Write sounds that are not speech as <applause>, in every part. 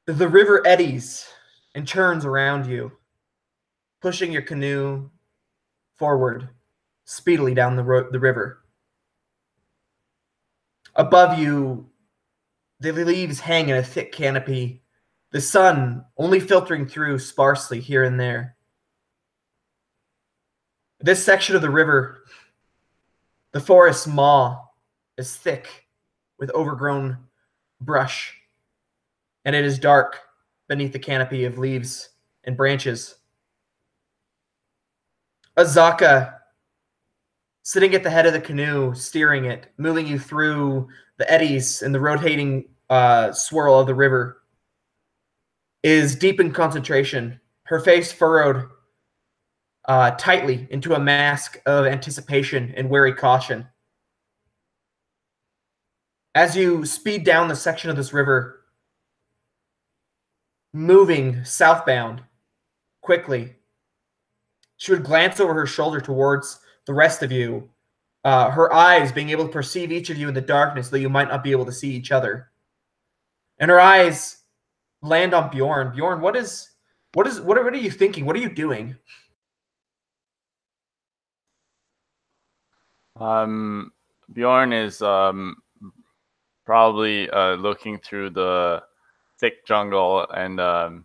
The river eddies and churns around you, pushing your canoe forward speedily down the river. Above you, the leaves hang in a thick canopy, the sun only filtering through sparsely here and there. This section of the river, the forest MoA, is thick with overgrown brush, and it is dark beneath the canopy of leaves and branches. Azaka, sitting at the head of the canoe, steering it, moving you through the eddies and the rotating swirl of the river, is deep in concentration, her face furrowed tightly into a mask of anticipation and wary caution. As you speed down the section of this river, moving southbound quickly, she would glance over her shoulder towards the rest of you, her eyes being able to perceive each of you in the darkness, though you might not be able to see each other. And her eyes land on Bjorn. Bjorn, what are you thinking? What are you doing? Bjorn is probably looking through the thick jungle and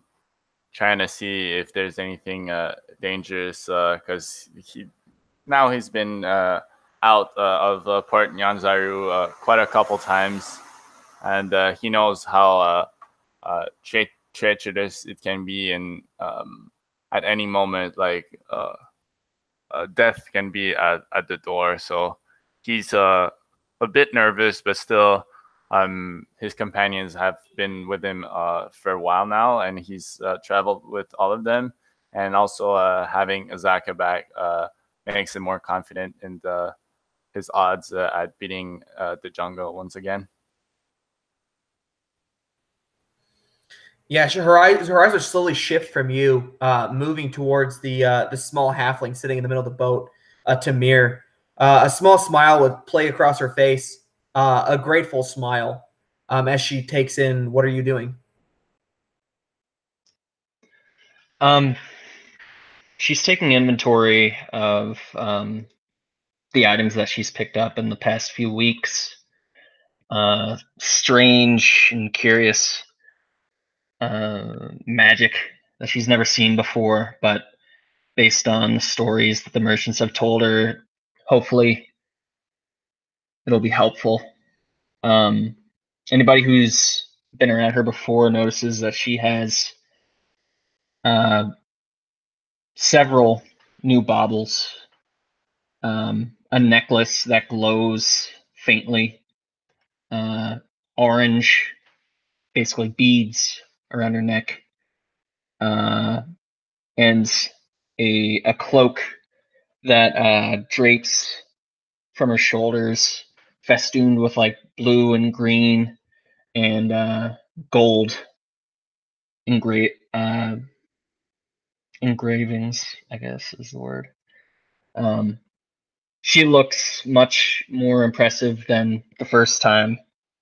trying to see if there's anything dangerous, because he's been out of Port Nyanzaru quite a couple times, and he knows how treacherous it can be, and at any moment, like death can be at the door. So he's a bit nervous, but still his companions have been with him for a while now, and he's traveled with all of them. And also having Azaka back makes him more confident in his odds at beating the jungle once again. Yeah, her eyes are slowly shift from you, moving towards the small halfling sitting in the middle of the boat, Tamir. A small smile would play across her face, a grateful smile, as she takes in, what are you doing? She's taking inventory of the items that she's picked up in the past few weeks. Strange and curious magic that she's never seen before, but based on the stories that the merchants have told her, hopefully it'll be helpful. Anybody who's been around her before notices that she has several new baubles, a necklace that glows faintly, orange, basically beads around her neck, and a cloak that drapes from her shoulders, festooned with like blue and green and gold engravings, I guess is the word. She looks much more impressive than the first time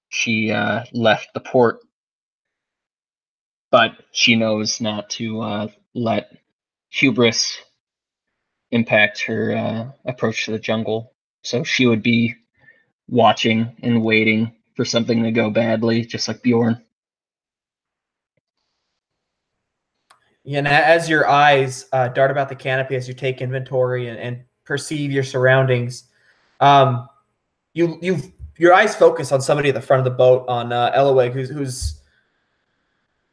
she left the port, but she knows not to let hubris impact her approach to the jungle. So she would be watching and waiting for something to go badly, just like Bjorn. Yeah, and as your eyes dart about the canopy as you take inventory and perceive your surroundings, your eyes focus on somebody at the front of the boat, on Eloig, who's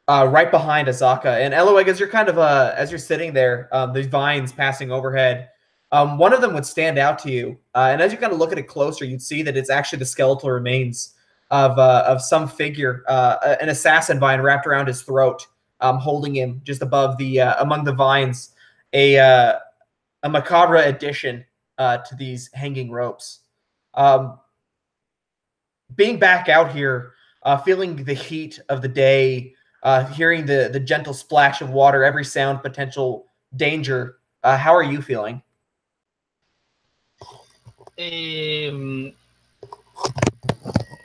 right behind Azaka. And Eloig, as you're as you're sitting there, the vines passing overhead, one of them would stand out to you. And as you kind of look at it closer, you'd see that it's actually the skeletal remains of some figure, an assassin vine wrapped around his throat, holding him just above the among the vines, a macabre addition to these hanging ropes. Being back out here, feeling the heat of the day, hearing the gentle splash of water, every sound potential danger, how are you feeling?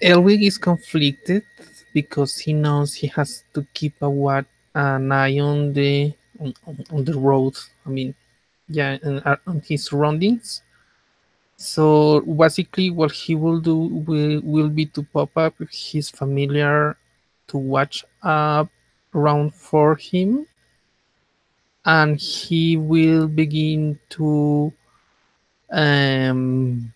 Elwig is conflicted because he knows he has to keep an eye on the road. I mean, yeah, and on his surroundings. So basically, what he will do will be to pop up his familiar to watch around for him, and he will begin to um,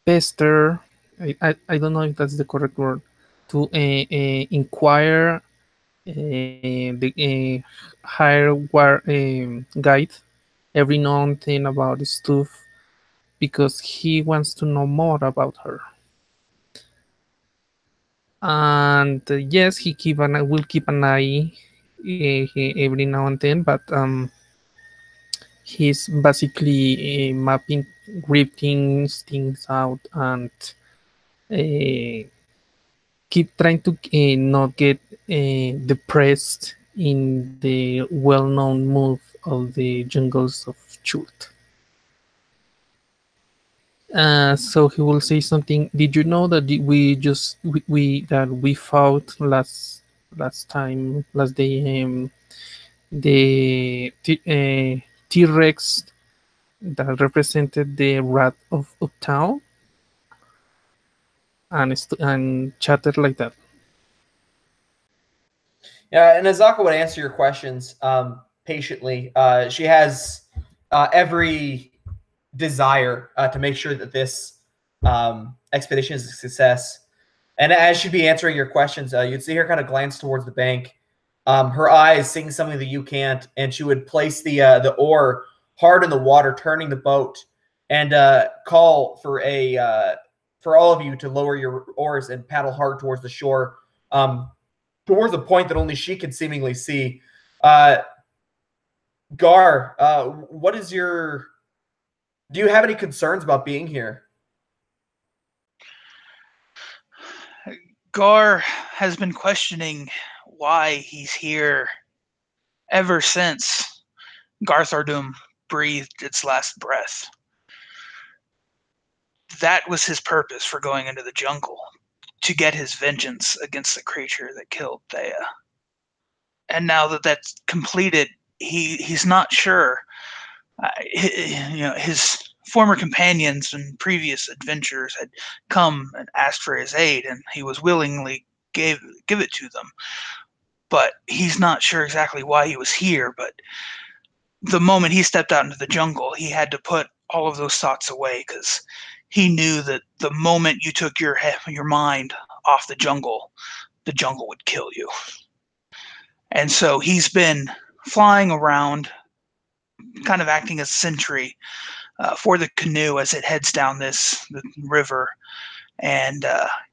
pester. I don't know if that's the correct word to inquire the higher guide every now and then about stuff because he wants to know more about her. And yes, will keep an eye every now and then, but he's basically mapping, ripping things out, and uh, keep trying to not get depressed in the well-known move of the jungles of Chult. So he will say something. Did you know that we fought last day the T-Rex that represented the rat of Uptown and chatted like that. Yeah, and Azaka would answer your questions patiently. She has every desire to make sure that this expedition is a success. And as she'd be answering your questions, you'd see her kind of glance towards the bank. Her eyes seeing something that you can't, and she would place the oar hard in the water, turning the boat, and call for for all of you to lower your oars and paddle hard towards the shore, towards a point that only she can seemingly see. Gar, what is your? Do you have any concerns about being here? Gar has been questioning why he's here ever since Garthardum breathed its last breath. That was his purpose for going into the jungle, to get his vengeance against the creature that killed Thea. And now that that's completed, he's not sure. His former companions in previous adventures had come and asked for his aid, and he was willingly give it to them. But he's not sure exactly why he was here. But the moment he stepped out into the jungle, he had to put all of those thoughts away because he knew that the moment you took your mind off the jungle would kill you. And so he's been flying around, kind of acting as sentry for the canoe as it heads down the river. And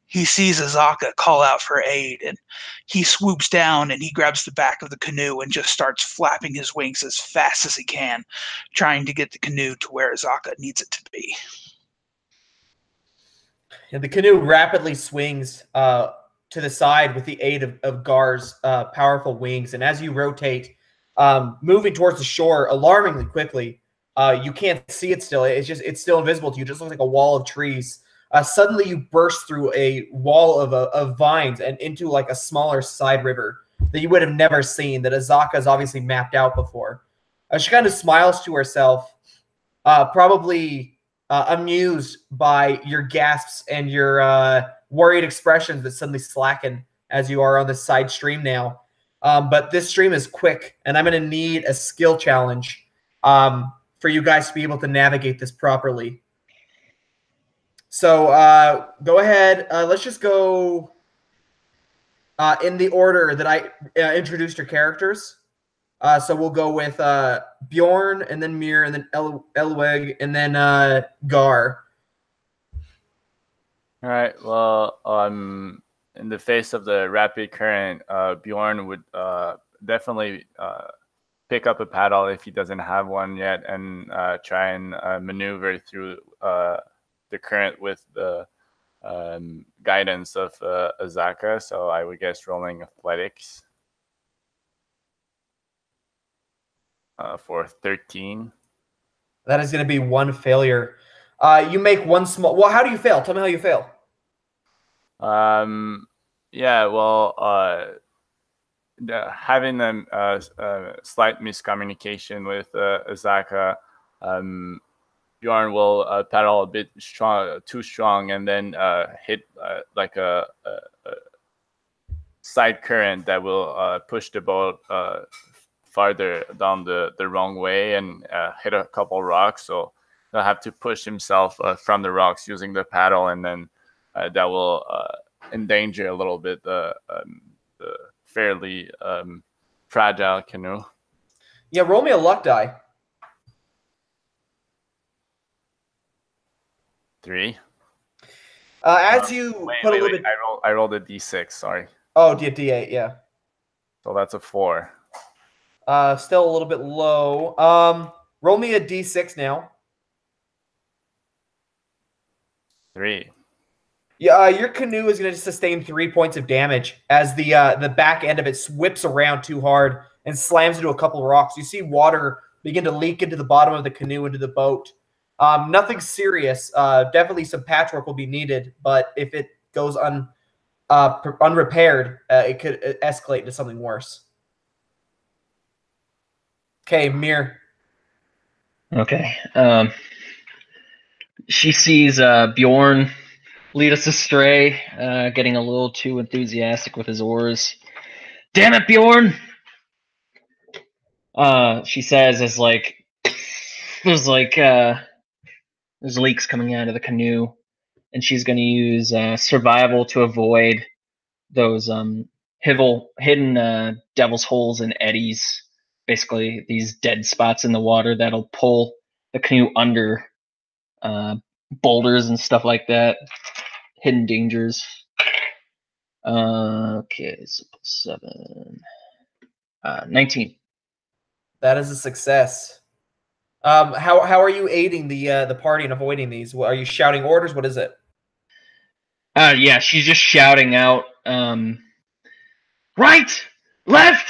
he sees Azaka call out for aid, and he swoops down and he grabs the back of the canoe and just starts flapping his wings as fast as he can, trying to get the canoe to where Azaka needs it to be. And the canoe rapidly swings to the side with the aid of Gar's powerful wings. And as you rotate, moving towards the shore alarmingly quickly, you can't see it still. It's still invisible to you. It just looks like a wall of trees. Suddenly you burst through a wall of vines and into like a smaller side river that you would have never seen, that Azaka has obviously mapped out before. She kind of smiles to herself, probably amused by your gasps and your worried expressions that suddenly slacken as you are on the side stream now. But this stream is quick, and I'm going to need a skill challenge for you guys to be able to navigate this properly. So go ahead. Let's just go in the order that I introduced your characters. So we'll go with Bjorn, and then Mir, and then Elweg, and then Gar. All right. Well, in the face of the rapid current, Bjorn would definitely pick up a paddle if he doesn't have one yet, and try and maneuver through the current with the guidance of Azaka. So I would guess rolling athletics for 13. That is going to be one failure. You make one small. Well, how do you fail? Tell me how you fail. Yeah, well, having a slight miscommunication with Azaka, Bjorn will paddle a bit too strong, and then hit like a side current that will push the boat farther down the wrong way and hit a couple rocks. So he'll have to push himself from the rocks using the paddle, and then that will endanger a little bit the fairly fragile canoe. Yeah, roll me a luck die. 3. As you put a little bit. I rolled a d6. Sorry. Oh, D8, yeah. So that's a 4. Still a little bit low. Roll me a D6 now. 3. Yeah, your canoe is going to sustain 3 points of damage as the back end of it whips around too hard and slams into a couple of rocks. You see water begin to leak into the bottom of the canoe, into the boat. Nothing serious. Definitely some patchwork will be needed, but if it goes unrepaired, it could escalate into something worse. Okay, Mir. Okay. She sees Bjorn lead us astray, getting a little too enthusiastic with his oars. Damn it, Bjorn! She says as there's leaks coming out of the canoe, and she's going to use survival to avoid those hidden devil's holes and eddies. Basically, these dead spots in the water that'll pull the canoe under boulders and stuff like that. Hidden dangers. Okay, so 7. 19. That is a success. How are you aiding the party in avoiding these? Are you shouting orders? What is it? Yeah, she's just shouting out, right, left,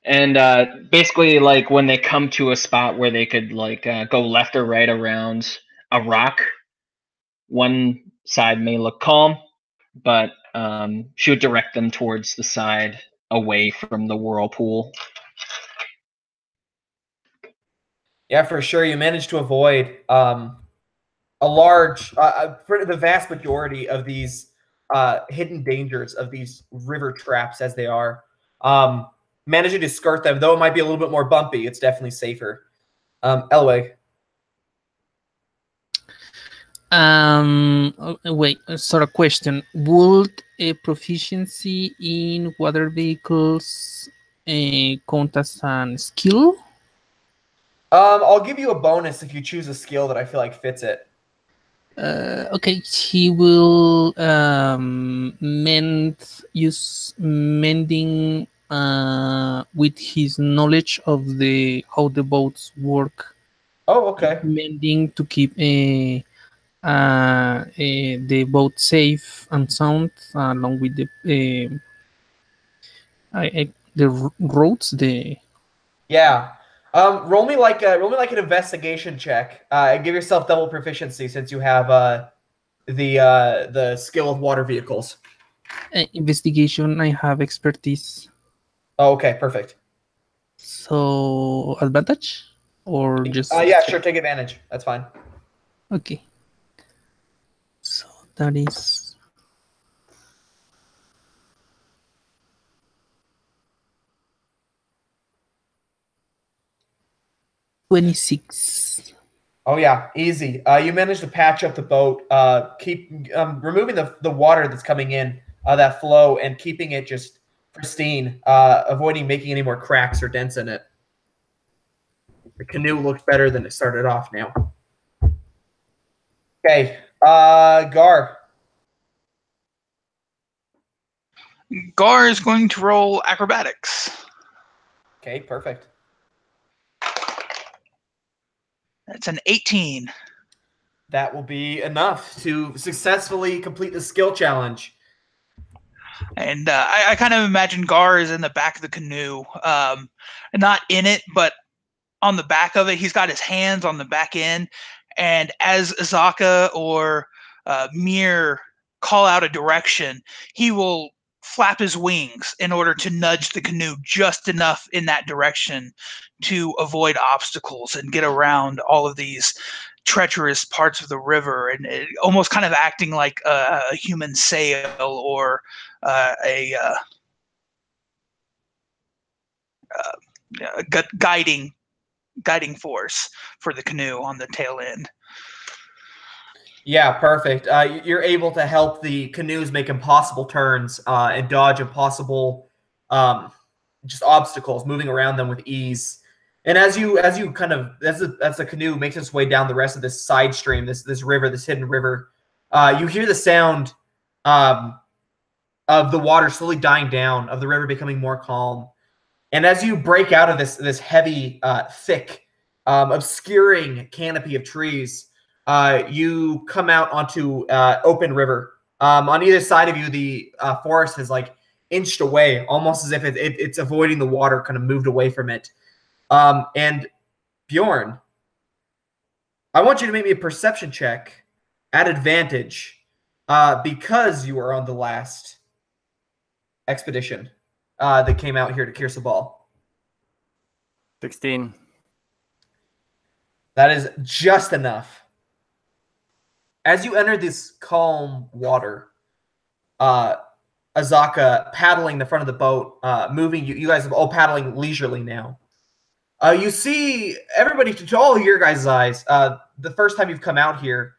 and basically, like, when they come to a spot where they could go left or right around a rock, one side may look calm, but she would direct them towards the side away from the whirlpool. Yeah, for sure. You managed to avoid a large, the vast majority of these hidden dangers of these river traps, as they are. Managing to skirt them, though it might be a little bit more bumpy, it's definitely safer. Elway. Wait, sort of question. Would a proficiency in water vehicles count as a skill? I'll give you a bonus if you choose a skill that I feel like fits it. Okay, he will use mending with his knowledge of how the boats work. Oh, okay. Mending to keep the boat safe and sound, along with the roads. Yeah. Roll me like an investigation check. And give yourself double proficiency since you have the skill of water vehicles. Investigation, I have expertise. Oh, okay, perfect. So advantage or just yeah, sure, take advantage. That's fine. Okay. So that is 26. Oh yeah, easy. You managed to patch up the boat, keep removing the water that's coming in, that flow, and keeping it just pristine, avoiding making any more cracks or dents in it. The canoe looks better than it started off now. Okay, Gar. Gar is going to roll acrobatics. Okay, perfect. That's an 18. That will be enough to successfully complete the skill challenge. And I kind of imagine Gar is in the back of the canoe, not in it, but on the back of it. He's got his hands on the back end, and as Azaka or Mir call out a direction, he will flap his wings in order to nudge the canoe just enough in that direction to avoid obstacles and get around all of these treacherous parts of the river, and almost kind of acting like a human sail or a guiding force for the canoe on the tail end. Yeah, perfect. You're able to help the canoes make impossible turns and dodge impossible just obstacles, moving around them with ease. And as the canoe makes its way down the rest of this side stream, this river, this hidden river, you hear the sound of the water slowly dying down, of the river becoming more calm. And as you break out of this heavy, thick, obscuring canopy of trees, you come out onto open river. On either side of you, the forest has like inched away, almost as if it's avoiding the water, kind of moved away from it. And Bjorn, I want you to make me a perception check at advantage because you were on the last expedition that came out here to Kirsabal. 16. That is just enough. As you enter this calm water, Azaka paddling the front of the boat, moving. You guys are all paddling leisurely now. You see everybody, to all your guys' eyes, the first time you've come out here,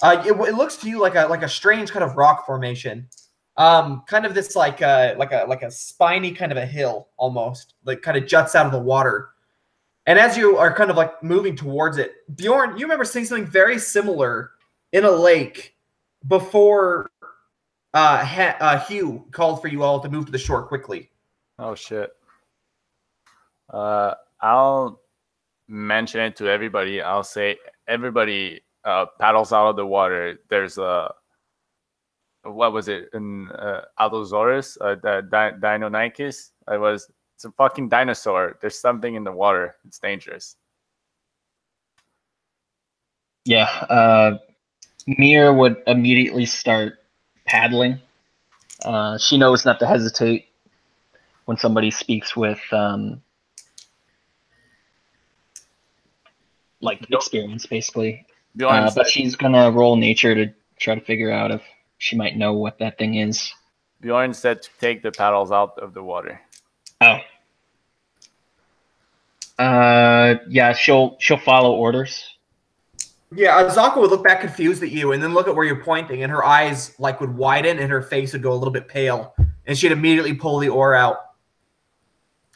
it looks to you like a strange kind of rock formation, kind of this like a spiny kind of a hill almost, like kind of juts out of the water. And as you are kind of like moving towards it, Bjorn, you remember seeing something very similar in a lake before Hugh called for you all to move to the shore quickly. Oh shit. I'll mention it to everybody. I'll say everybody paddles out of the water. There's what was it? An Allosaurus, the Deinonychus. It's a fucking dinosaur. There's something in the water. It's dangerous. Yeah. Mir would immediately start paddling. She knows not to hesitate when somebody speaks with experience, basically. But she's gonna roll nature to try to figure out if she might know what that thing is. Bjorn said to take the paddles out of the water. Oh. Yeah, she'll follow orders. Yeah, Azaka would look back confused at you and then look at where you're pointing, and her eyes like would widen and her face would go a little bit pale, and she'd immediately pull the oar out.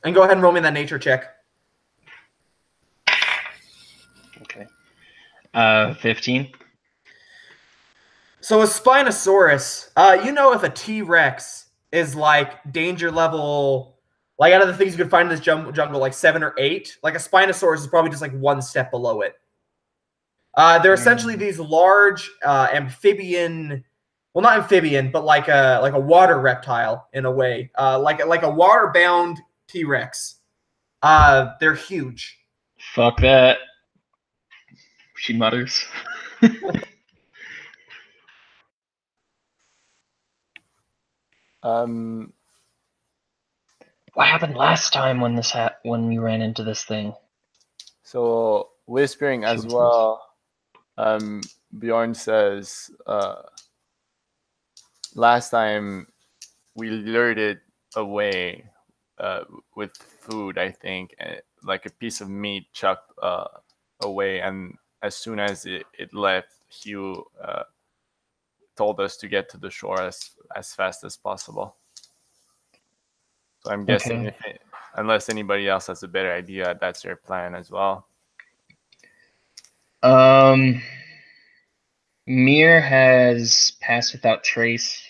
And go ahead and roll me that nature check. Okay. 15. So a Spinosaurus, you know, if a T-Rex is like danger level, like out of the things you could find in this jungle, like 7 or 8, like a Spinosaurus is probably just like one step below it. They're essentially these large amphibian, well, not amphibian, but like a water reptile in a way, like a water-bound T-Rex. They're huge. Fuck that. She mutters. What happened last time when when we ran into this thing? So whispering as well. Bjorn says, last time we lured it away with food, I think, like a piece of meat chucked away, and as soon as it left, Hugh told us to get to the shore as fast as possible. So I'm guessing, unless anybody else has a better idea, that's their plan as well. Mir has passed without trace.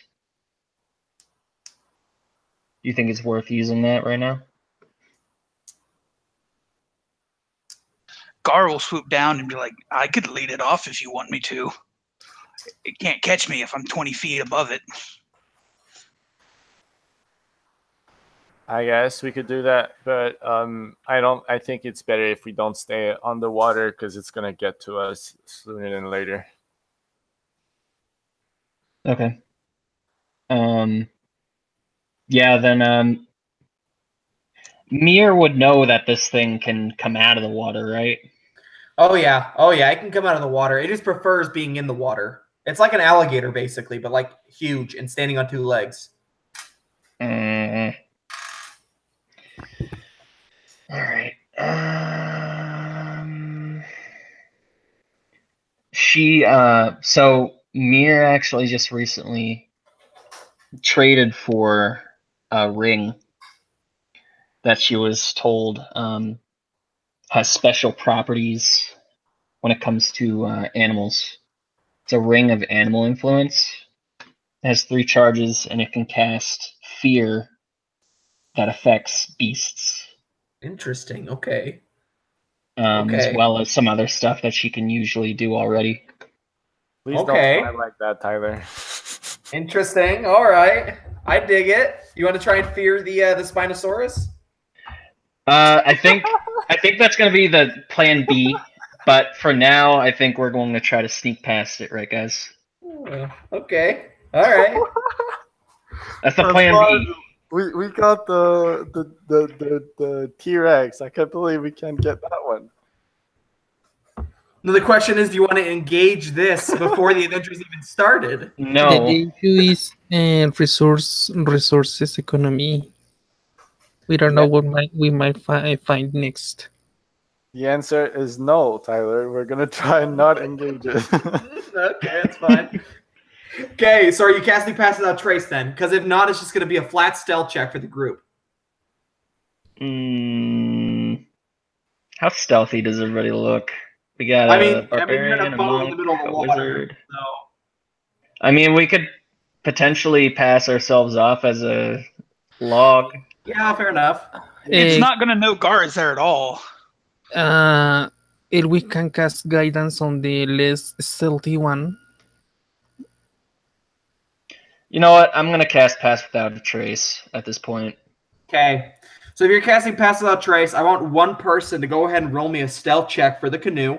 Do you think it's worth using that right now? Gar will swoop down and be like, I could lead it off if you want me to. It can't catch me if I'm 20 feet above it. I guess we could do that, but I think it's better if we don't stay on the water because it's gonna get to us sooner than later. Okay. Yeah, then Mir would know that this thing can come out of the water, right? Oh yeah, it can come out of the water. It just prefers being in the water. It's like an alligator basically, but like huge and standing on two legs. All right. So Mir actually just recently traded for a ring that she was told has special properties when it comes to animals. It's a ring of animal influence. It has 3 charges, and it can cast fear that affects beasts. Interesting. Okay. As well as some other stuff that she can usually do already. Please Okay. don't fly like that, Tyler. Interesting. All right, I dig it. You want to try and fear the Spinosaurus? I think that's going to be the plan B. But for now, I think we're going to try to sneak past it, right, guys? Okay. All right. That's the plan B. We got the T-Rex. I can't believe we can't get that one. Now the question is, do you want to engage this before the adventures even started? No. The issue is resources economy. We don't know what we might find next. The answer is no, Tyler. We're gonna try and not engage it. Okay, that's fine. Okay, so are you casting Pass Without Trace then? Because if not, it's just going to be a flat stealth check for the group. How stealthy does everybody look? We got a barbarian, you're in a boat in the middle of the water, wizard. So. I mean, we could potentially pass ourselves off as a log. Yeah, fair enough. It's not going to know Gar is there at all. If we can cast guidance on the less stealthy one. You know what? I'm going to cast Pass Without a Trace at this point. Okay. So if you're casting Pass Without Trace, I want one person to go ahead and roll me a stealth check for the canoe.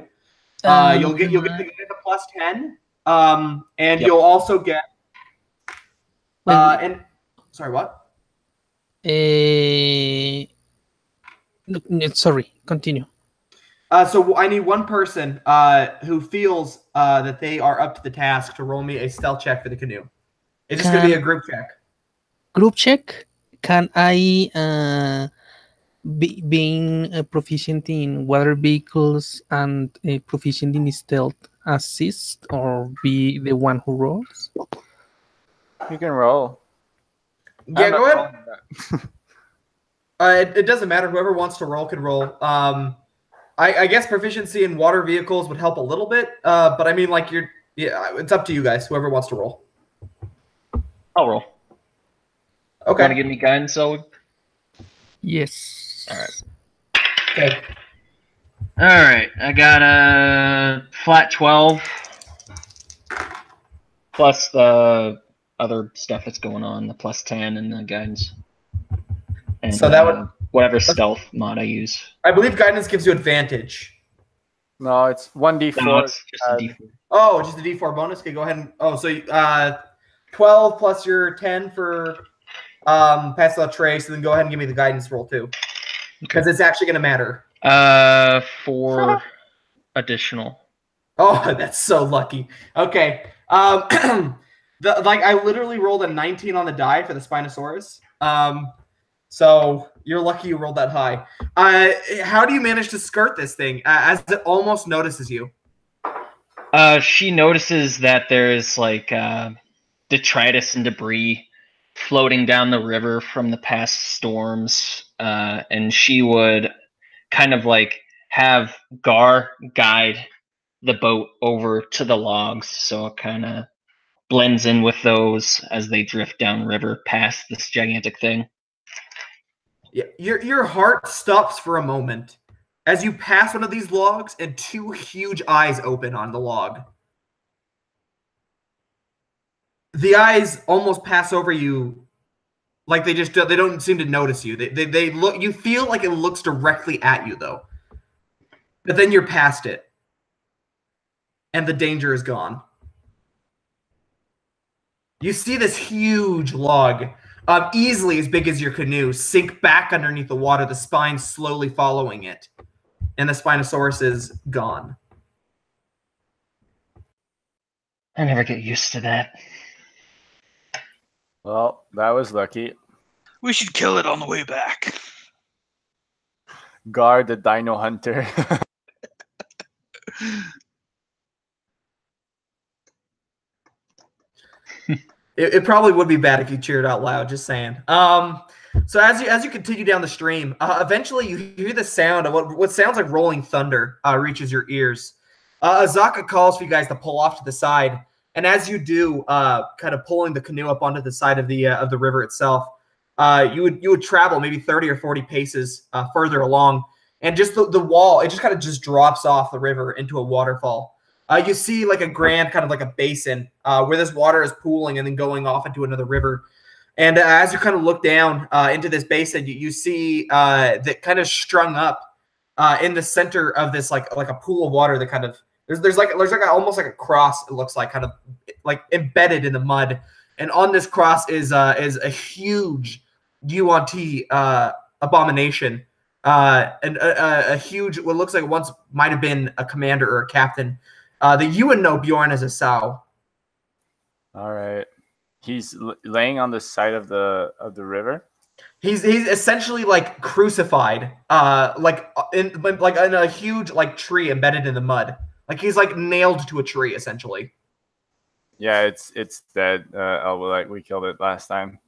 You'll get the plus 10. And you'll also get and sorry, what? Sorry, continue. So I need one person who feels that they are up to the task to roll me a stealth check for the canoe. It's just going to be a group check. Group check? Can I, being proficient in water vehicles and proficient in stealth, assist or be the one who rolls? You can roll. Yeah, go ahead. It doesn't matter. Whoever wants to roll can roll. I guess proficiency in water vehicles would help a little bit. But I mean, like it's up to you guys. Whoever wants to roll. I'll roll. Okay. Want to give me guidance, Owen? Yes. All right. Okay. All right. I got a flat 12 plus the other stuff that's going on, the plus 10 and the guidance. And so that would whatever stealth mod I use. I believe guidance gives you advantage. No, it's 1d4. No, it's just a d4. Oh, just a d4 bonus. Okay, go ahead and 12 plus your 10 for Pass Without Trace, and then go ahead and give me the guidance roll too, because it's actually going to matter. 4 additional. Oh, that's so lucky. Okay. I literally rolled a 19 on the die for the Spinosaurus. So you're lucky you rolled that high. How do you manage to skirt this thing as it almost notices you? She notices that there's like detritus and debris floating down the river from the past storms, and she would kind of like have Gar guide the boat over to the logs, so it kind of blends in with those as they drift downriver past this gigantic thing. Yeah, your heart stops for a moment as you pass one of these logs and 2 huge eyes open on the log. The eyes almost pass over you, like they don't seem to notice you. They look. You feel like it looks directly at you though, but then you're past it, and the danger is gone. You see this huge log, easily as big as your canoe, sink back underneath the water, the spine slowly following it. And the Spinosaurus is gone. I never get used to that. Well, that was lucky. We should kill it on the way back. Guard the Dino Hunter. It probably would be bad if you cheered out loud. Just saying. So as you continue down the stream, eventually you hear the sound of what sounds like rolling thunder reaches your ears. Azaka calls for you guys to pull off to the side, and as you do, kind of pulling the canoe up onto the side of the river itself, you would travel maybe 30 or 40 paces further along, and just the wall, it just kind of just drops off the river into a waterfall. You see like a grand kind of like a basin where this water is pooling and then going off into another river. And as you kind of look down into this basin, you see that kind of strung up in the center of this like a pool of water that kind of there's like almost like a cross. It looks like kind of like embedded in the mud. And on this cross is a huge UNT abomination and a huge what looks like once might have been a commander or a captain. The you would know Bjorn as a sow. All right. He's laying on the side of the river. He's essentially like crucified, like in a huge like tree embedded in the mud. Like he's like nailed to a tree essentially. Yeah, it's dead. Like we killed it last time.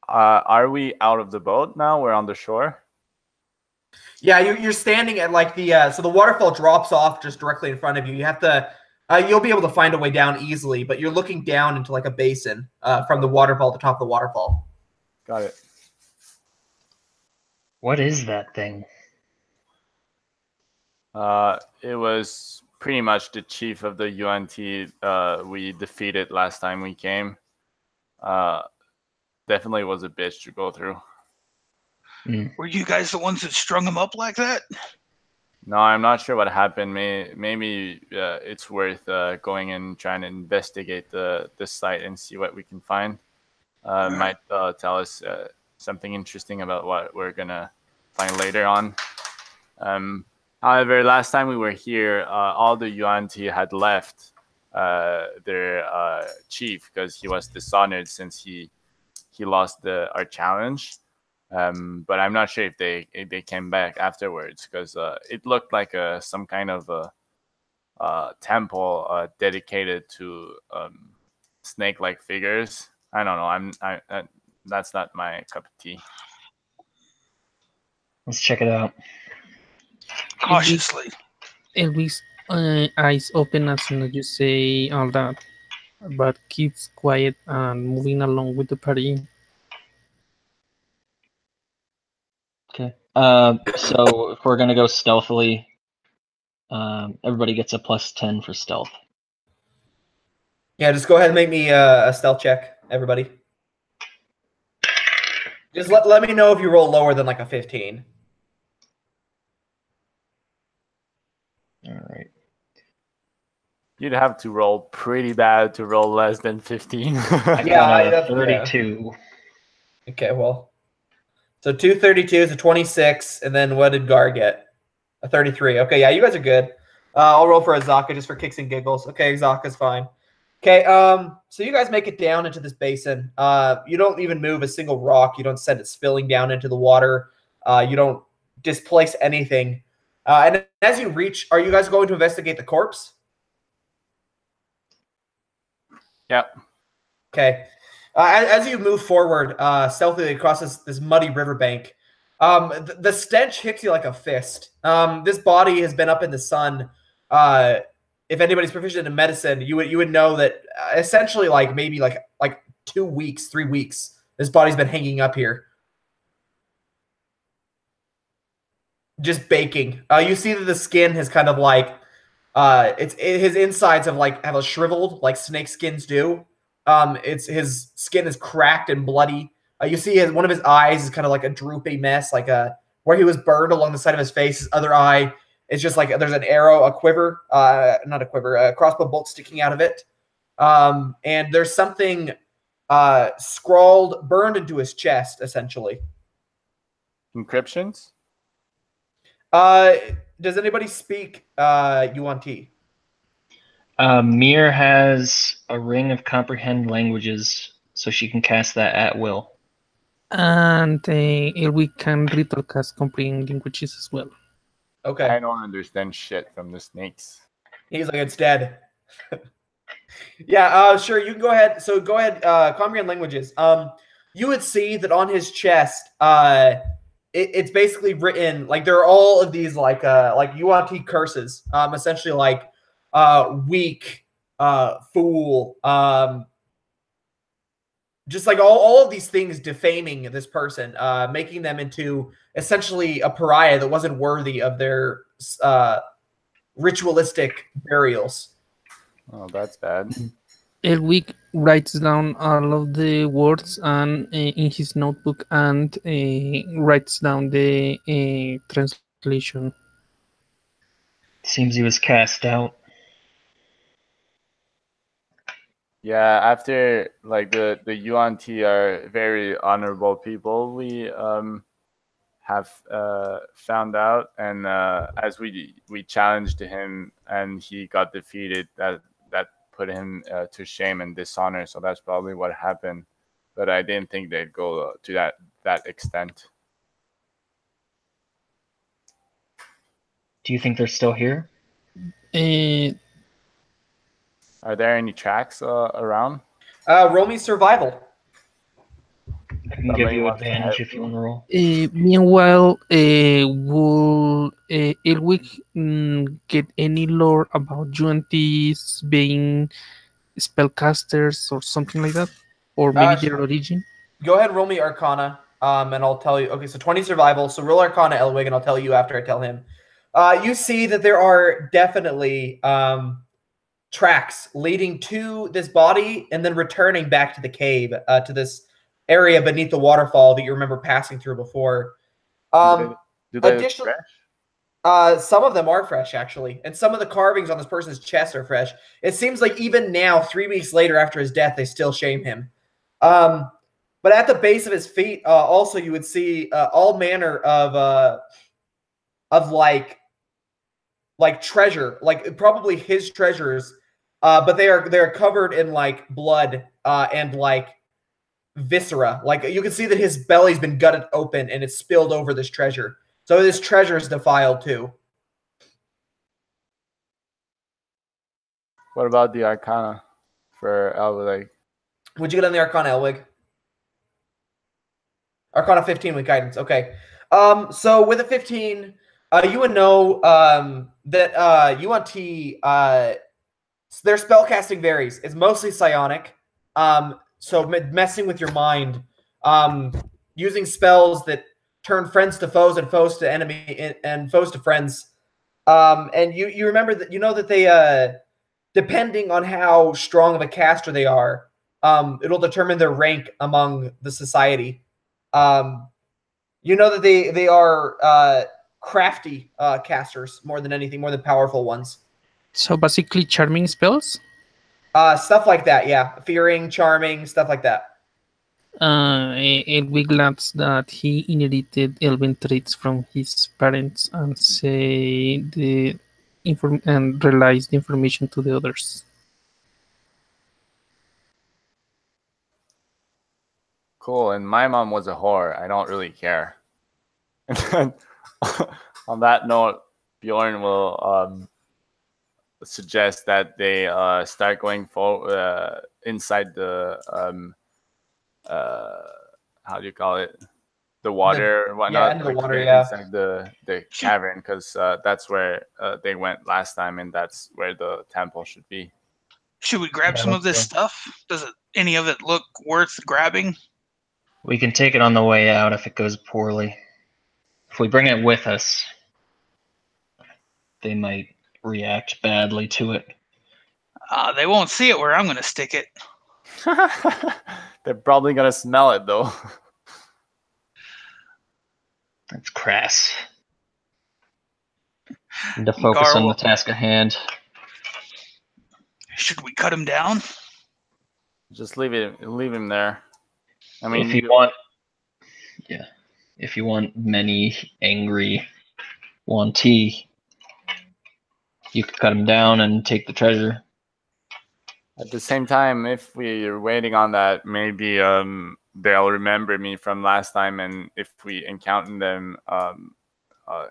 Are we out of the boat now? We're on the shore. Yeah, you're standing at like the so the waterfall drops off just directly in front of you. You have to you'll be able to find a way down easily, but you're looking down into like a basin from the waterfall, the top of the waterfall. Got it. What is that thing? It was pretty much the chief of the UNT we defeated last time we came. Definitely was a bitch to go through. Were you guys the ones that strung him up like that? No, I'm not sure what happened. Maybe it's worth going and trying to investigate the site and see what we can find. Might tell us something interesting about what we're gonna find later on. However, last time we were here, all the UNT had left their chief because he was dishonored since he lost our challenge. But I'm not sure if they came back afterwards because it looked like some kind of a temple dedicated to snake-like figures. I don't know. That's not my cup of tea. Let's check it out. Cautiously. Elvis eyes open as soon as you say all that, but keeps quiet and moving along with the party. Okay. So if we're gonna go stealthily, everybody gets a +10 for stealth. Yeah, just go ahead and make me a stealth check, everybody. Just let me know if you roll lower than like a 15. All right. You'd have to roll pretty bad to roll less than 15. I got a 32. Yeah. Okay, well. So 2 32s, a 26, and then what did Gar get? A 33. Okay, yeah, you guys are good. I'll roll for Azaka just for kicks and giggles. Okay, Azaka's fine. Okay, so you guys make it down into this basin. You don't even move a single rock. You don't send it spilling down into the water. You don't displace anything. And as you reach, are you guys going to investigate the corpse? Yep. Okay. As you move forward stealthily across this muddy riverbank, the stench hits you like a fist. This body has been up in the sun. If anybody's proficient in medicine, you would know that essentially like maybe like 2 weeks, 3 weeks, this body's been hanging up here, just baking. You see that the skin has kind of like his insides have a shriveled like snake skins do. His skin is cracked and bloody. You see one of his eyes is kind of like a droopy mess, like where he was burned along the side of his face. His other eye is just like there's an arrow, a quiver, not a quiver, a crossbow bolt sticking out of it. and there's something scrawled, burned into his chest, essentially. Encryptions? Does anybody speak UNT? Mir has a ring of comprehend languages, so she can cast that at will. And we can retrocast comprehend languages as well. Okay. I don't understand shit from the snakes. He's like, it's dead. Yeah, sure. You can go ahead. So go ahead. Comprehend languages. You would see that on his chest, it's basically written like there are all of these like UNT curses. Essentially like weak, fool, just like all of these things defaming this person, making them into essentially a pariah that wasn't worthy of their ritualistic burials. Oh, that's bad. Elwick writes down all of the words and in his notebook and writes down the translation. Seems he was cast out. Yeah, after like the UNT are very honorable people, we have found out, and as we challenged him and he got defeated, that put him to shame and dishonor. So that's probably what happened. But I didn't think they'd go to that extent. Do you think they're still here? Are there any tracks around? Roll me survival. I can give you advantage if you want to roll. Meanwhile, will Elwick get any lore about UNTs being spellcasters or something like that? Or maybe their origin? Go ahead and roll me Arcana, and I'll tell you. Okay, so 20 survival. So roll Arcana, Elwig, and I'll tell you after I tell him. You see that there are definitely tracks leading to this body and then returning back to the cave, to this area beneath the waterfall that you remember passing through before. Do they look fresh? Some of them are fresh, actually, and some of the carvings on this person's chest are fresh. It seems like even now, 3 weeks later after his death, they still shame him. But at the base of his feet, also you would see all manner of like treasure, like probably his treasures, but they're covered in like blood and like viscera. Like you can see that his belly's been gutted open and it's spilled over this treasure. So this treasure is defiled too. What about the Arcana for Elwig? Would you get on the Arcana, Elwig? Arcana 15 with guidance. Okay. So with a 15, you would know that UNT, their spellcasting varies. It's mostly psionic. So messing with your mind, using spells that turn friends to foes and foes to enemy and foes to friends. And you remember that, you know that they, depending on how strong of a caster they are, it'll determine their rank among the society. You know that they are crafty casters more than anything, more than powerful ones. So basically charming spells? Stuff like that, yeah. Fearing, charming, stuff like that. Elwick learns that he inherited elven traits from his parents and and relies the information to the others. Cool. And my mom was a whore. I don't really care. And then on that note, Bjorn will suggest that they start going inside the how do you call it? The water and whatnot. Yeah, into the water, yeah. Inside the cavern, because that's where they went last time, and that's where the temple should be. Should we grab some of this stuff? Does any of it look worth grabbing? We can take it on the way out if it goes poorly. If we bring it with us, they might react badly to it. They won't see it where I'm going to stick it. They're probably going to smell it, though. That's crass. Need to focus on the task at hand. Should we cut him down? Just leave him there. I mean, if you want many angry Yuan-Ti, you could cut him down and take the treasure. at the same time, if we're waiting on that, maybe they'll remember me from last time, and if we encounter them,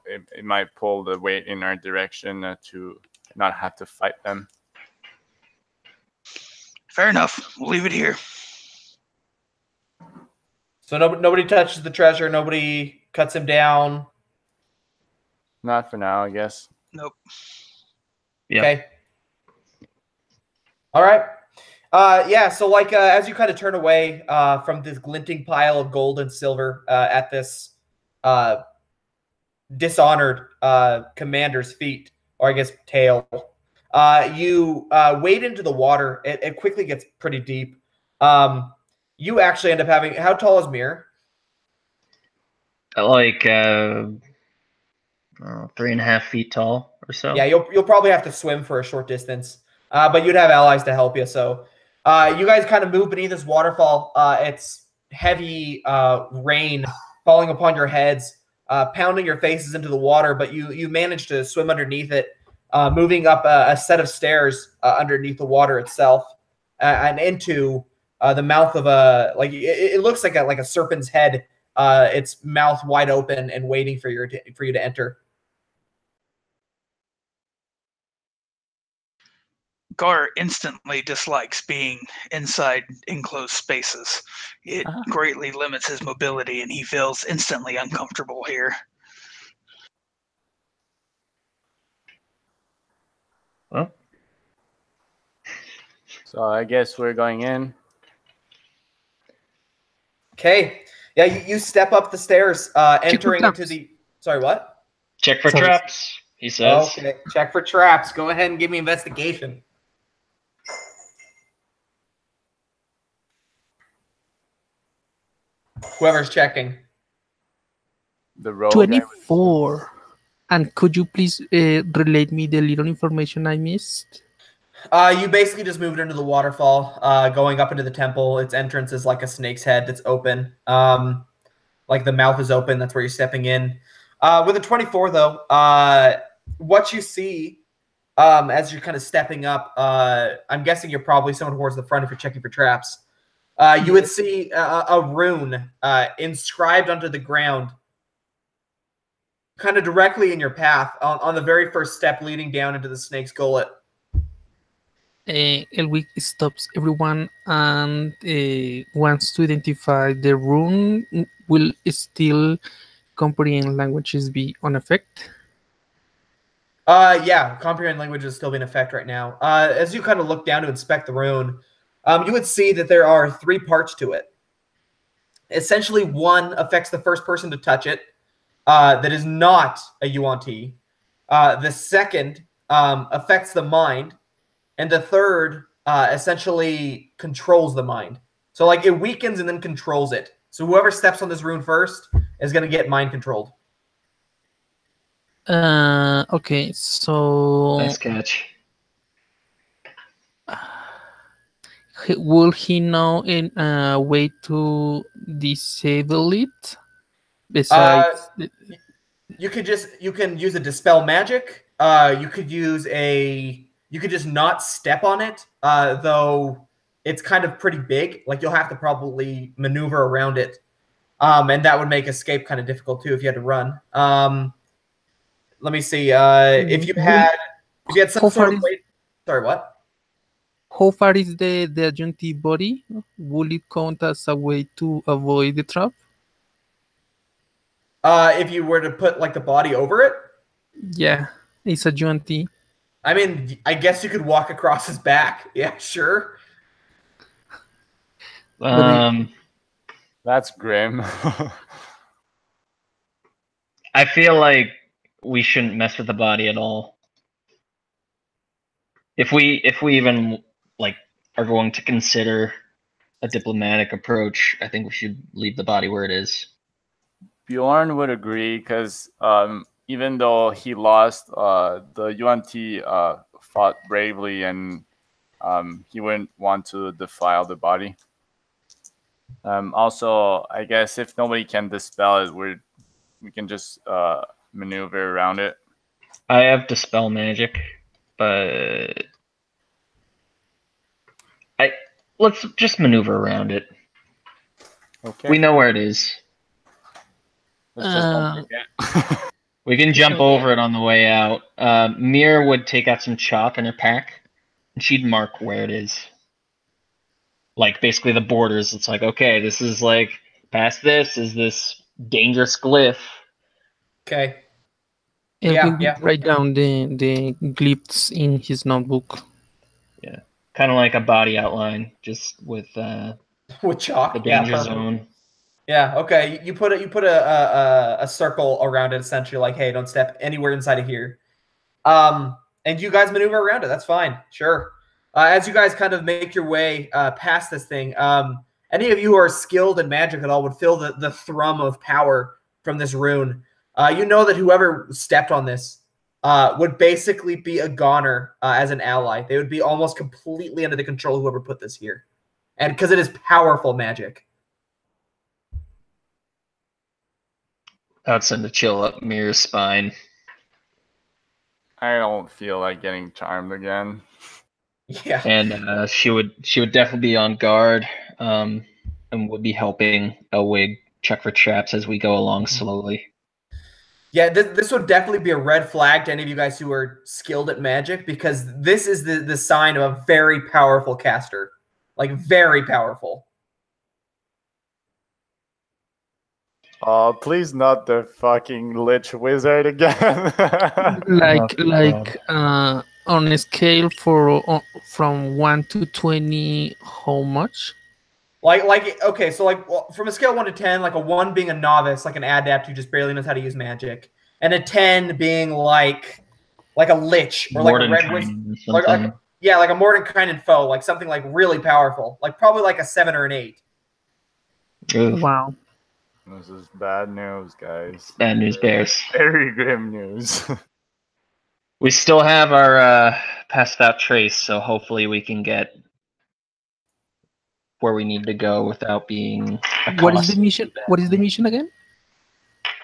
it might pull the weight in our direction to not have to fight them. Fair enough. We'll leave it here. So nobody touches the treasure. Nobody cuts him down. Not for now, I guess. Nope. Yep. Okay. All right. Yeah. So like as you kind of turn away from this glinting pile of gold and silver at this dishonored commander's feet, or I guess tail, you wade into the water. It quickly gets pretty deep. You actually end up having, how tall is Mir? Like 3.5 feet tall or so. Yeah, you'll probably have to swim for a short distance, but you'd have allies to help you. So you guys kind of move beneath this waterfall. It's heavy rain falling upon your heads, pounding your faces into the water, but you manage to swim underneath it, moving up a set of stairs underneath the water itself and into the mouth of a, like it looks like a serpent's head, its mouth wide open and waiting for you to enter. Gar instantly dislikes being inside enclosed spaces. It greatly limits his mobility, and he feels instantly uncomfortable here. Well, So I guess we're going in. Okay. Yeah, you step up the stairs, entering into the... Sorry, what? check for Sorry. traps, he says. Okay, check for traps. Go ahead and give me investigation. Whoever's checking. The road. 24. And could you please relate me the little information I missed? You basically just moved into the waterfall, going up into the temple. Its entrance is like a snake's head that's open. Like the mouth is open. That's where you're stepping in. With a 24, though, what you see as you're kind of stepping up, I'm guessing you're probably somewhere towards the front if you're checking for traps. You would see a rune inscribed onto the ground, kind of directly in your path on the very first step leading down into the snake's gullet. Elwick stops everyone and wants to identify the rune. Will still comprehend languages be on effect? Yeah, comprehend language is still in effect right now. As you kind of look down to inspect the rune, you would see that there are 3 parts to it. Essentially, one affects the first person to touch it, that is not a Yuan-Ti. The second affects the mind, and the third essentially controls the mind. So like it weakens and then controls it. So whoever steps on this rune first is going to get mind controlled. Okay, so Nice catch. will he know a way to disable it? Besides, You can use a dispel magic. You could just not step on it, though it's kind of pretty big. Like you'll have to probably maneuver around it, and that would make escape kind of difficult too if you had to run. Let me see. If you had some sort of way. Sorry, what? how far is the adjunctive body? Will it count as a way to avoid the trap? If you were to put like the body over it, Yeah, it's a adjunctive. I mean, I guess you could walk across his back. Yeah, sure. That's grim. I feel like we shouldn't mess with the body at all. If we even like are going to consider a diplomatic approach, I think we should leave the body where it is. Bjorn would agree because even though he lost, the Yuan-Ti fought bravely and he wouldn't want to defile the body. Also, I guess if nobody can dispel it, we can just maneuver around it. I have dispel magic, but let's just maneuver around it. Okay. We know where it is. Let's just don't forget. We can jump over it on the way out. Mir would take out some chalk in her pack, and she'd mark where it is. Like, basically the borders. It's like, okay, this is like, past this is this dangerous glyph. Okay. Elwin will write down the glyphs in his notebook. Yeah. Kind of like a body outline, just with chalk. the danger zone. Yeah, okay. You put a circle around it, essentially, like, hey, don't step anywhere inside of here. And you guys maneuver around it. That's fine. Sure. As you guys kind of make your way past this thing, any of you who are skilled in magic at all would feel the thrum of power from this rune. You know that whoever stepped on this would basically be a goner as an ally. They would be almost completely under the control of whoever put this here. And because it is powerful magic. That would send a chill up Mir's spine. I don't feel like getting charmed again. Yeah. And she would definitely be on guard, and would be helping Elwig check for traps as we go along slowly. Yeah, this would definitely be a red flag to any of you guys who are skilled at magic, because this is the sign of a very powerful caster. Like, very powerful. Oh, please not the fucking Lich Wizard again. On a scale from 1 to 20, how much? Okay, so from a scale of 1 to 10, like a 1 being a novice, like an adept who just barely knows how to use magic, and a 10 being like a lich or like a red wizard, like a Mordenkainen foe, like something like really powerful, like probably like a 7 or an 8. Wow. This is bad news, guys. Bad news bears. Very grim news. We still have our passed out trace, so hopefully we can get where we need to go without being accosted. What is the mission? What is the mission again?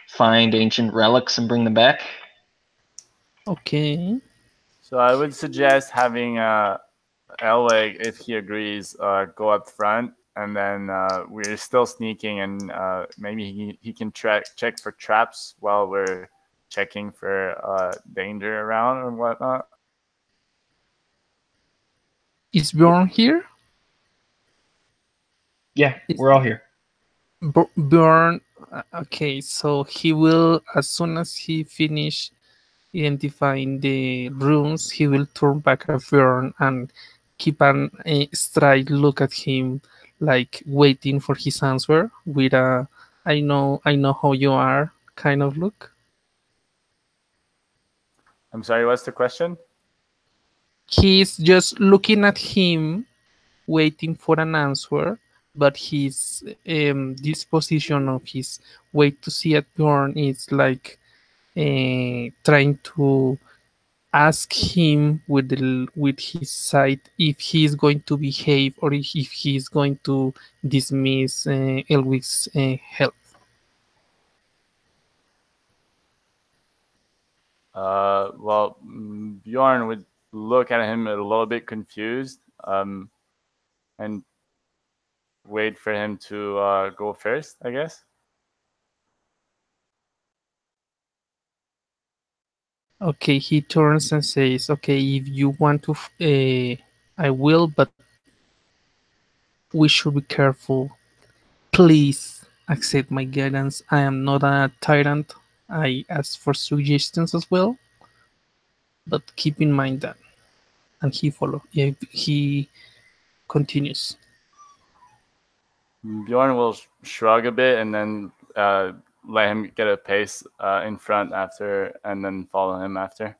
Find ancient relics and bring them back. Okay. So I would suggest having Elwig, if he agrees, go up front, and then we're still sneaking, and maybe he can check for traps while we're checking for danger around or whatnot. Is Bjorn here? Yeah, we're all here. Bjorn, okay, so he will, as soon as he finish identifying the runes, he will turn back at Bjorn and keep a straight look at him, like waiting for his answer with a I know how you are kind of look. I'm sorry, what's the question? He's just looking at him, waiting for an answer, but his disposition of his way to see at Bjorn is like trying to ask him with his side if he's going to behave or if he's going to dismiss Elwig's help. Well, Bjorn would look at him a little bit confused, and wait for him to go first, I guess. Okay, he turns and says, okay, if you want to, I will, but we should be careful. Please accept my guidance. I am not a tyrant. I ask for suggestions as well, but keep in mind that. And he he continues. Bjorn will shrug a bit and then let him get a pace in front after, and then follow him after.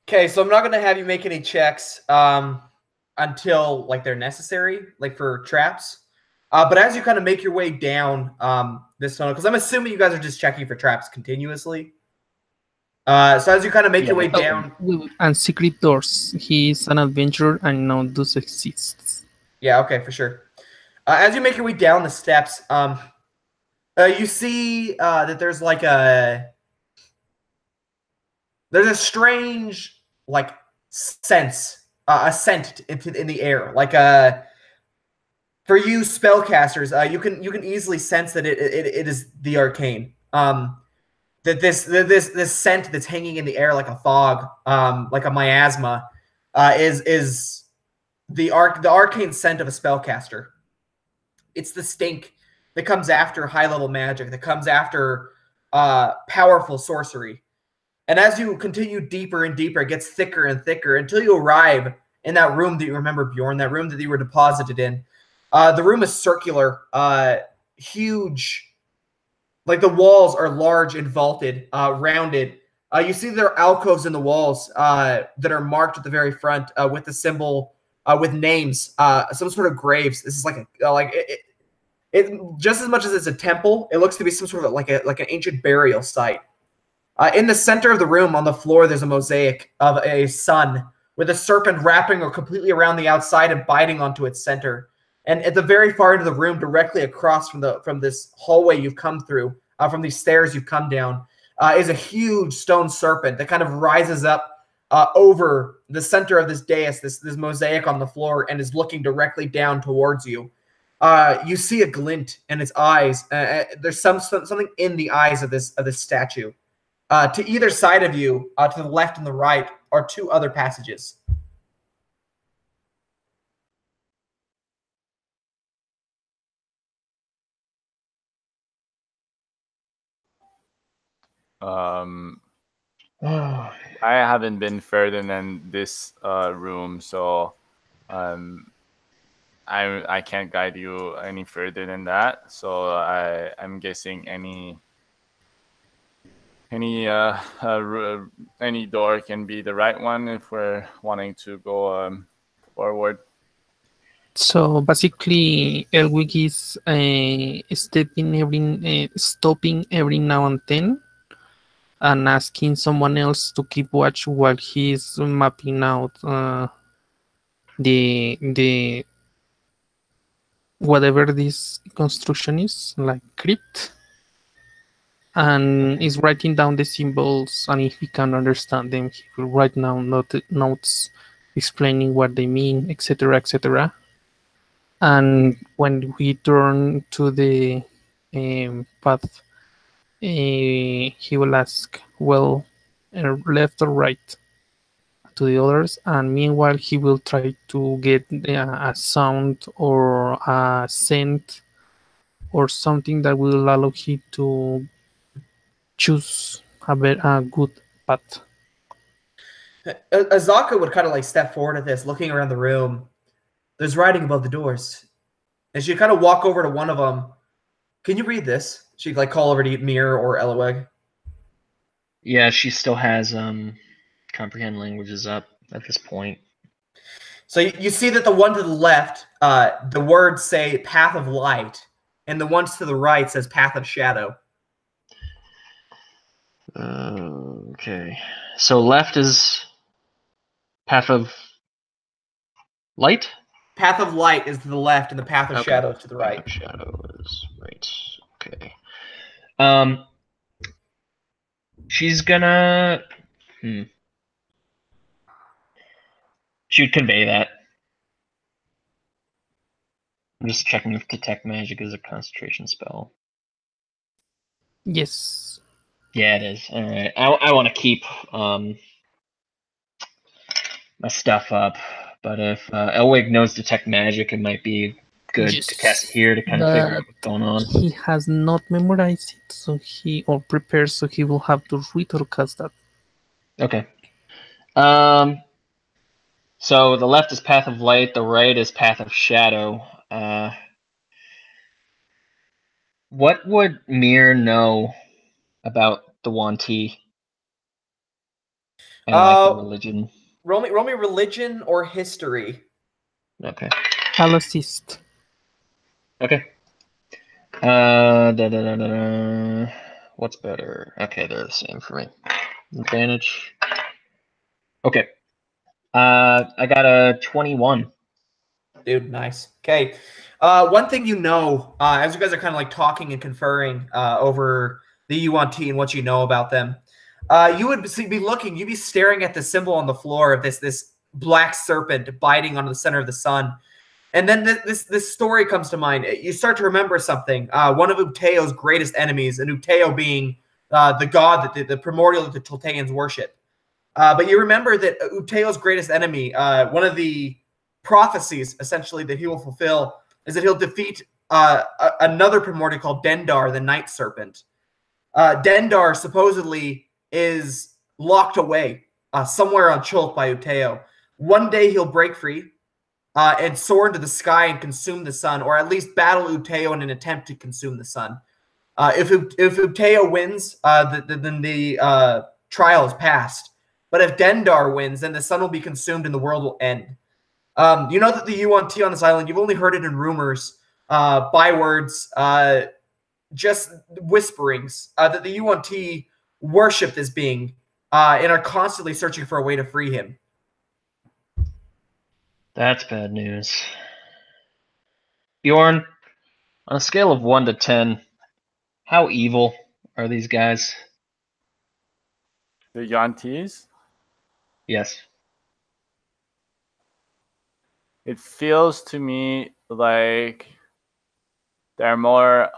Okay, so I'm not going to have you make any checks until like they're necessary, like for traps. But as you kind of make your way down this tunnel, because I'm assuming you guys are just checking for traps continuously. So as you kind of make your way that's down, And secret doors. He's an adventurer and now those exists. yeah, okay, for sure. As you make your way down the steps, you see that there's like there's a strange like sense, a scent in the air, like for you spellcasters, you can easily sense that it is the arcane. That this scent that's hanging in the air like a fog, like a miasma, is the arcane scent of a spellcaster. It's the stink that comes after high level magic, that comes after powerful sorcery. And as you continue deeper and deeper, it gets thicker and thicker until you arrive in that room that you remember, Bjorn, that room that you were deposited in. The room is circular, huge. Like the walls are large and vaulted, rounded. You see there are alcoves in the walls that are marked at the very front with the symbol, with names, some sort of graves. This is like it just as much as it's a temple, it looks to be some sort of like an ancient burial site. In the center of the room, on the floor, there's a mosaic of a sun with a serpent wrapping or completely around the outside and biting onto its center. And at the very far end of the room, directly across from this hallway you've come through, from these stairs you've come down, is a huge stone serpent that kind of rises up over the center of this dais, this mosaic on the floor, and is looking directly down towards you. You see a glint in its eyes. There's something in the eyes of this statue. To either side of you, to the left and the right, are two other passages. I haven't been further than this room, so I can't guide you any further than that. So I'm guessing any door can be the right one if we're wanting to go forward. So basically, Elwig is stopping every now and then and asking someone else to keep watch while he's mapping out the whatever this construction is, like crypt, and is writing down the symbols, and if he can understand them, he will write down notes explaining what they mean, etc., etc. And when we turn to the path, he will ask, well, left or right, to the others, and meanwhile he will try to get a sound or a scent or something that will allow him to choose a good path. Azaka would kind of like step forward at this, looking around the room. There's writing above the doors. And she'd kind of walk over to one of them. Can you read this? She'd like call over to Mir or Elaweg. Yeah, she still has comprehend languages up at this point. So you see that the one to the left, the words say path of light, and the ones to the right says path of shadow. Okay. So left is path of light? Path of light is to the left, and the path of shadow is to the right. Path of shadow is right. Okay. She's gonna. She would convey that. I'm just checking if detect magic is a concentration spell. Yes. Yeah, it is. All right. I want to keep my stuff up, but if Elwig knows detect magic, it might be good to cast it here to kind of figure out what's going on. He has not memorized it, so prepared, so he will have to read or cast that. Okay. So the left is path of light, the right is path of shadow. What would Mir know about the Wanti and like the religion? Roll me religion or history. Okay. I'll assist. Okay. What's better? Okay, they're the same for me. Advantage. Okay. I got a 21. Dude, nice. Okay. One thing as you guys are kind of like talking and conferring over the UNT and what you know about them, you would you'd be staring at the symbol on the floor of this black serpent biting onto the center of the sun. And then this story comes to mind. You start to remember something. One of Uteo's greatest enemies, and Uteo being the god that the primordial that the Tolteans worship. But you remember that Uteo's greatest enemy, one of the prophecies essentially that he will fulfill, is that he'll defeat another primordial called Dendar, the Night Serpent. Dendar supposedly is locked away somewhere on Chult by Uteo. One day he'll break free and soar into the sky and consume the sun, or at least battle Uteo in an attempt to consume the sun. If Uteo wins, then the trial is passed. But if Dendar wins, then the sun will be consumed and the world will end. You know that the UNT on this island, you've only heard it in rumors, bywords, just whisperings, that the UNT worship this being and are constantly searching for a way to free him. That's bad news. Bjorn, on a scale of 1 to 10, how evil are these guys? The Yantees? Yes. It feels to me like they're more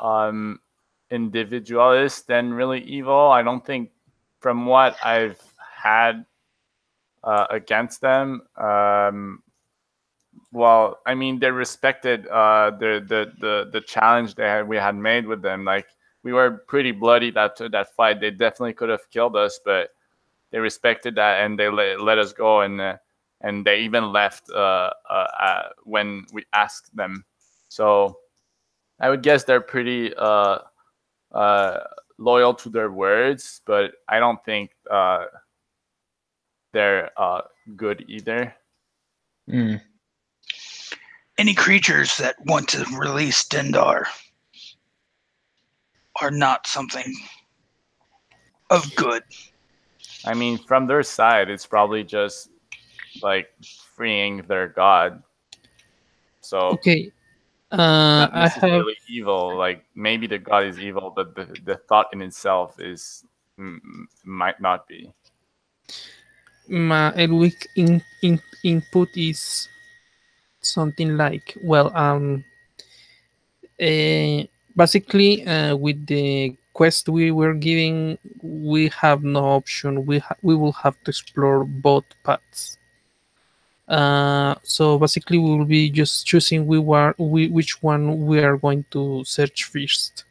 individualist than really evil. I don't think, from what I've had against them, well, I mean, they respected the challenge we had made with them. Like, we were pretty bloody that fight. They definitely could have killed us, but they respected that and they let us go, and they even left when we asked them. So I would guess they're pretty loyal to their words, but I don't think they're good either. Mm. Any creatures that want to release Dendar are not something of good. I mean, from their side, it's probably just like freeing their god. So Okay. not I have necessarily evil. Like, maybe the god is evil, but the thought in itself is might not be. my weak input is something like, well, basically, with the quest we were giving, we have no option. We will have to explore both paths. So basically, we will be just choosing which one we are going to search first.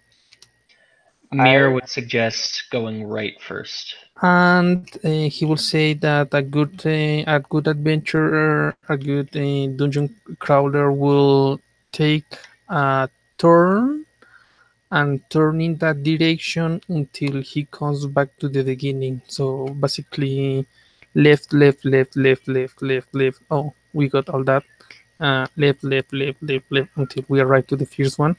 Mir would suggest going right first. And he will say that a good adventurer, a good dungeon crawler will take a turn and turn in that direction until he comes back to the beginning. So basically, left, left, left, left, left, left, left. Oh, we got all that. Left, left, left, left, left until we arrive to the first one.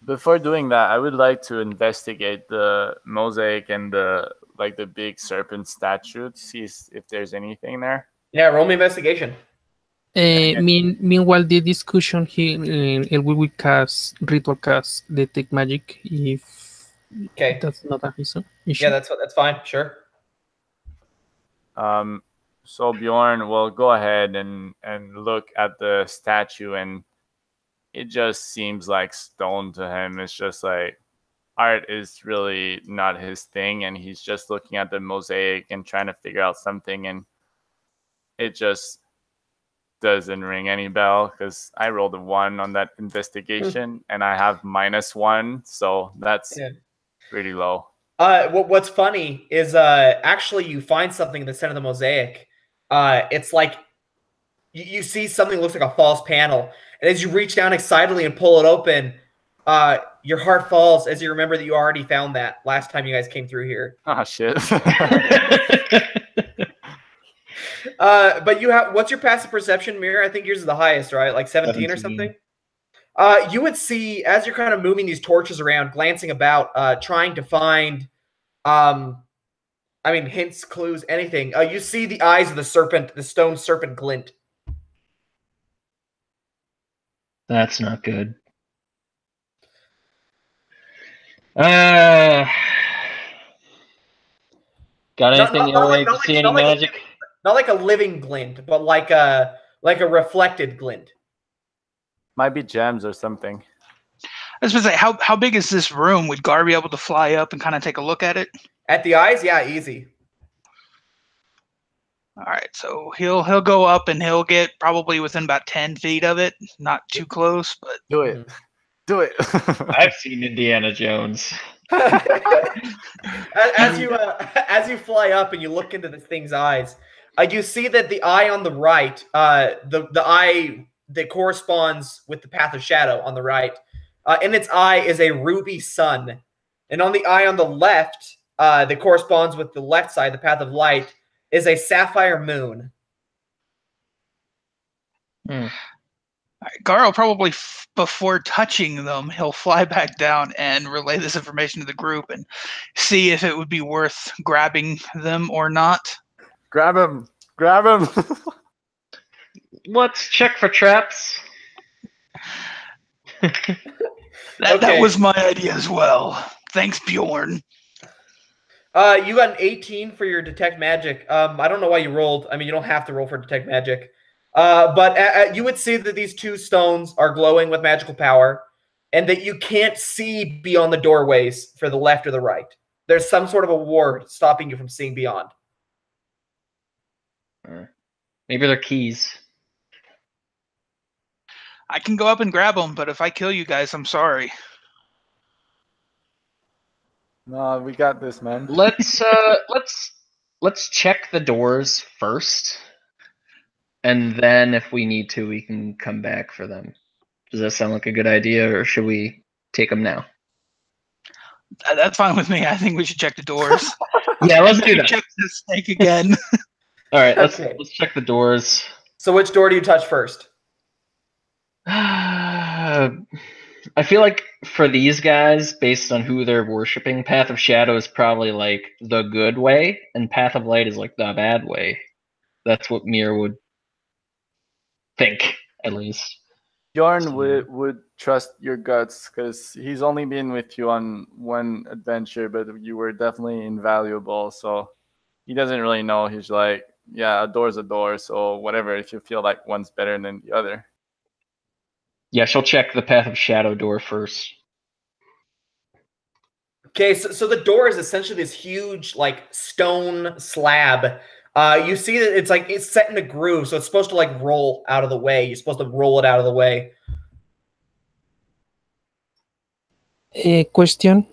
Before doing that, I would like to investigate the mosaic and the big serpent statue to see if there's anything there. Yeah, roll me investigation. Meanwhile, the discussion here, we will cast ritual cast detect magic if that's not an issue. Yeah, that's fine. Sure. So Bjorn will go ahead and look at the statue, and it just seems like stone to him. It's just like art is really not his thing, and he's just looking at the mosaic and trying to figure out something, and it just doesn't ring any bell because I rolled a 1 on that investigation and I have -1, so that's pretty low. What's funny is actually you find something in the center of the mosaic. It's like you see something that looks like a false panel, and as you reach down excitedly and pull it open, your heart falls as you remember that you already found that last time you guys came through here. Oh shit. But you have, what's your passive perception, Mirror? I think yours is the highest, right? Like 17 or something? You would see, as you're kind of moving these torches around, glancing about, trying to find I mean, hints, clues, anything. You see the eyes of the serpent, the stone serpent glint. That's not good. Got anything to see any magic? Not like a living glint, but like a reflected glint. Might be gems or something. I was going to say, how big is this room? Would Gar be able to fly up and kind of take a look at it? At the eyes, yeah, easy. All right, so he'll go up and he'll get probably within about 10 feet of it. Not too close, but Do it. Do it. I've seen Indiana Jones. as you fly up and you look into this thing's eyes, you see that the eye on the right, the eye that corresponds with the path of shadow on the right, in its eye is a ruby sun, and on the eye on the left, that corresponds with the left side, the path of light, is a sapphire moon. All right, Gar probably before touching them, he'll fly back down and relay this information to the group and see if it would be worth grabbing them or not. Grab him. Grab him. Let's check for traps. That was my idea as well. Thanks, Bjorn. You got an 18 for your detect magic. I don't know why you rolled. I mean, you don't have to roll for detect magic. But you would see that these two stones are glowing with magical power, and that you can't see beyond the doorways for the left or the right. There's some sort of a ward stopping you from seeing beyond. Maybe they're keys. I can go up and grab them, but if I kill you guys, I'm sorry. No, we got this, man. Let's check the doors first, and then if we need to, we can come back for them. Does that sound like a good idea, or should we take them now? That's fine with me. I think we should check the doors. Yeah, let's do that. Check the snake again. All right, let's check the doors. So which door do you touch first? I feel like for these guys, based on who they're worshiping, Path of Shadow is probably like the good way, and Path of Light is like the bad way. That's what Mir would think, at least. Bjorn would trust your guts because he's only been with you on one adventure, but you were definitely invaluable. So he doesn't really know. He's like, yeah, a door's a door. So whatever, if you feel like one's better than the other. Yeah, she'll check the Path of Shadow door first. Okay, so the door is essentially this huge, like, stone slab. You see that it's set in a groove, so it's supposed to, like, roll out of the way. You're supposed to roll it out of the way. A question.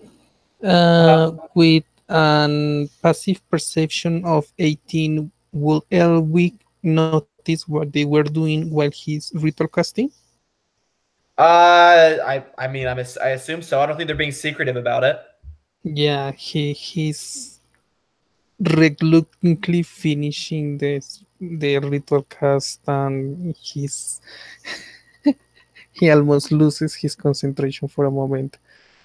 With an passive perception of 18, will Elwick notice what they were doing while he's ritual casting? I mean, I assume so. I don't think they're being secretive about it. Yeah, he's reluctantly finishing the ritual cast, and he almost loses his concentration for a moment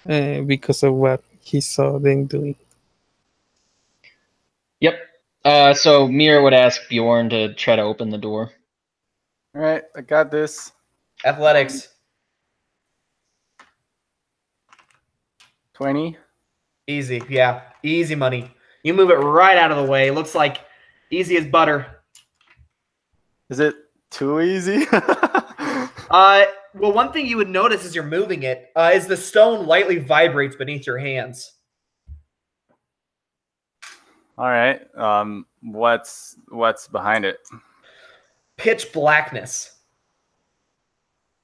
because of what he saw them doing. Yep. So Mir would ask Bjorn to try to open the door. All right, I got this. Athletics. 20. Easy, yeah. Easy money. You move it right out of the way. It looks like easy as butter. Is it too easy? Well, one thing you would notice as you're moving it is the stone lightly vibrates beneath your hands. All right. What's behind it? Pitch blackness.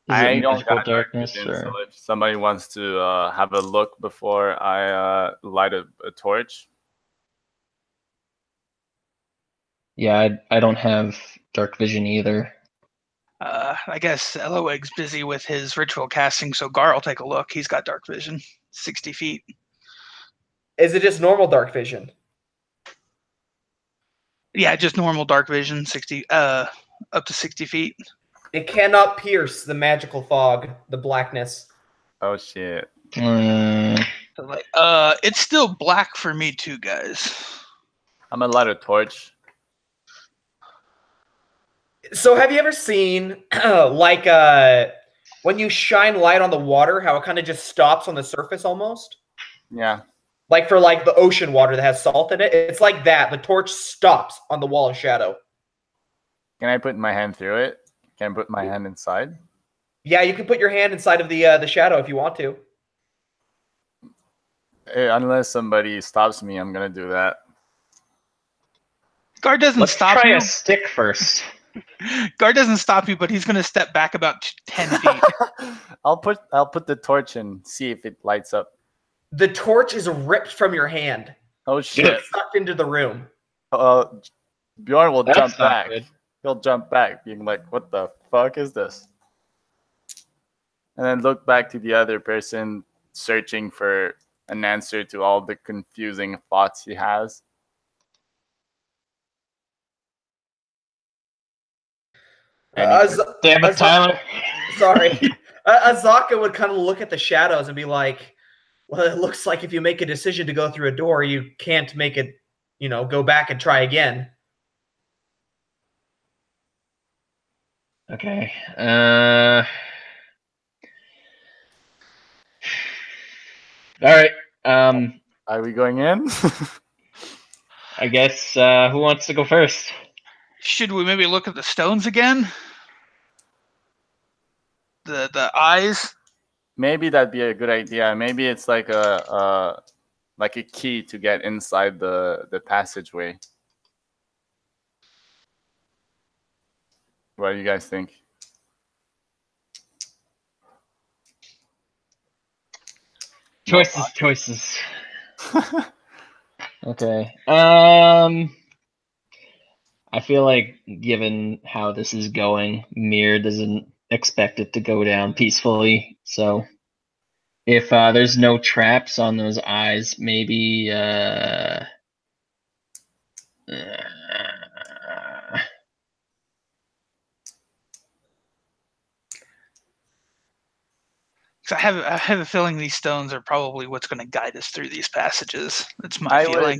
I don't got darkness. So if somebody wants to have a look before I light a torch. Yeah, I don't have dark vision either. I guess Eloeg's busy with his ritual casting, so Gar will take a look. He's got dark vision, 60 feet. Is it just normal dark vision? Yeah, just normal dark vision, 60, up to 60 feet. It cannot pierce the magical fog, the blackness. Oh shit! So like, it's still black for me too, guys. I'm gonna light a torch. So have you ever seen like when you shine light on the water, how it kind of just stops on the surface almost? Yeah. Like for like the ocean water that has salt in it, it's like that. The torch stops on the wall of shadow. Can I put my hand through it? Can I put my hand inside? Yeah, you can put your hand inside of the shadow if you want to. Unless somebody stops me, I'm gonna do that. Guard doesn't Let's stop try you. a stick first. Guard doesn't stop you, but he's going to step back about 10 feet. I'll put the torch and see if it lights up. The torch is ripped from your hand. Oh shit! Sucked into the room. Bjorn will That's jump not back. good. He'll jump back, being like, "What the fuck is this?" And then look back to the other person, searching for an answer to all the confusing thoughts he has. Damn it, Tyler. Sorry. Azaka would kind of look at the shadows and be like, well, it looks like if you make a decision to go through a door, you can't make it, go back and try again. Okay. All right. Are we going in? I guess who wants to go first? Should we maybe look at the stones again? The eyes? Maybe that'd be a good idea. Maybe it's like a key to get inside the passageway. What do you guys think? Choices. Okay. I feel like given how this is going, Mir doesn't expect it to go down peacefully. So if there's no traps on those eyes, maybe So I have a feeling these stones are probably what's going to guide us through these passages. That's my feeling.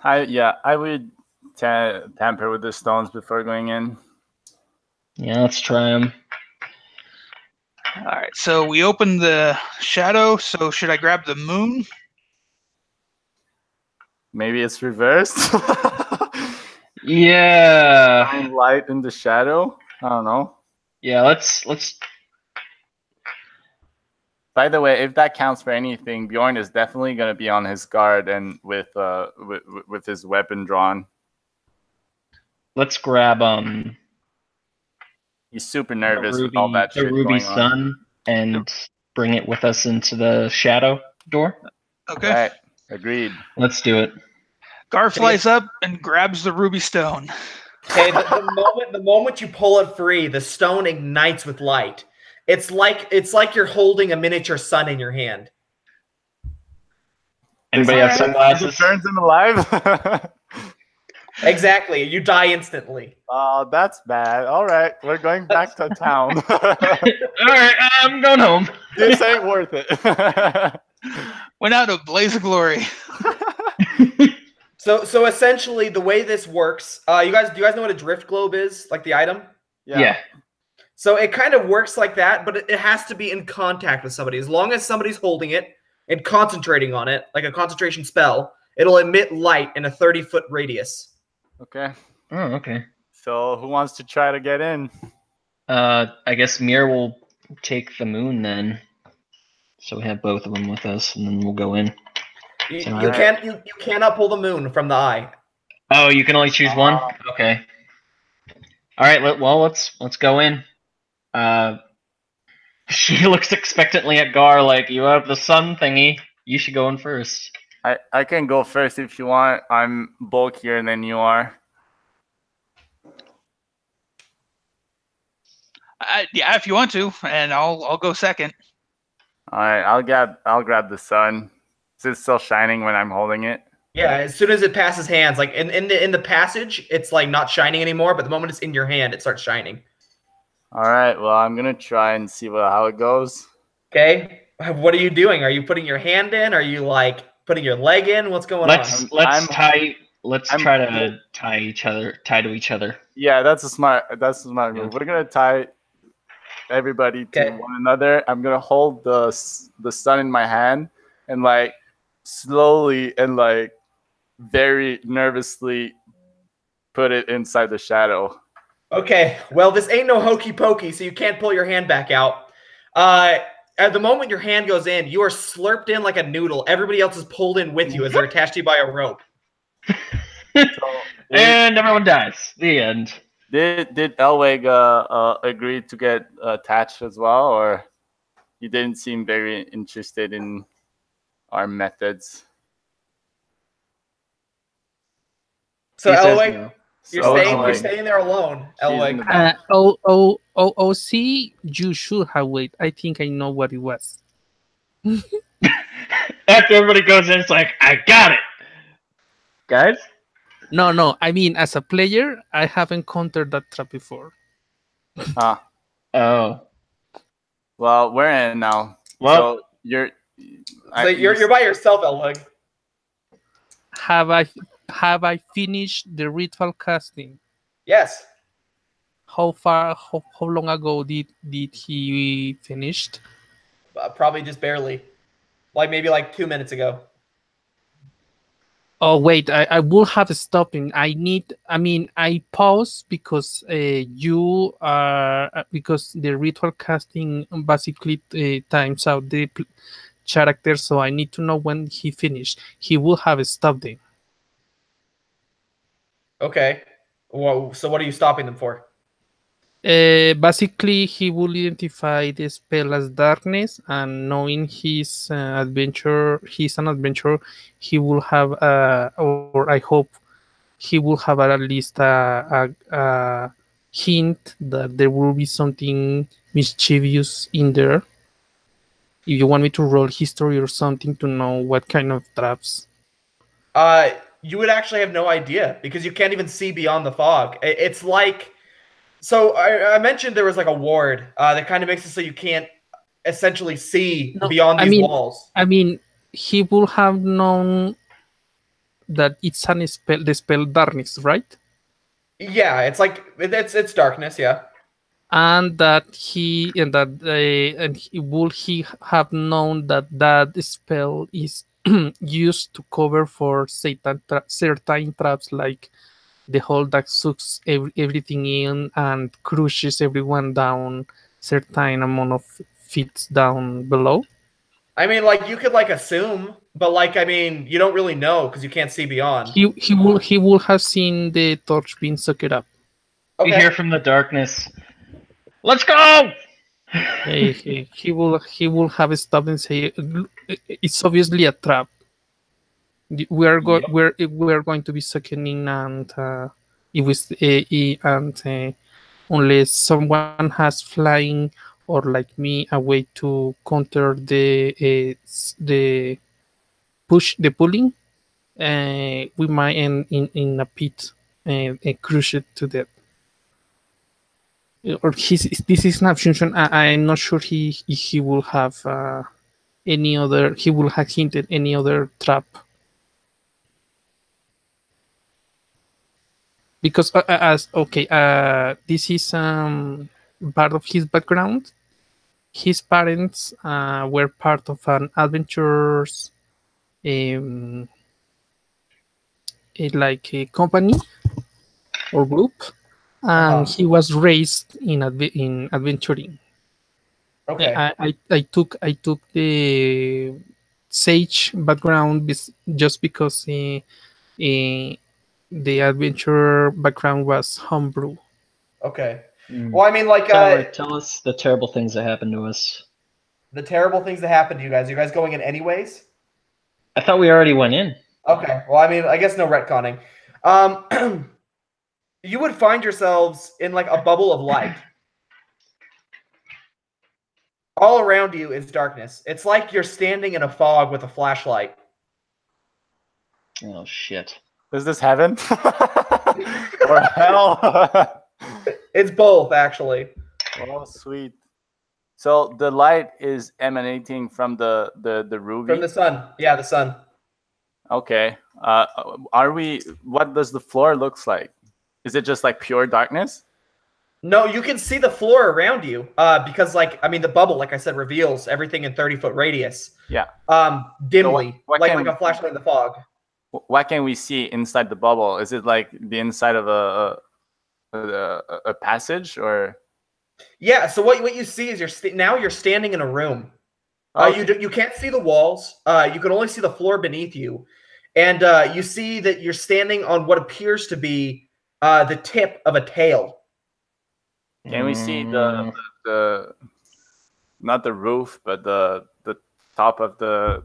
I would tamper with the stones before going in. yeah, let's try them. All right, so we open the shadow. So should I grab the moon? Maybe it's reversed. Yeah. Shine light in the shadow. I don't know. Yeah, let's. By the way, if that counts for anything, Bjorn is definitely going to be on his guard and with his weapon drawn. Let's grab He's super nervous the with all that shit ruby going on. sun and bring it with us into the shadow door. Okay. Right. Agreed. Let's do it. Gar flies up and grabs the ruby stone. Okay, the moment you pull it free, the stone ignites with light. It's like you're holding a miniature sun in your hand. Anybody have sunglasses? It turns him alive. Exactly. You die instantly. Oh, that's bad. All right, we're going back to town. All right, I'm going home. This ain't worth it. Went out a blaze of glory. So essentially, the way this works, do you guys know what a drift globe is? Like the item? Yeah. So it kind of works like that, but it has to be in contact with somebody. As long as somebody's holding it and concentrating on it, like a concentration spell, it'll emit light in a 30-foot radius. Okay. Oh, okay. So who wants to try to get in? I guess Mir will take the moon then. So we have both of them with us, and then we'll go in. You cannot pull the moon from the eye. Oh, you can only choose one? Okay. All right, let's go in. She looks expectantly at Gar like, you have the sun thingy. You should go in first. I can go first if you want. I'm bulkier than you are. Yeah, if you want to, and I'll go second. All right, I'll grab the sun. Is it still shining when I'm holding it? Yeah, as soon as it passes hands, like in the passage, it's like not shining anymore. But the moment it's in your hand, it starts shining. All right. Well, I'm gonna try and see how it goes. Okay. What are you doing? Are you putting your hand in? Are you like putting your leg in? What's going on? Let's try to tie to each other. Yeah, that's a smart move. We're gonna tie everybody to one another. I'm gonna hold the sun in my hand and like slowly and like very nervously put it inside the shadow. Okay, well, this ain't no hokey pokey, so you can't pull your hand back out. At the moment your hand goes in, you are slurped in like a noodle. Everybody else is pulled in with you as they're attached to you by a rope. And everyone dies. The end. Did Elweg agree to get attached as well, or he didn't seem very interested in our methods? So He says Elweg, no. you're staying there alone, Elweg. OC, you should have waited. I think I know what it was. After everybody goes in, it's like, I got it, guys. No. I mean, as a player, I have encountered that trap before. Oh. Well, we're in now. Well, so you're by yourself, Elweg. Have I finished the ritual casting? Yes. How long ago did he finished? Probably just barely. Maybe 2 minutes ago. Oh wait, I will have stopping. I pause because you are because the ritual casting basically times out the character, so I need to know when he finished. He will have stopped it. Okay. Well, so what are you stopping them for? Basically, he will identify the spell as darkness, and knowing he's an adventurer, he will have, or I hope, he will have at least a hint that there will be something mischievous in there. If you want me to roll history or something to know what kind of traps. You would actually have no idea because you can't even see beyond the fog. It's like. So I mentioned there was a ward that kind of makes it so you can't essentially see beyond these walls. I mean, he will have known that it's the spell darkness, right? Yeah, it's darkness, yeah. And that he will he have known that spell is used to cover for certain traps, like the hole that sucks everything in and crushes everyone down certain amount of feet down below. I mean, you could assume, but you don't really know because you can't see beyond. He will have seen the torch being sucked up. Okay. You hear from the darkness, "Let's go!" He will have stopped and say, "It's obviously a trap. We are going to be sucking in, and unless someone has flying or like me a way to counter the pulling, we might end in a pit and crush it to death." Or this is an assumption. I'm not sure he will have any other. He will have hinted any other trap. Because this is part of his background. His parents were part of an adventurers, like a company or group, and he was raised in adventuring. Okay. I took the sage background just because the adventure background was homebrew. Okay. Well, I mean, tell us the terrible things that happened to us. The terrible things that happened to you guys. Are you guys going in anyways? I thought we already went in. Okay. Well, I mean, I guess no retconning. You would find yourselves in a bubble of light. All around you is darkness. It's like you're standing in a fog with a flashlight. Oh, shit. Is this heaven? Or hell? It's both, actually. Oh, sweet. So the light is emanating from the ruby. From the sun. Yeah, the sun. Okay. Are we? What does the floor looks like? Is it just like pure darkness? No, you can see the floor around you. Because the bubble, like I said, reveals everything in 30-foot radius. Yeah. Dimly, So what like can a flashlight in the fog. What can we see inside the bubble? Is it like the inside of a passage or? Yeah. So what you see is now you're standing in a room. Okay. You can't see the walls. You can only see the floor beneath you, and you see that you're standing on what appears to be the tip of a tail. Can we see the not the roof, but the top of the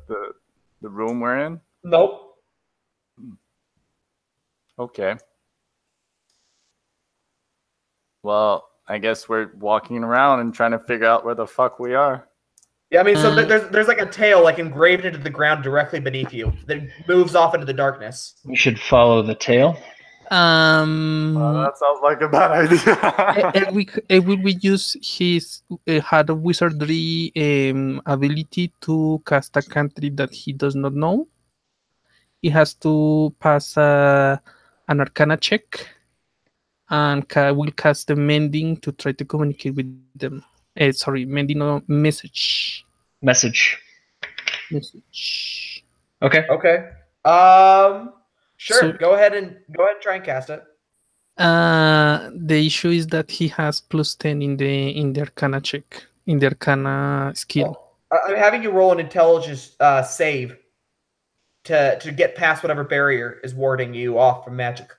room we're in? Nope. Okay. Well, I guess we're walking around and trying to figure out where the fuck we are. Yeah, I mean, so there's like a tail like engraved into the ground directly beneath you that moves off into the darkness. We should follow the tail. That sounds like a bad idea. We use his had a wizardry ability to cast a cantrip that he does not know. He has to pass an Arcana check, and will cast the mending to try to communicate with them. Mending, no, message. Message. Okay. Okay. Sure. So- go ahead and try and cast it. The issue is that he has +10 in the Arcana check, in the Arcana skill. I'm having you roll an intelligence save to get past whatever barrier is warding you off from magic.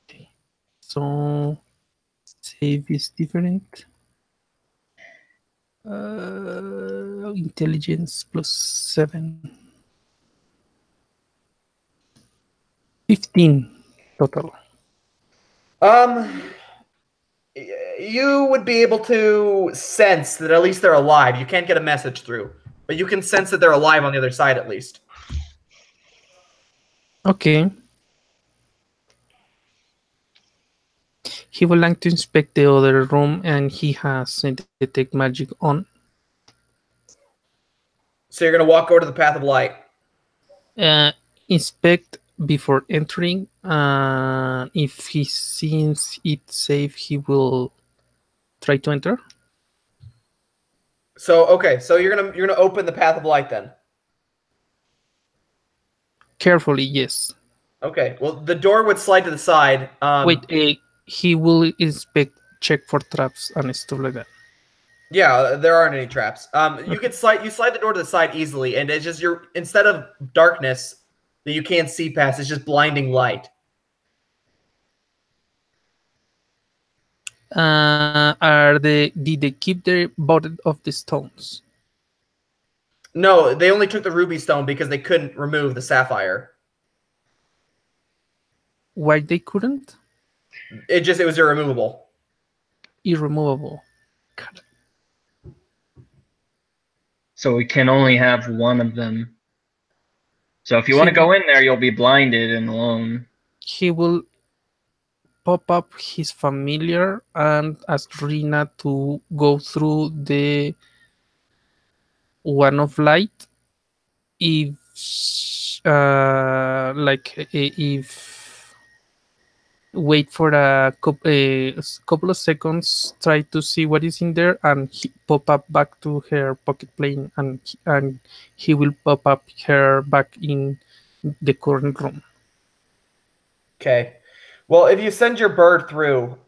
Okay. So save is different. Intelligence +7. 15 total. You would be able to sense that at least they're alive. You can't get a message through, but you can sense that they're alive on the other side at least. Okay. He would like to inspect the other room, and he has detect magic on. So you're gonna walk over to the path of light. Inspect before entering. If he seems it safe, he will try to enter. So okay, so you're gonna open the path of light then. Carefully, yes. Okay. Well, the door would slide to the side. Wait, he will check for traps and stuff like that. Yeah, there aren't any traps. You slide the door to the side easily, and it's just instead of darkness that you can't see past, it's just blinding light. Did they keep the bottom of the stones? No, they only took the ruby stone because they couldn't remove the sapphire. Why they couldn't? It was irremovable. Irremovable. God. So we can only have one of them. So if you want to go in there, you'll be blinded and alone. He will pop up his familiar and ask Rina to go through the one of light. If wait for a couple of seconds, try to see what is in there, and pop up back to her pocket plane, and he will pop up her back in the current room. Okay. Well, if you send your bird through,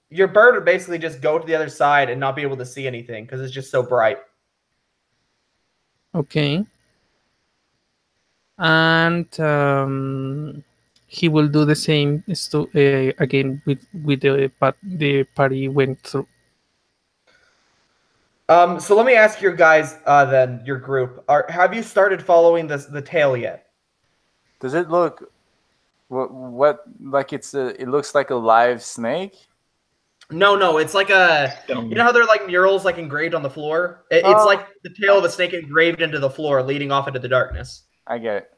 your bird would basically just go to the other side and not be able to see anything because it's just so bright. Okay. And he will do the same again with the party went through. So let me ask your guys then, your group. Have you started following the tail yet? Does it look what like it looks like a live snake? No, it's like you know how they're like murals like engraved on the floor? It's like the tail of a snake engraved into the floor, leading off into the darkness. I get it.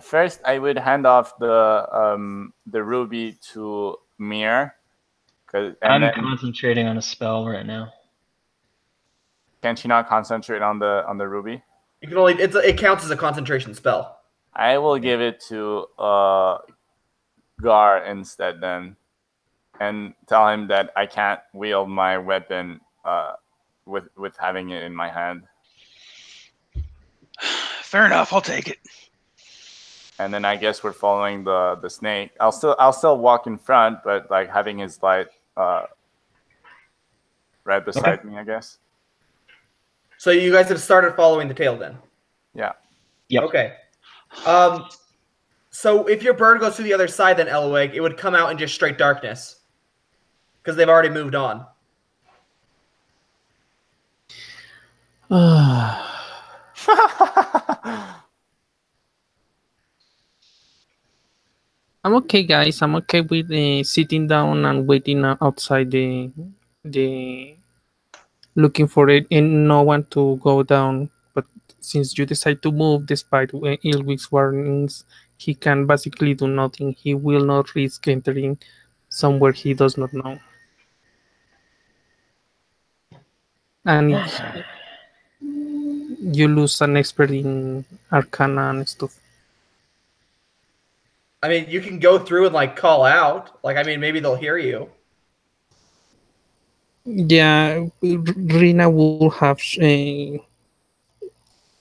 First, I would hand off the ruby to Mir. I'm concentrating on a spell right now. Can she not concentrate on the ruby? You can only it counts as a concentration spell. I will give it to Gar instead then, and tell him that I can't wield my weapon with having it in my hand. Fair enough. I'll take it. And then I guess we're following the snake. I'll still walk in front, but like having his light right beside me, I guess. So you guys have started following the tail then? Yeah. Yep. Okay. So if your bird goes to the other side, then Eloig, it would come out in just straight darkness. Because they've already moved on. I'm okay, guys. I'm okay with sitting down and waiting outside the looking for it and no one to go down. But since you decide to move, despite Ilwig's warnings, he can basically do nothing. He will not risk entering somewhere he does not know. And you lose an expert in Arcana and stuff. I mean, you can go through and like call out. Like, I mean, maybe they'll hear you. Yeah, Rina will have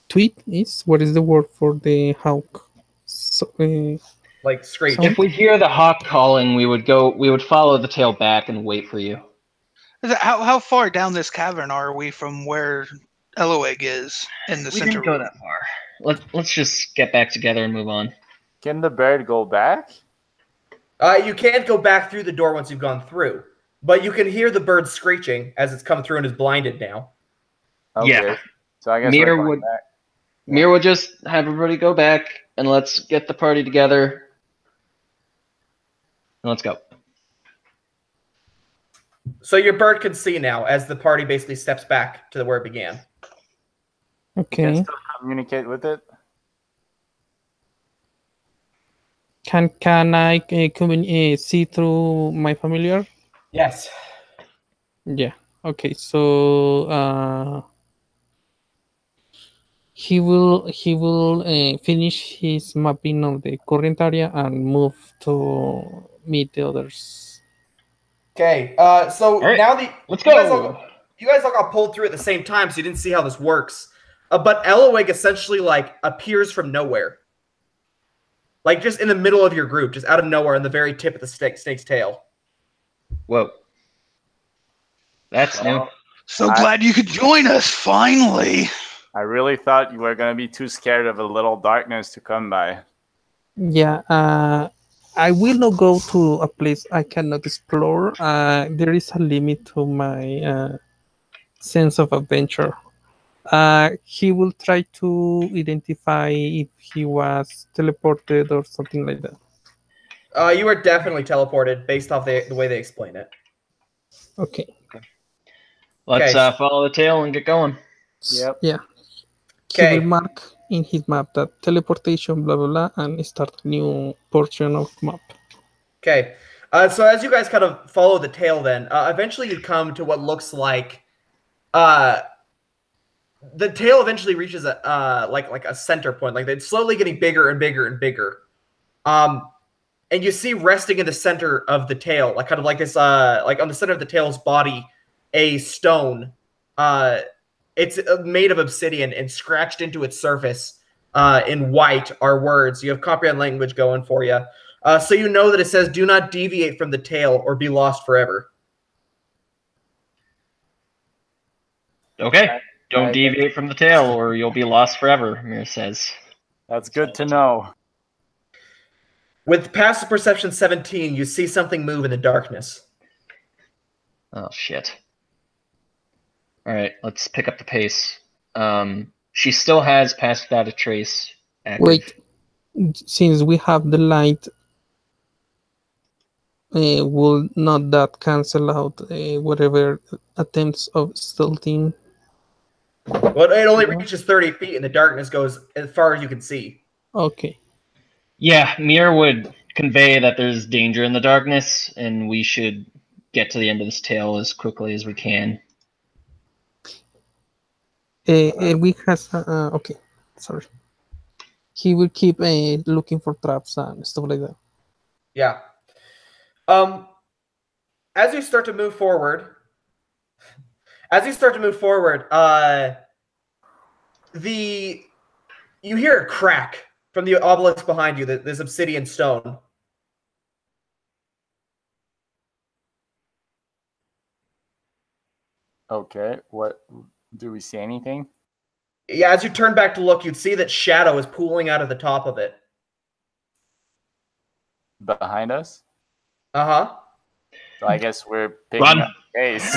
tweet is what is the word for the hawk? So, Like screech. If we hear the hawk calling, we would follow the tail back and wait for you. How far down this cavern are we from where Eloig is in the We center? didn't go that far. Let's just get back together and move on. Can the bird go back? You can't go back through the door once you've gone through, but you can hear the bird screeching as it's come through and is blinded now. Okay. Yeah. So I guess Mir we're going would back. Mir would just have everybody go back and let's get the party together. And let's go. So your bird can see now as the party basically steps back to where it began. okay. Can still communicate with it. Can I see through my familiar? Yes. Yeah. Okay. So he will finish his mapping of the current area and move to meet the others. Okay. So right, now the let's you guys all got pulled through at the same time, so you didn't see how this works. But Eloig essentially like appears from nowhere, like just in the middle of your group, just out of nowhere, on the very tip of the snake's tail. Whoa. That's new. So glad you could join us, finally. I really thought you were going to be too scared of a little darkness to come by. Yeah. I will not go to a place I cannot explore. There is a limit to my sense of adventure. He will try to identify if he was teleported or something like that. You are definitely teleported based off the way they explain it. Okay. Let's Okay. follow the tail and get going. Yep. Yeah. Okay. He will mark in his map that teleportation, blah, blah, blah, and start a new portion of map. Okay. So as you guys kind of follow the tail then, eventually you come to what looks like the tail eventually reaches a like a center point. Like it's slowly getting bigger and bigger and bigger. And you see resting in the center of the tail, like kind of like this like on the center of the tail's body, a stone. It's made of obsidian and scratched into its surface in white are words. You have comprehend language going for you. So you know that it says, "Do not deviate from the tail or be lost forever." Okay. Don't deviate from the tail or you'll be lost forever, Mir says. That's good to know. With passive perception 17, you see something move in the darkness. Oh, shit. Alright, let's pick up the pace. She still has Pass Without a Trace active. Wait, since we have the light, will not that cancel out whatever attempts of stealthing? Well, it only reaches 30 feet, and the darkness goes as far as you can see. Okay. Yeah, Mir would convey that there's danger in the darkness, and we should get to the end of this tail as quickly as we can. Elwick has okay. Sorry. He will keep looking for traps and stuff like that. Yeah. As you start to move forward, you hear a crack from the obelisk behind you. This obsidian stone. Okay. What? Do we see anything? Yeah, as you turn back to look, you'd see that shadow is pooling out of the top of it. Behind us? Uh-huh. So I guess we're picking Run. up the pace.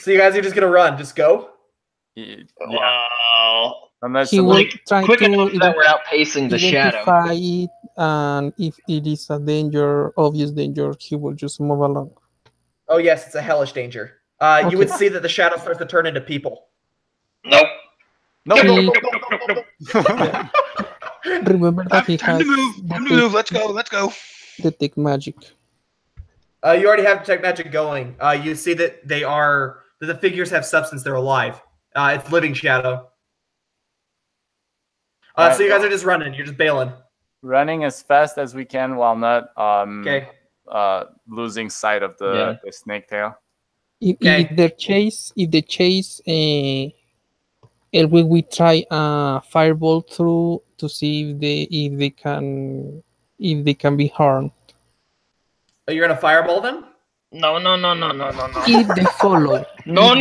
So you guys are just gonna run. Just go? Yeah. Wow. Unless He will somebody... try Quick to enough that we're outpacing the shadow. identify it, and if it is a danger, obvious danger, he will just move along. Oh yes, it's a hellish danger. Okay. You would see that the shadow starts to turn into people. Nope. Nope, He- nope, nope, nope, nope, nope. Remember that he Time has to move. Time to move. Let's go. detect magic. You already have detect magic going. You see that the figures have substance. They're alive. It's living shadow. Alright, so you guys are just running. You're just bailing. Running as fast as we can while not Okay. losing sight of the snake tail. If Okay. the chase, Elwick will try a fireball through to see if they can be harmed. Oh, you're gonna fireball them? No. If they follow. No.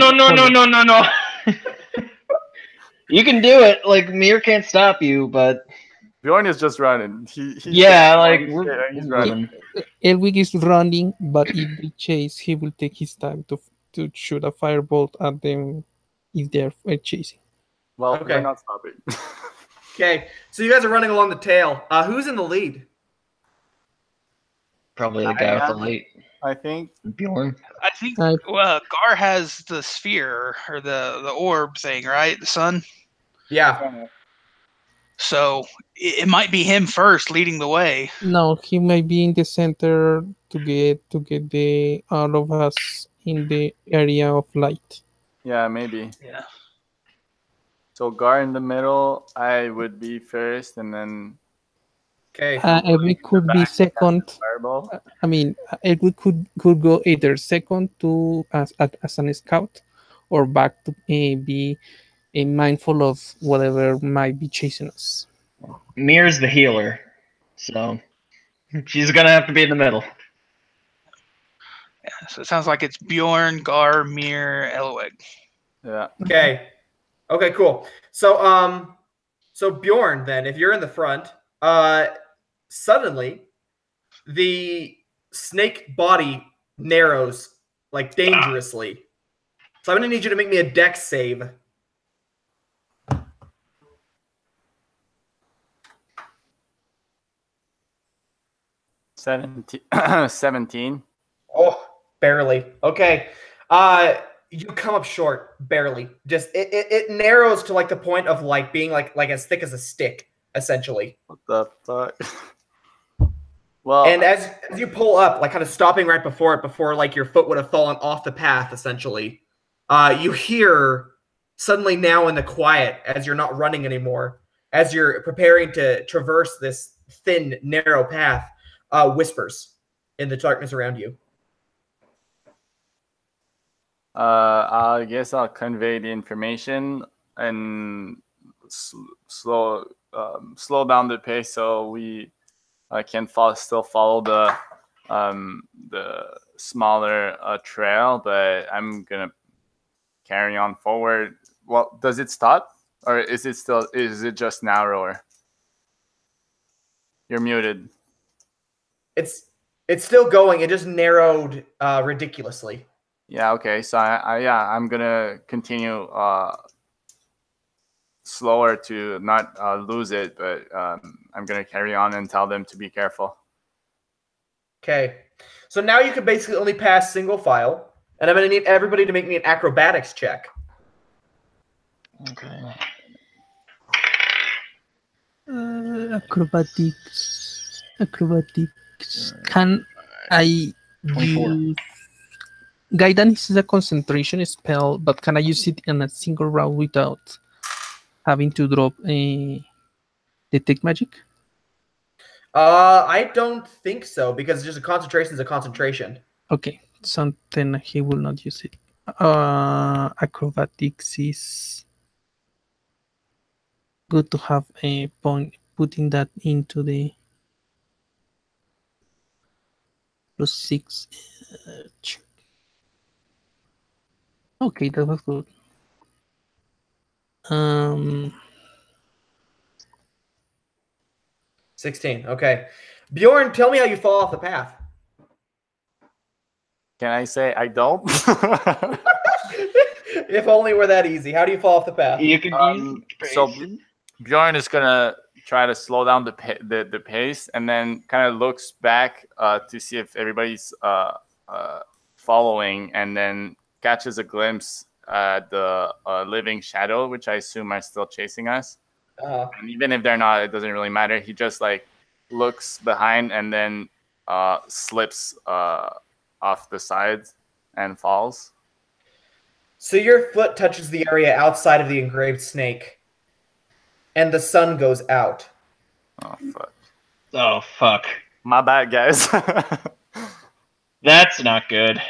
You can do it. Like, Mir can't stop you, but Bjorn is just running. He's running. Elwick is running, but if they chase, he will take his time to shoot a firebolt at them if they're chasing. Well, Okay. we're not stopping. Okay. So you guys are running along the tail. Who's in the lead? Probably the guy with the light. I think. Bjorn. I think I- Gar has the sphere or the orb thing, right? The sun. Yeah. So it might be him first leading the way. No, he might be in the center to get the all of us in the area of light. Yeah, maybe. Yeah. So Gar in the middle, I would be first, and then Okay. Elwick could be second. fireball. I mean, Elwood could go either second to as an scout, or back to be mindful of whatever might be chasing us. Mir's the healer, so she's gonna have to be in the middle. Yeah. So it sounds like it's Bjorn, Gar, Mir, Elweg. Yeah. Okay. Okay, cool. So so Bjorn, then, if you're in the front, suddenly the snake body narrows like dangerously. So I'm gonna need you to make me a dex save. <clears throat> 17. Oh, barely. Okay. You come up short, barely. Just it narrows to like the point of like being like as thick as a stick, essentially. What the fuck? Well, And as you pull up, like kind of stopping right before it, before like your foot would have fallen off the path, essentially, you hear suddenly now in the quiet, as you're not running anymore, as you're preparing to traverse this thin, narrow path, whispers in the darkness around you. I guess I'll convey the information and slow down the pace so we can still follow the smaller trail, but I'm gonna carry on forward. Well, does it stop, or is it just narrower? You're muted. It's still going. It just narrowed ridiculously. Yeah. Okay. So I'm gonna continue slower to not lose it, but I'm gonna carry on and tell them to be careful. Okay. So now you can basically only pass single file, and I'm going to need everybody to make me an acrobatics check. Okay. Acrobatics. Can I 24. use Guidance is a concentration spell, but can I use it in a single round without having to drop a detect magic? I don't think so, because just a concentration is a concentration. Okay, so then he will not use it. Acrobatics is good to have a point, putting that into the +6. Okay, that was good. 16. Okay. Bjorn, tell me how you fall off the path. Can I say I don't? If only were that easy. How do you fall off the path? You can So Bjorn is gonna try to slow down the pace, and then kind of looks back to see if everybody's following, and then catches a glimpse at the living shadow, which I assume are still chasing us. And even if they're not, it doesn't really matter. He just like looks behind and then slips off the side and falls. So your foot touches the area outside of the engraved snake, and the sun goes out. Oh fuck! Oh fuck! My bad, guys. That's not good.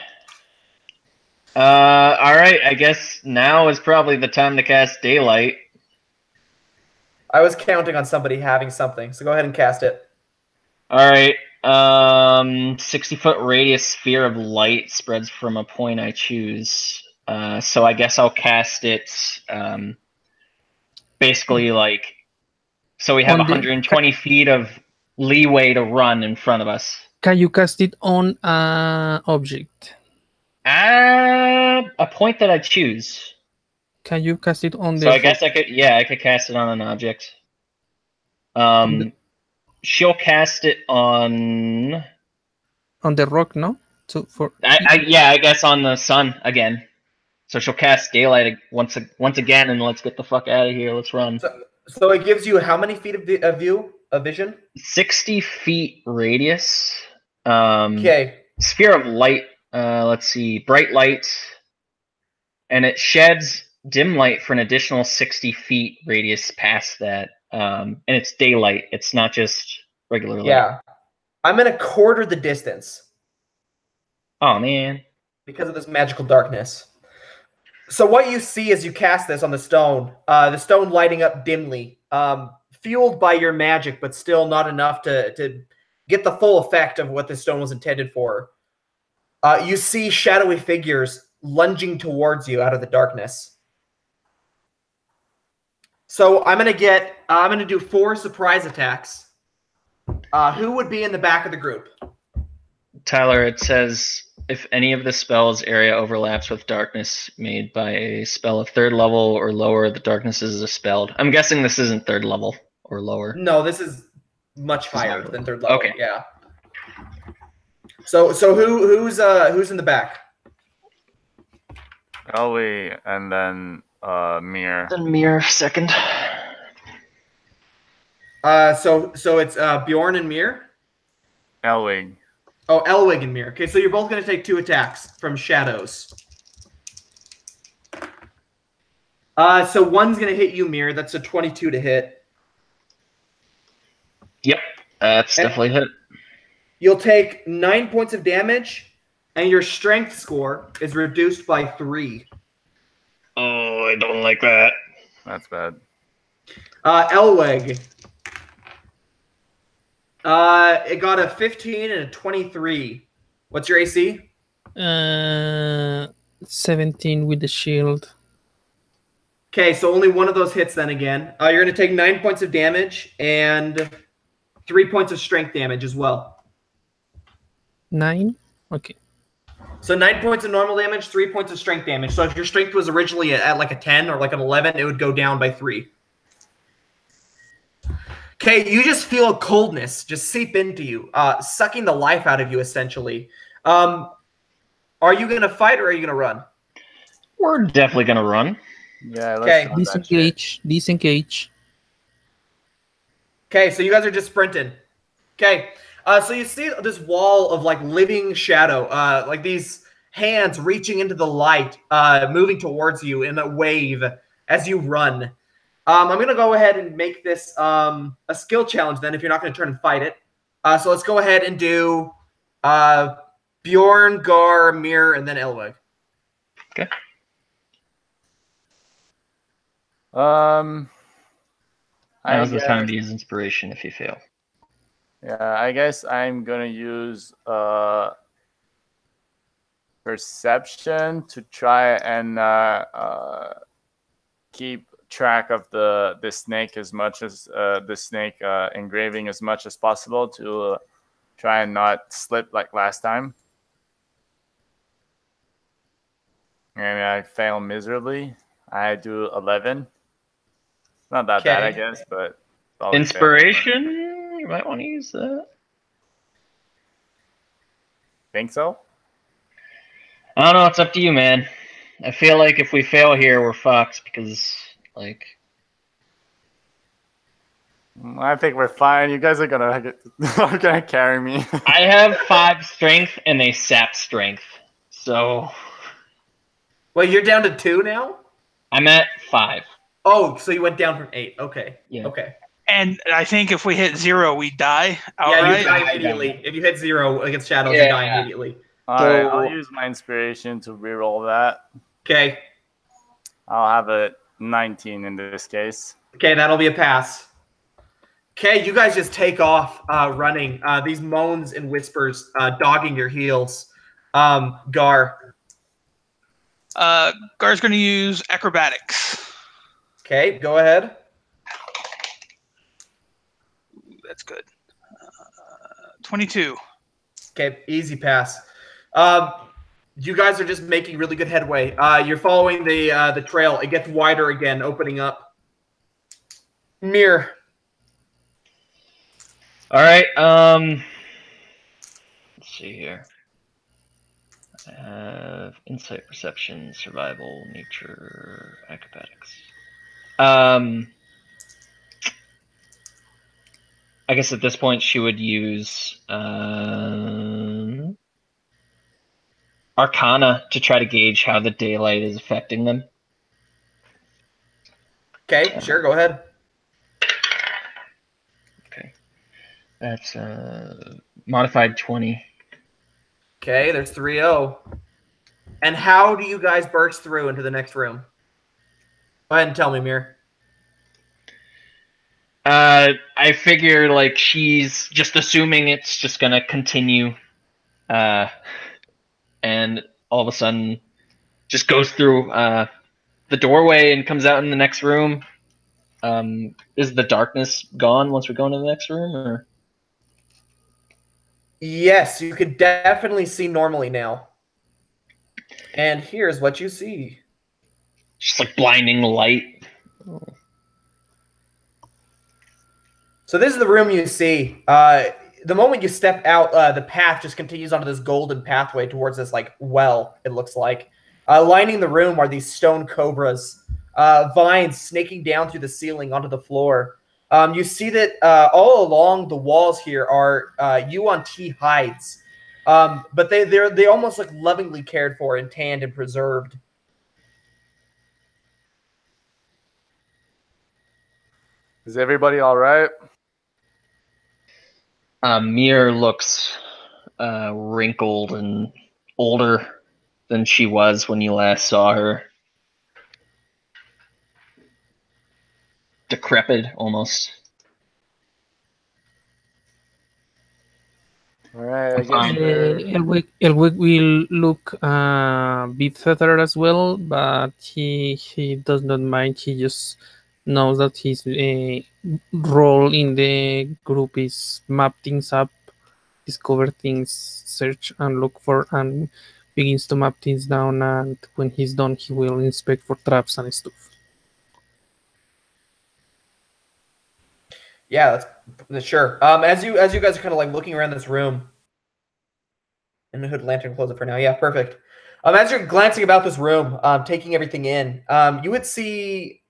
All right. I guess now is probably the time to cast Daylight. I was counting on somebody having something, so go ahead and cast it. All right. 60-foot radius sphere of light spreads from a point I choose. So I guess I'll cast it. Basically, like, so we have 120 feet of leeway to run in front of us. Can you cast it on an object? A point that I choose. Can you cast it on the? So I guess I could. Yeah, I could cast it on an object. She'll cast it on the rock, no? So for I guess on the sun again. So she'll cast Daylight once again, and let's get the fuck out of here. Let's run. So it gives you how many feet of vision? 60 feet radius. Okay. Sphere of light. Let's see, bright light, and it sheds dim light for an additional 60 feet radius past that. And it's daylight. It's not just regular light. Yeah. I'm going to quarter the distance. Oh, man. Because of this magical darkness. So what you see as you cast this on the stone lighting up dimly, fueled by your magic, but still not enough to get the full effect of what the stone was intended for. You see shadowy figures lunging towards you out of the darkness. So I'm gonna do 4 surprise attacks. Who would be in the back of the group? Tyler, it says if any of the spell's area overlaps with darkness made by a spell of 3rd level or lower, the darkness is dispelled. I'm guessing this isn't 3rd level or lower. No, this is much higher than 3rd level. Okay. Yeah. So who's in the back? Ellie, and then Mir. Then Mir second. So it's Bjorn and Mir? Elwig. Oh, Elwig and Mir. Okay, so you're both going to take 2 attacks from shadows. So one's going to hit you, Mir. That's a 22 to hit. Yep, that's definitely hit. You'll take 9 points of damage, and your strength score is reduced by 3. Oh, I don't like that. That's bad. Elwig. It got a 15 and a 23. What's your AC? 17 with the shield. Okay, so only one of those hits then again. You're going to take 9 points of damage and 3 points of strength damage as well. 9? Okay. So 9 points of normal damage, 3 points of strength damage. So if your strength was originally at like a 10 or like an 11, it would go down by 3. Okay, you just feel a coldness just seep into you, sucking the life out of you, essentially. Are you going to fight or are you going to run? We're definitely going to run. Yeah, let's disengage. Disengage. Okay, so you guys are just sprinting. Okay, so you see this wall of like living shadow, like these hands reaching into the light, moving towards you in a wave as you run. I'm going to go ahead and make this a skill challenge then if you're not going to turn and fight it. So let's go ahead and do Bjorn, Gar, Mir, and then Elweg. Okay. Now's the time to use inspiration if you fail. Yeah, I guess I'm gonna use perception to try and keep track of the snake as much as the snake engraving as much as possible to try and not slip like last time. And I fail miserably. I do 11. Not that bad, I guess, but inspiration. You might want to use that. Think so? I don't know. It's up to you, man. I feel like if we fail here, we're fucked because, like, I think we're fine. You guys are gonna carry me. I have 5 strength and a sap strength, so. Well, you're down to 2 now? I'm at 5. Oh, so you went down from 8. Okay. Yeah. Okay. And I think if we hit 0, we die outright. Yeah, you die immediately. If you hit 0 against shadows, you die immediately. All right, I'll use my inspiration to reroll that. Okay. I'll have a 19 in this case. Okay, that'll be a pass. Okay, you guys just take off running. These moans and whispers dogging your heels. Gar. Gar's going to use acrobatics. Okay, go ahead. That's good. 22. Okay, easy pass. You guys are just making really good headway. You're following the trail. It gets wider again, opening up. Mir. All right. Let's see here. I have insight, perception, survival, nature, acrobatics. I guess at this point she would use Arcana to try to gauge how the daylight is affecting them. Okay, sure, go ahead. Okay. That's modified 20. Okay, there's 3-0. And how do you guys burst through into the next room? Go ahead and tell me, Mir. I figure like she's just assuming it's just gonna continue, and all of a sudden just goes through the doorway and comes out in the next room. Is the darkness gone once we go into the next room, or? Yes, you could definitely see normally now. And here's what you see. Just like blinding light. So this is the room you see. The moment you step out, the path just continues onto this golden pathway towards this like well, it looks like. Lining the room are these stone cobras, vines snaking down through the ceiling onto the floor. You see that all along the walls here are Yuan-Ti hides, but they almost look lovingly cared for and tanned and preserved. Is everybody all right? Mir looks wrinkled and older than she was when you last saw her. Decrepit, almost. All right. Elwig will look a bit feathered as well, but he does not mind. He just knows that his role in the group is map things up, discover things, search and look for, and begins to map things down. And when he's done, he will inspect for traps and stuff. Yeah, that's sure. As you guys are kind of like looking around this room, and the hood lantern close it for now. Yeah, perfect. As you're glancing about this room, taking everything in, you would see,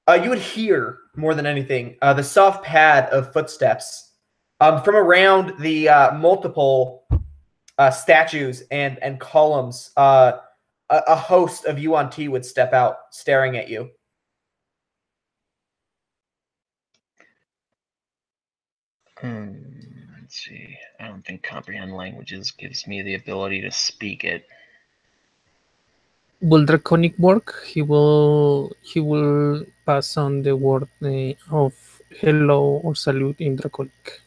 you would hear more than anything the soft pad of footsteps from around the multiple statues and columns, a host of Yuan Ti would step out, staring at you. Let's see. I don't think comprehend languages gives me the ability to speak it. Will Draconic work? He will pass on the word of hello or salute in Draconic.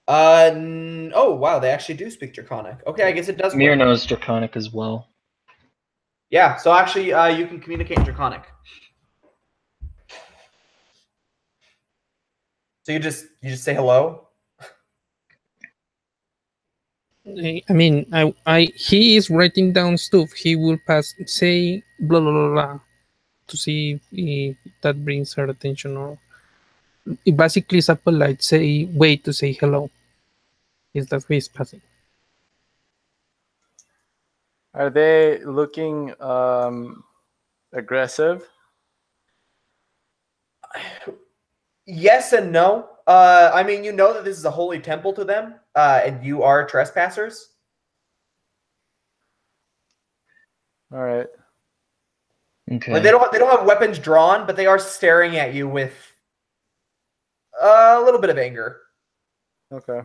Oh wow, they actually do speak Draconic. Okay, I guess it does Mir work. knows Draconic as well. Yeah, so actually, you can communicate in Draconic. So you just say hello. I mean, he is writing down stuff. He will say blah blah blah, blah to see if that brings her attention, or it basically is a polite way to say hello. Is that way he's passing? Are they looking aggressive? Yes and no. I mean, you know that this is a holy temple to them, and you are trespassers. All right. Okay. Like they don't have weapons drawn, but they are staring at you with a little bit of anger. Okay.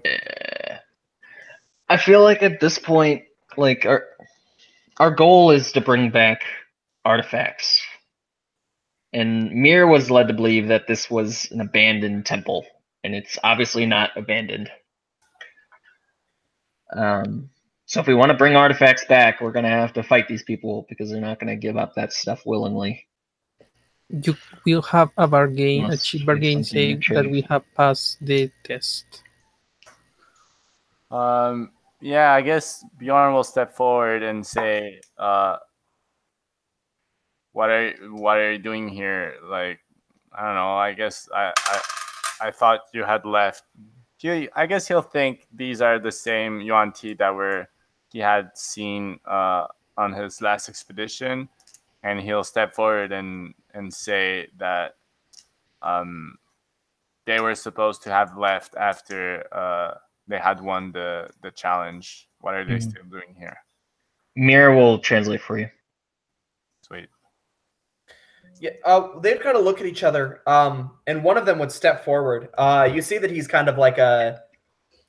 I feel like at this point, like our goal is to bring back artifacts. And Mir was led to believe that this was an abandoned temple, and it's obviously not abandoned. So if we want to bring artifacts back, we're going to have to fight these people because they're not going to give up that stuff willingly. You will have a bargain, Unless a cheap we have bargain, something in say that trade. we have passed the test. Yeah, I guess Bjorn will step forward and say, what are you doing here? Like, I don't know. I guess I thought you had left. I guess he'll think these are the same Yuan Ti that he had seen on his last expedition, and he'll step forward and say that they were supposed to have left after they had won the challenge. What are they still doing here? Mir will translate for you. Sweet. Yeah, they'd kind of look at each other, and one of them would step forward. You see that he's kind of like a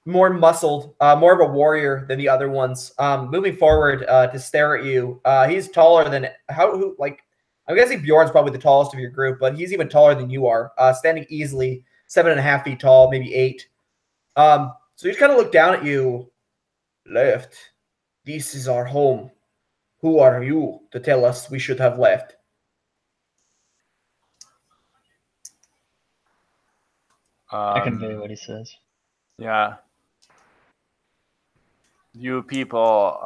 more muscled, more of a warrior than the other ones. Moving forward to stare at you. He's taller than I'm guessing Bjorn's probably the tallest of your group, but he's even taller than you are. Standing easily 7.5 feet tall, maybe 8. So he's kind of look down at you. Left. This is our home. Who are you to tell us we should have left? I convey what he says. Yeah. You people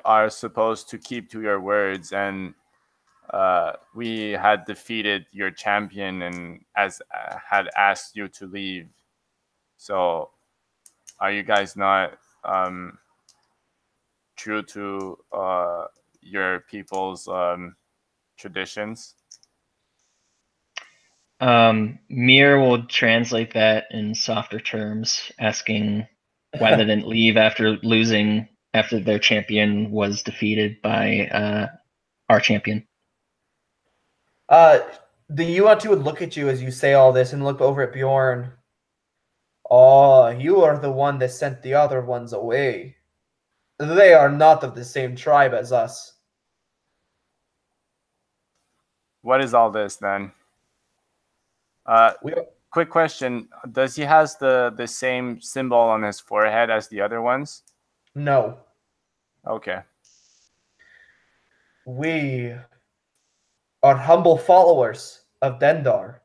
are supposed to keep to your words, and we had defeated your champion and had asked you to leave. So, are you guys not true to your people's traditions? Mir will translate that in softer terms, asking why they didn't leave after their champion was defeated by our champion. The Yuan would look at you as you say all this and look over at Bjorn. Oh, you are the one that sent the other ones away. They are not of the same tribe as us. What is all this then? Quick question: does he has the same symbol on his forehead as the other ones? No. Okay. We are humble followers of Dendar.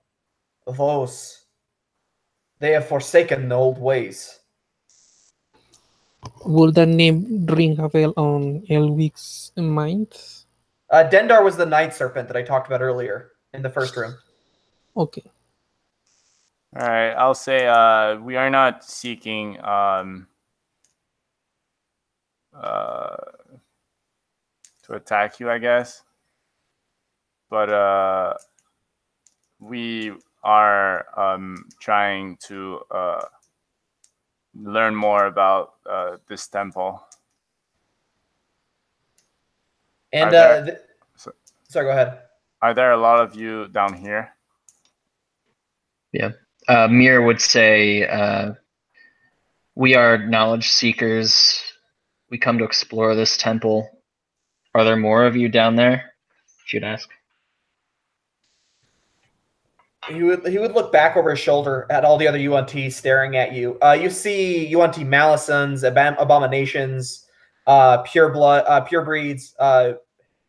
They have forsaken the old ways. Will that name ring a bell on Elwig's mind? Dendar was the night serpent that I talked about earlier in the first room. Okay. All right. I'll say we are not seeking to attack you, I guess. But we are trying to learn more about this temple. And sorry, go ahead. Are there a lot of you down here? Yeah. Mir would say, we are knowledge seekers. We come to explore this temple. Are there more of you down there? Should ask. He would look back over his shoulder at all the other UNTs staring at you. You see UNT Malisons, Abominations, pure breeds,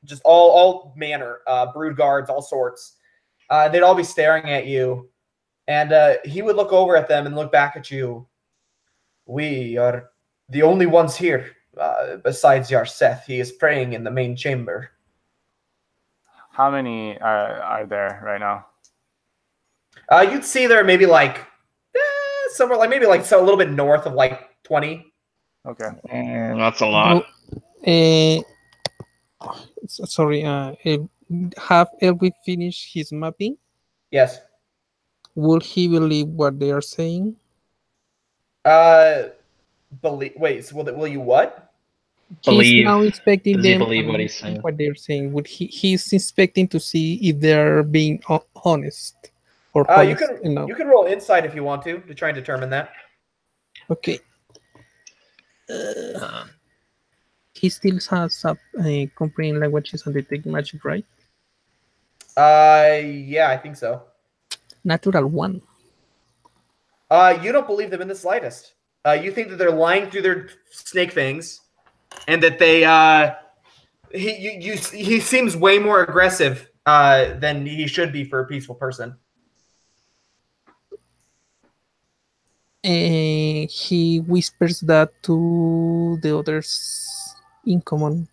just all manner, brood guards, all sorts. They'd all be staring at you, and he would look over at them and look back at you. We are the only ones here, besides Yarseth. He is praying in the main chamber. How many are there right now? You'd see there maybe like somewhere like maybe like so a little bit north of like 20. Okay. That's a lot. Sorry. Have Elwick finished his mapping? Yes. Will he believe what they are saying? Wait. So will you what? Believe. He's now inspecting Does he them. believe what he's saying? What they're saying? Would he's inspecting to see if they're being honest or You can roll insight if you want to try and determine that. Okay. He still has comprehend languages and detect magic, right? Yeah, I think so. Natural 1. You don't believe them in the slightest. You think that they're lying through their snake fangs, and that they he seems way more aggressive than he should be for a peaceful person. He whispers that to the others in common.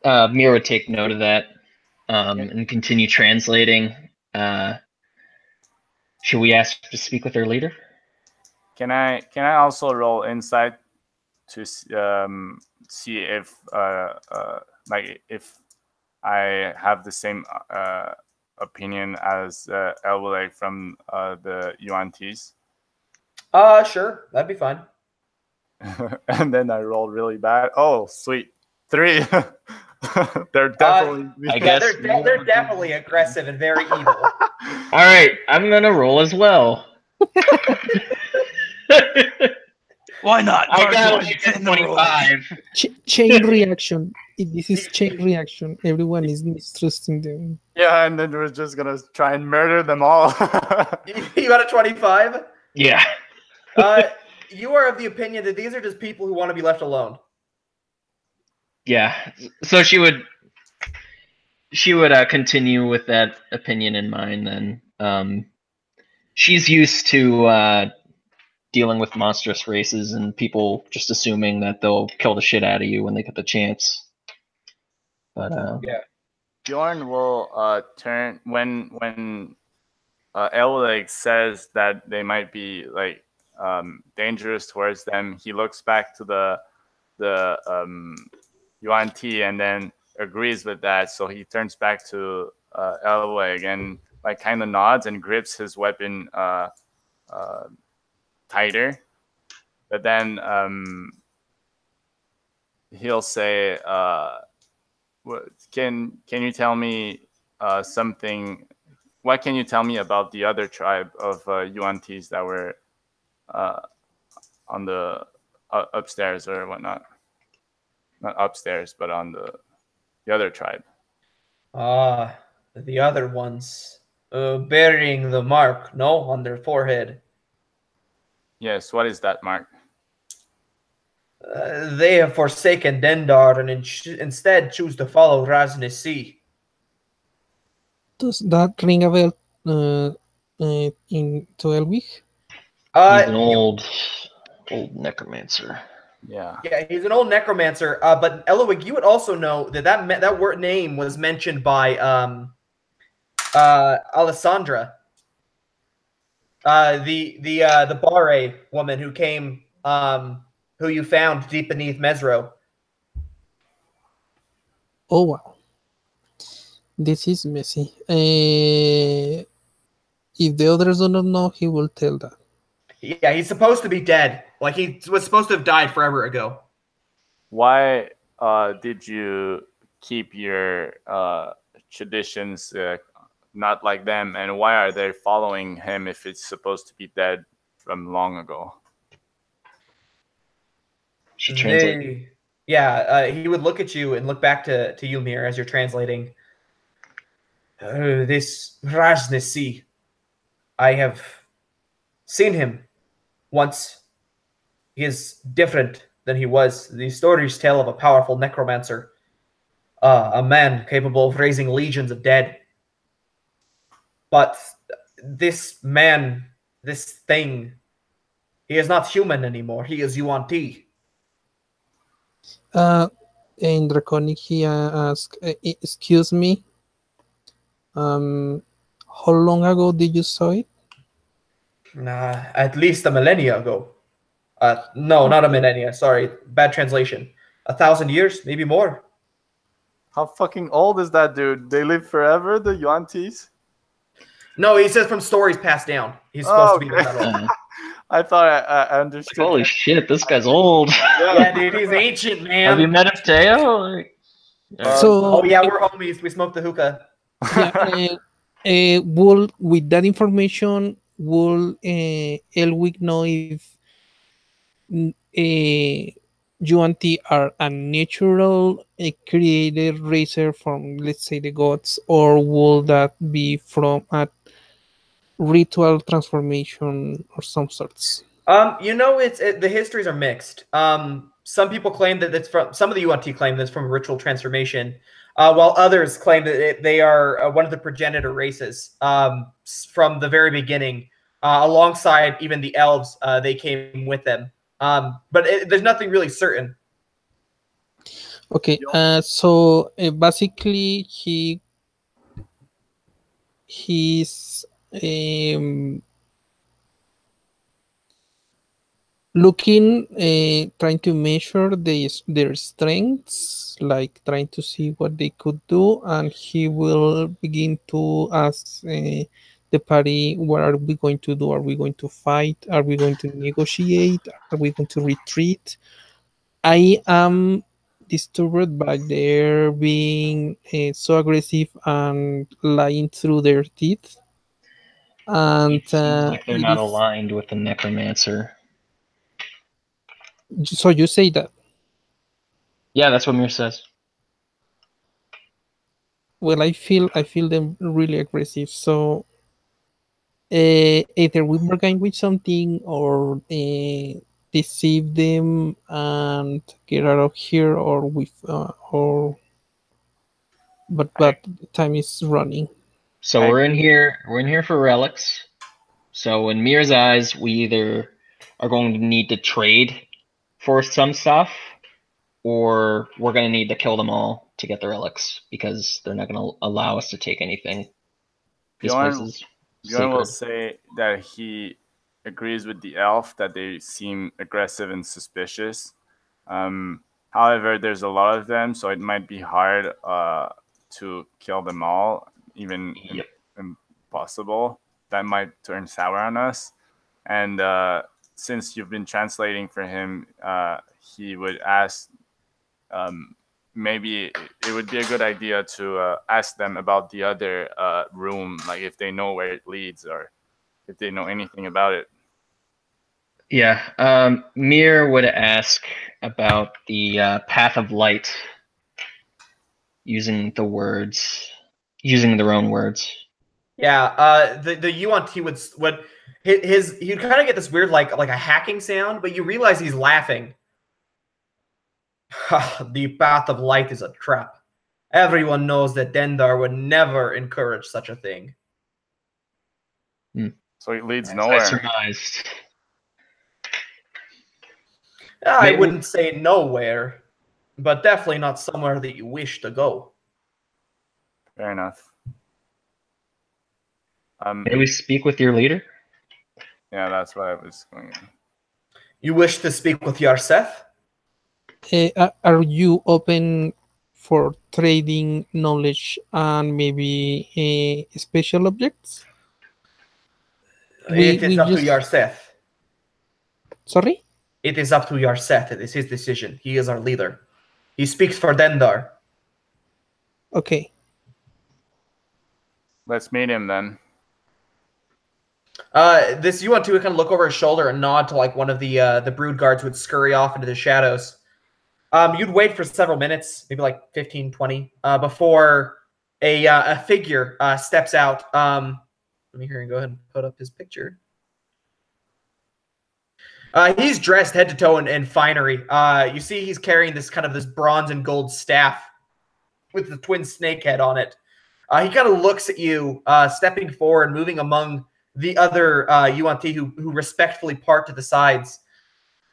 Mir would take note of that and continue translating. Should we ask to speak with their leader? Can I also roll insight to see if like if I have the same opinion as Elwillig from the UNTs? Sure, that'd be fine. And then I rolled really bad. Oh, sweet. 3. They're definitely. I guess they're definitely aggressive and very evil. All right, I'm gonna roll as well. Why not? I got Get in the 25. Chain reaction. This is chain reaction. Everyone is mistrusting them. Yeah, and then we're just gonna try and murder them all. You got a 25? Yeah. You are of the opinion that these are just people who want to be left alone. Yeah. So she would continue with that opinion in mind then. She's used to dealing with monstrous races and people just assuming that they'll kill the shit out of you when they get the chance. But yeah. Bjorn will turn when Elwillig says that they might be like dangerous towards them. He looks back to the UNT and then agrees with that. So he turns back to Elwillig and like kind of nods and grips his weapon tighter. But then he'll say, can you tell me something? What can you tell me about the other tribe of UNTs that were on the upstairs or whatnot? Not upstairs, but on the other tribe. The other ones bearing the mark, no, on their forehead. Yes, what is that mark? They have forsaken Dendar and instead choose to follow Raznesi. Does that ring a bell in to Elwig? he's an old necromancer. Yeah. Yeah, he's an old necromancer. But Elwig, you would also know that word name was mentioned by Alessandra, the Barre woman who came, who you found deep beneath Mesro. Oh wow. This is messy. If the others do not know, he will tell that. Yeah, he's supposed to be dead. Like he was supposed to have died forever ago. Why did you keep your traditions not like them, and why are they following him if it's supposed to be dead from long ago? She translated. He would look at you and look back to you, Mir, as you're translating. This Rajnesi, I have seen him once. He is different than he was. The stories tell of a powerful necromancer, a man capable of raising legions of dead. But this man, this thing, he is not human anymore. He is Yuan Ti. In Draconic, he asked, "Excuse me. How long ago did you saw it?" At least a millennia ago. No, not a millennia. Sorry, bad translation. 1,000 years, maybe more. How fucking old is that dude? They live forever, the Yuan-Tis? No, he says from stories passed down. He's supposed to be okay. that old. I thought I understood. Holy shit, this guy's old. Yeah, dude, he's ancient, man. Have you met him, Teo? Oh yeah, we're homies. We smoke the hookah. Yeah, will with that information, will Elwick know if Yuan Ti are a natural created racer from, let's say, the gods, or will that be from a ritual transformation or some sorts? The histories are mixed. Some people claim that it's from some of the UNT claim that it's from ritual transformation, while others claim that they are one of the progenitor races from the very beginning, alongside even the elves. They came with them, but there's nothing really certain. Okay, so basically he's looking, trying to measure their strengths, like trying to see what they could do, and he will begin to ask the party, what are we going to do? Are we going to fight? Are we going to negotiate? Are we going to retreat? I am disturbed by their being so aggressive and lying through their teeth. And it seems like they're not aligned with the necromancer. So you say that? Yeah, that's what Mir says. Well, I feel them really aggressive. So either we bargain with something, or deceive them and get out of here, or but time is running. So we're in here for relics. So in Mir's eyes, we either are going to need to trade for some stuff, or we're going to need to kill them all to get the relics, because they're not going to allow us to take anything. This place is Bjorn will say that he agrees with the elf that they seem aggressive and suspicious. However, there's a lot of them, so it might be hard to kill them all, even impossible. That might turn sour on us. And since you've been translating for him, he would ask, maybe it would be a good idea to ask them about the other room, like if they know where it leads or if they know anything about it. Yeah, Mir would ask about the path of light, using their own words. Yeah, the UNT would he'd kind of get this weird like a hacking sound, but you realize he's laughing. The path of light is a trap. Everyone knows that Dendar would never encourage such a thing. So it leads nowhere. I surmised. I wouldn't say nowhere, but definitely not somewhere that you wish to go. Fair enough. May we speak with your leader? Yeah, that's what I was going on. You wish to speak with Yarseth? Are you open for trading knowledge and maybe special objects? It is We up to just Yarseth. sorry. It is up to Yarseth. It is his decision. He is our leader. He speaks for Dendar. Okay. Let's meet him then. This you want to kind of look over his shoulder and nod to like one of the brood guards who would scurry off into the shadows. You'd wait for several minutes, maybe like 15, 20, before a figure steps out. Let me hear and go ahead and put up his picture. He's dressed head to toe in finery. You see he's carrying this bronze and gold staff with the twin snake head on it. He kind of looks at you, stepping forward, moving among the other UNT who respectfully part to the sides.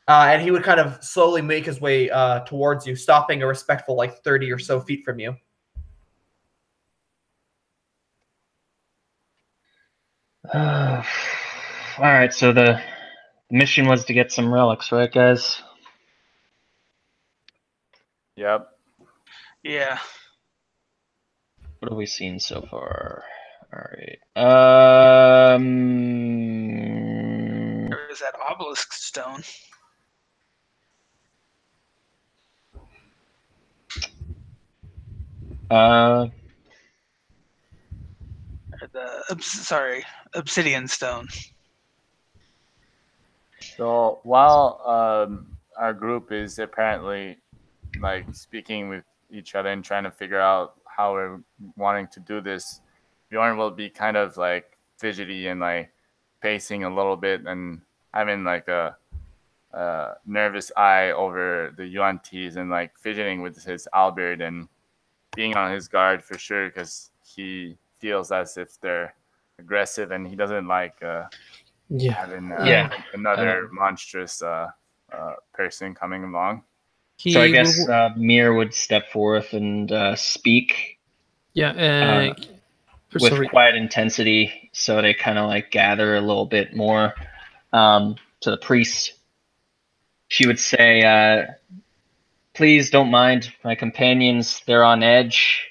And he would kind of slowly make his way towards you, stopping a respectful like 30 or so feet from you. All right, so the mission was to get some relics, right, guys? Yep. Yeah. What have we seen so far? All right. There is that obelisk stone. Obsidian stone. So while our group is apparently like speaking with each other and trying to figure out how we're wanting to do this, Bjorn will be kind of like fidgety and like pacing a little bit and having like a nervous eye over the UNTs and like fidgeting with his halberd and being on his guard for sure because he feels as if they're aggressive and he doesn't like having another monstrous person coming along. So I guess Mir would step forth and speak. Yeah. With quiet intensity, so they kind of like gather a little bit more to the priest. She would say, please don't mind my companions. They're on edge.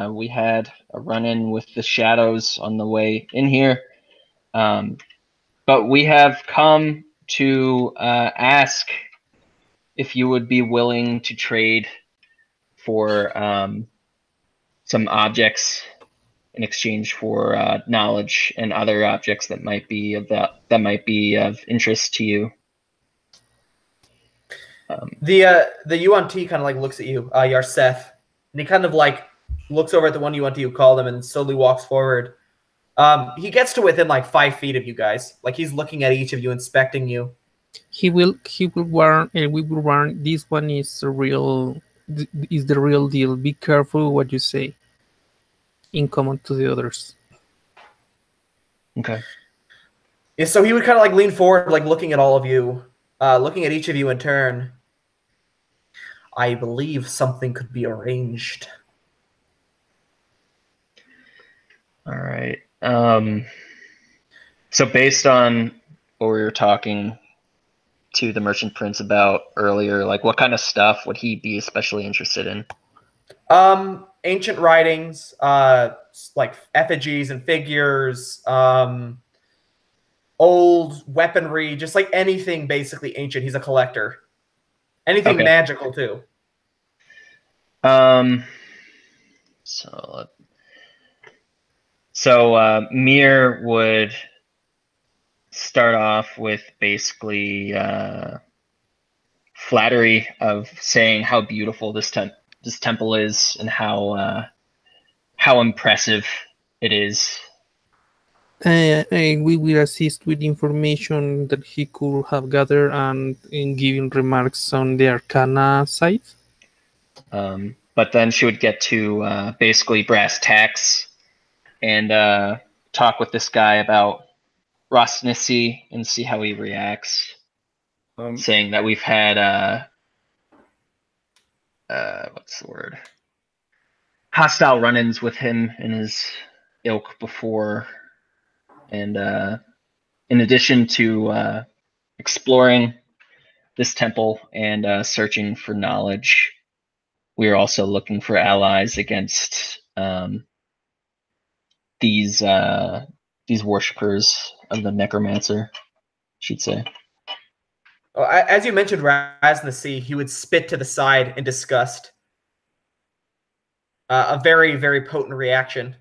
We had a run-in with the shadows on the way in here. But we have come to ask if you would be willing to trade for some objects in exchange for knowledge and other objects that might be of interest to you. The UNT kind of like looks at you, Yarseth, and he kind of like looks over at the one UNT who called him and slowly walks forward. He gets to within like 5 feet of you guys, like he's looking at each of you, inspecting you. He will warn, and we will warn. This one is the real deal. Be careful what you say. In common to the others. Okay. Yeah, so he would kind of like lean forward, like looking at all of you, looking at each of you in turn. I believe something could be arranged. All right. So based on what we were talking to the Merchant Prince about earlier, like what kind of stuff would he be especially interested in? Ancient writings, like effigies and figures, old weaponry, just like anything basically ancient. He's a collector. Anything magical too. So Mir would start off with basically flattery of saying how beautiful this temple is and how impressive it is. We will assist with information that he could have gathered and in giving remarks on the Arcana side. But then she would get to basically brass tacks and talk with this guy about Rosnissi and see how he reacts. Saying that we've had what's the word? Hostile run-ins with him and his ilk before. And in addition to exploring this temple and searching for knowledge, we are also looking for allies against these worshippers of the necromancer, she'd say. As you mentioned, Raz in the sea, he would spit to the side in disgust. A very, very potent reaction.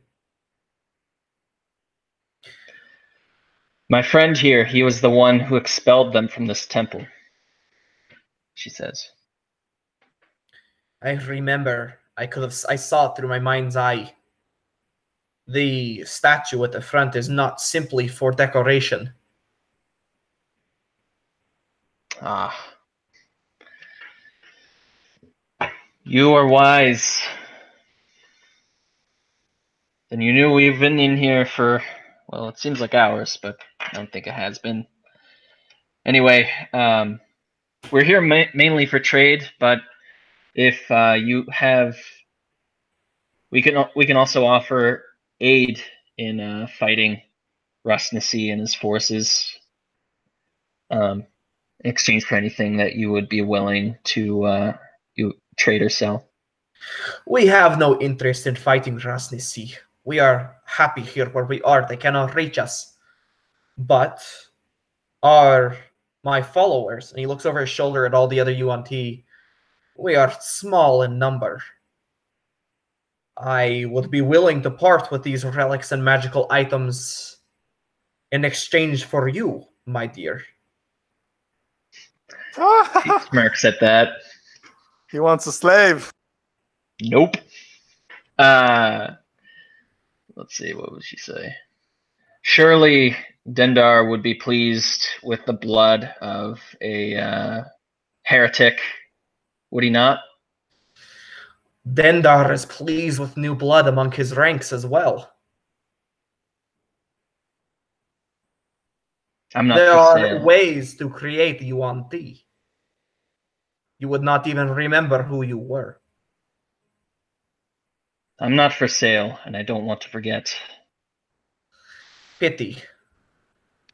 My friend here, he was the one who expelled them from this temple, she says. I remember. I saw it through my mind's eye. The statue at the front is not simply for decoration. Ah. You are wise. And you knew we've been in here for, well, it seems like hours, but I don't think it has been. Anyway, we're here mainly for trade, but if you have, we can also offer aid in fighting Rustnessy and his forces, in exchange for anything that you would be willing to you trade or sell. We have no interest in fighting Rasnisi. We are happy here where we are. They cannot reach us. But are my followers, and he looks over his shoulder at all the other UNT, we are small in number. I would be willing to part with these relics and magical items in exchange for you, my dear. He smirks at that. He wants a slave. Nope. Let's see, what would she say? Surely Dendar would be pleased with the blood of a heretic, would he not? Dendar is pleased with new blood among his ranks as well. I'm not There for are sale. ways to create UNT. You would not even remember who you were. I'm not for sale, and I don't want to forget. Pity.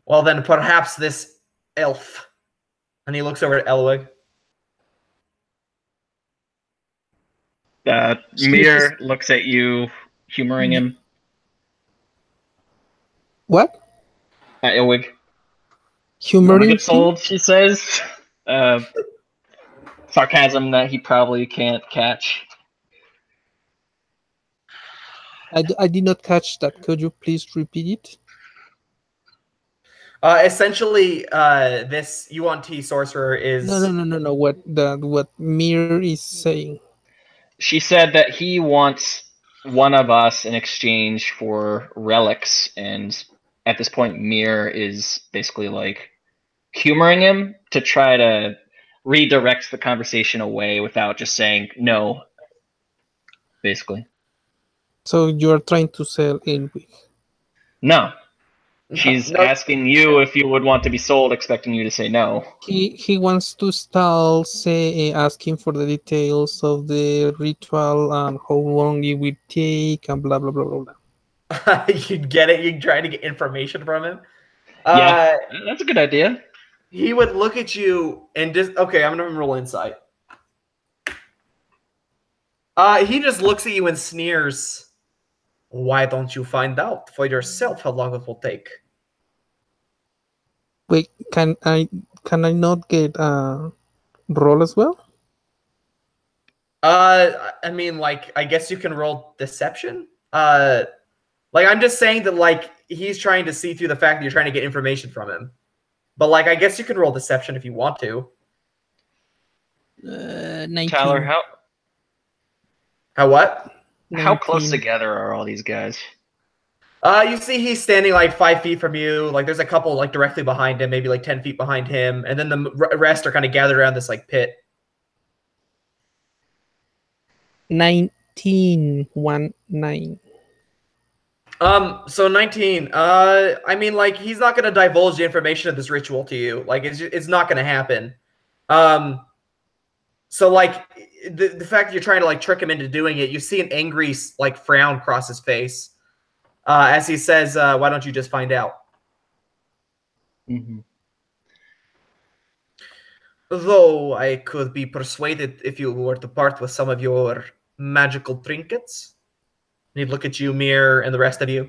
Well, then perhaps this elf. And he looks over at Elwig. Mir looks at you, humoring him. What? Elwig. Humoring Get sold, she says. Sarcasm that he probably can't catch. I did not catch that. Could you please repeat it? Essentially, this UNT sorcerer is... No. What Mir is saying. She said that he wants one of us in exchange for relics, and at this point, Mir is basically like humoring him to try to redirect the conversation away without just saying no, basically. So you are trying to sell Elwig? No. She's asking you if you would want to be sold, expecting you to say no. He wants to stall, asking for the details of the ritual and how long it will take and blah blah blah blah blah. You'd get it. You'd try to get information from him. Yeah, that's a good idea. He would look at you and just... Okay, I'm going to roll insight. He just looks at you and sneers. Why don't you find out for yourself how long it will take? Wait, can I not get roll as well? I mean, like, I guess you can roll deception. Like, I'm just saying that, like, he's trying to see through the fact that you're trying to get information from him. But, like, I guess you can roll deception if you want to. 19. Tyler, How what? 19. How close together are all these guys? You see he's standing like 5 feet from you. Like there's a couple like directly behind him, maybe like 10 feet behind him. And then the rest are kind of gathered around this like pit. 19. 19. So 19. I mean, like he's not going to divulge the information of this ritual to you. Like it's not going to happen. So like the fact that you're trying to like trick him into doing it, you see an angry like frown cross his face. As he says, why don't you just find out? Mm-hmm. Though I could be persuaded if you were to part with some of your magical trinkets. He'd look at you, Mir, and the rest of you.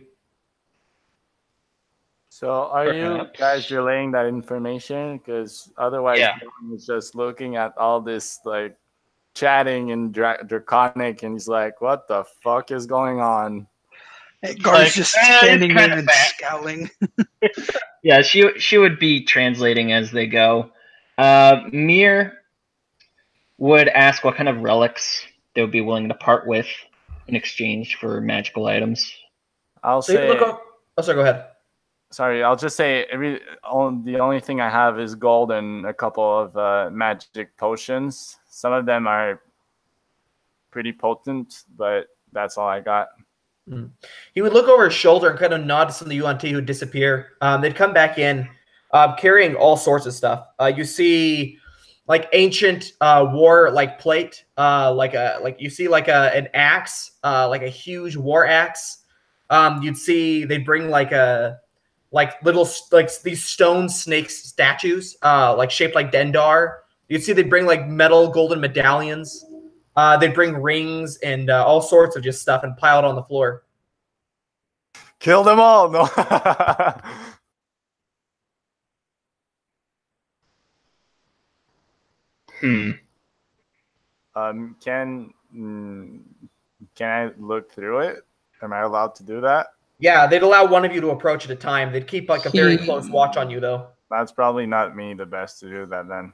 So are you Perhaps. guys relaying that information? Because otherwise, Yeah. Dylan is just looking at all this like chatting and draconic, and he's like, "What the fuck is going on?" Guard's just standing it's kinda there and fat. scowling. Yeah, she would be translating as they go. Mir would ask what kind of relics they would be willing to part with in exchange for magical items. I'll So you say, look up. Oh, sorry, go ahead. sorry, I'll just say the only thing I have is gold and a couple of magic potions. Some of them are pretty potent, but that's all I got. He would look over his shoulder and kind of nod to some of the UNT who'd disappear. They'd come back in, carrying all sorts of stuff. You see, like ancient war like plate, like you see like an axe, like a huge war axe. You'd see they bring like little like these stone snake statues, like shaped like Dendar. You'd see they bring like metal golden medallions. They bring rings and all sorts of just stuff and pile it on the floor. Kill them all. No. Can I look through it? Am I allowed to do that? Yeah, they'd allow one of you to approach at a time. They'd keep like a very close watch on you, though. That's probably not me the best to do that then.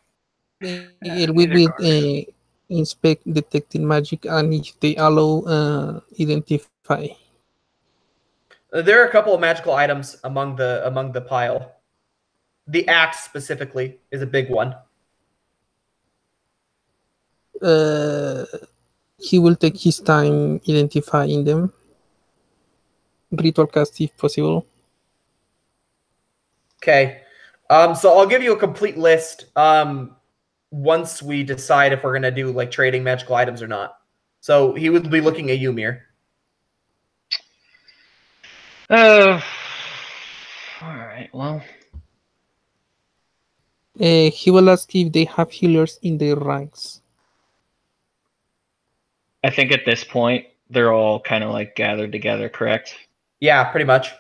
It will be inspect detecting magic, and if they allow, identify. There are a couple of magical items among the pile. The axe specifically is a big one. He will take his time identifying them. Ritual cast if possible. Okay. So I'll give you a complete list once we decide if we're gonna do like trading magical items or not. So he would be looking at you, Mir. All right. Well, He will ask if they have healers in their ranks. I think at this point they're all kind of like gathered together, correct? Yeah, pretty much.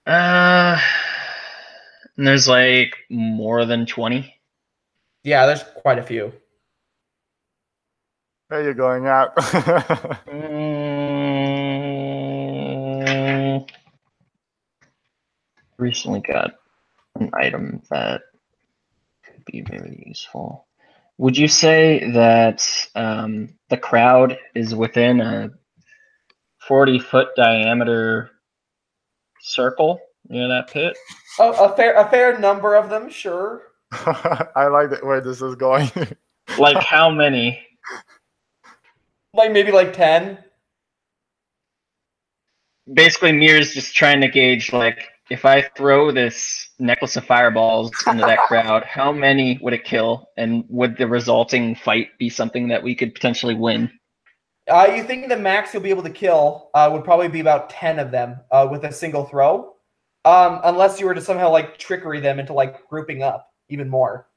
And there's like more than 20. Yeah, there's quite a few. Where are you going out? Recently got an item that could be very useful. Would you say that the crowd is within a 40-foot diameter circle near that pit? A fair number of them, sure. I like where this is going. Like how many? Like maybe like 10. Basically, Mir's just trying to gauge, like, if I throw this necklace of fireballs into that crowd, how many would it kill? And would the resulting fight be something that we could potentially win? You think the max you'll be able to kill would probably be about 10 of them with a single throw. Unless you were to somehow like trickery them into like grouping up even more.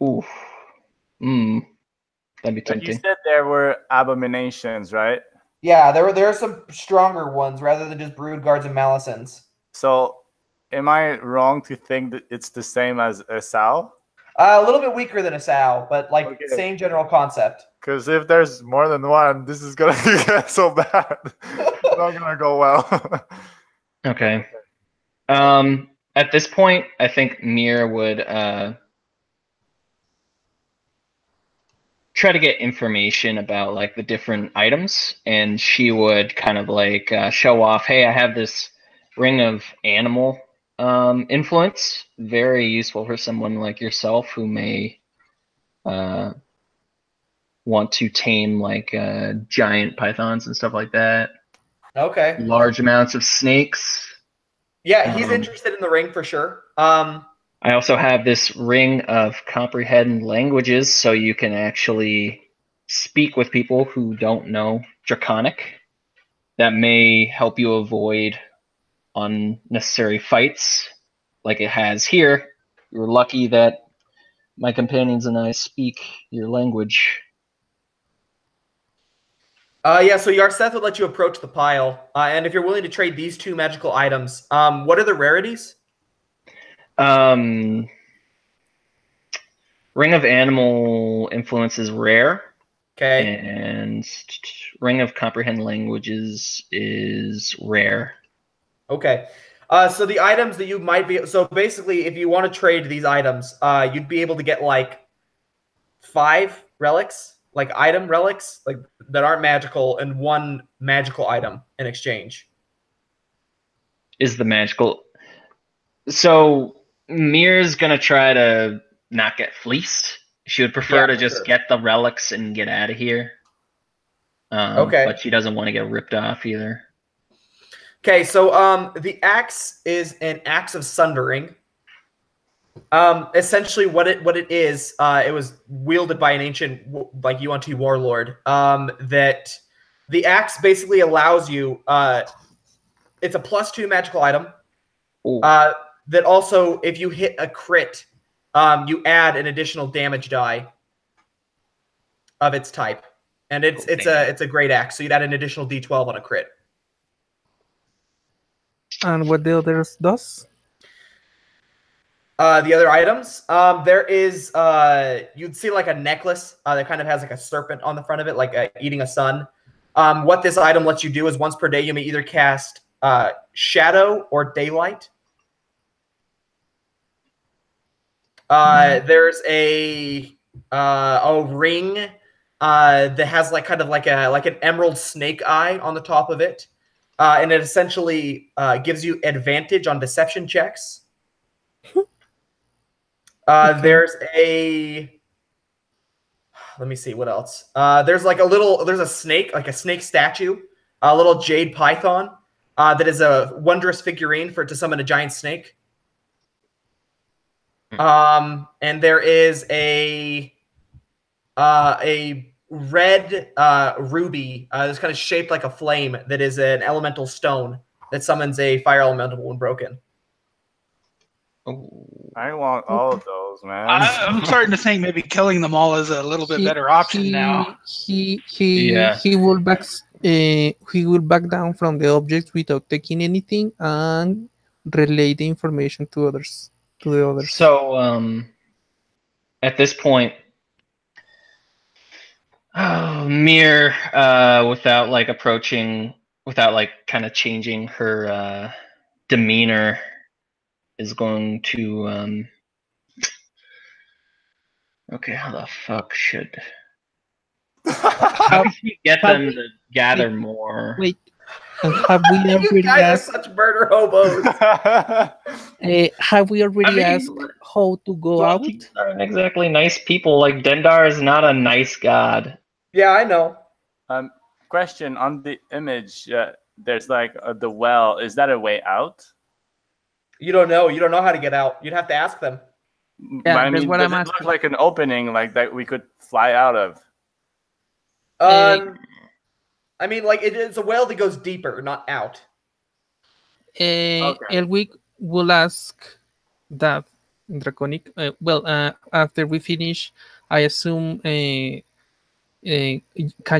Ooh. That'd be But you tempting. said there were abominations, right? Yeah, there are some stronger ones rather than just brood guards and malicens. So am I wrong to think that it's the same as a Sao? A little bit weaker than a Sow, but like Okay. same general concept. Because if there's more than one, this is gonna get so bad. It's not gonna go well. Okay. At this point, I think Mir would try to get information about like the different items, and she would kind of like show off, hey, I have this ring of animal influence, very useful for someone like yourself who may want to tame like giant pythons and stuff like that. Okay. Large amounts of snakes. Yeah, he's interested in the ring for sure. I also have this ring of comprehend languages, so you can actually speak with people who don't know Draconic. That may help you avoid unnecessary fights, like it has here. You're lucky that my companions and I speak your language. Yeah, so Yarseth would let you approach the pile, and if you're willing to trade these 2 magical items, what are the rarities? Ring of Animal Influence is rare. Okay. And Ring of Comprehend Languages is rare. Okay. So the items that you might be, so basically, if you want to trade these items, you'd be able to get like 5 relics, like item relics, like that aren't magical, and 1 magical item in exchange. Is the magical? So Mir's gonna try to not get fleeced. She would prefer to just get the relics and get out of here. Okay. But she doesn't want to get ripped off either. Okay, so the axe is an axe of sundering. Essentially, what it is, it was wielded by an ancient like UNT warlord. That the axe basically allows you. It's a +2 magical item. That also, if you hit a crit, you add an additional damage die of its type, and it's a great axe. So you'd add an additional D12 on a crit. And what the others does? The other items, there is you'd see like a necklace that kind of has like a serpent on the front of it, like eating a sun. What this item lets you do is once per day you may either cast shadow or daylight. There's a ring that has like kind of like an emerald snake eye on the top of it, and it essentially gives you advantage on deception checks. Okay. There's a, let me see what else. There's a snake, like a snake statue, a little jade python that is a wondrous figurine for it to summon a giant snake. And there is a red ruby that's kind of shaped like a flame that is an elemental stone that summons a fire elemental when broken. I want all of those, man. I'm starting to think maybe killing them all is a little bit better option now. He will back down from the object without taking anything and relay the information to the others. So at this point, Mir, without like approaching, without like kind of changing her demeanor, is going to okay, how the fuck should how can we get them to gather more? Wait, have we You already guys asked? are such murder hobos. Have we already asked how to go out? These aren't exactly nice people. Like Dendar is not a nice god. Yeah, I know. Question on the image. There's like the well. Is that a way out? You don't know. You don't know how to get out. You'd have to ask them. Yeah, I that's mean, what does I'm it look asking. like an opening, like that we could fly out of? I mean, like it's a well that goes deeper, not out. Okay. Elwick will ask that draconic. After we finish, I assume. Can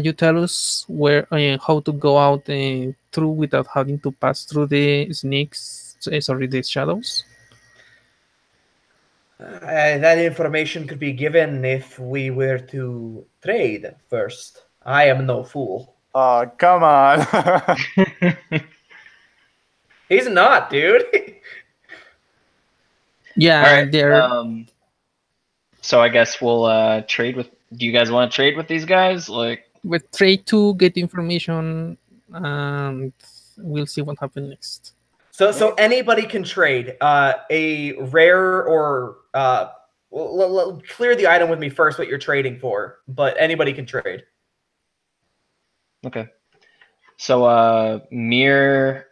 you tell us where how to go out through without having to pass through the snakes? Sorry, the shadows. That information could be given if we were to trade first. I am no fool. Oh, come on. He's not, dude. Yeah, All right. So I guess we'll trade with. Do you guys want to trade with these guys? Like, we trade to get information, and we'll see what happens next. So anybody can trade a rare or clear the item with me first. What you're trading for, but anybody can trade. okay. So Mir,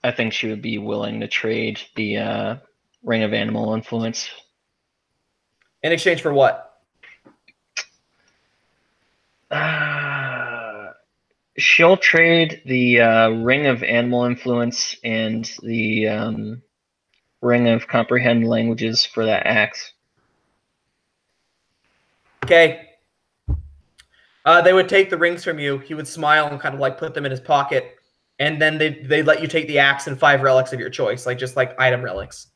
I think she would be willing to trade the Ring of Animal Influence. In exchange for what? She'll trade the Ring of Animal Influence and the Ring of Comprehend Languages for that axe. Okay. They would take the rings from you. He would smile and kind of like put them in his pocket, and then they let you take the axe and 5 relics of your choice, like just like item relics.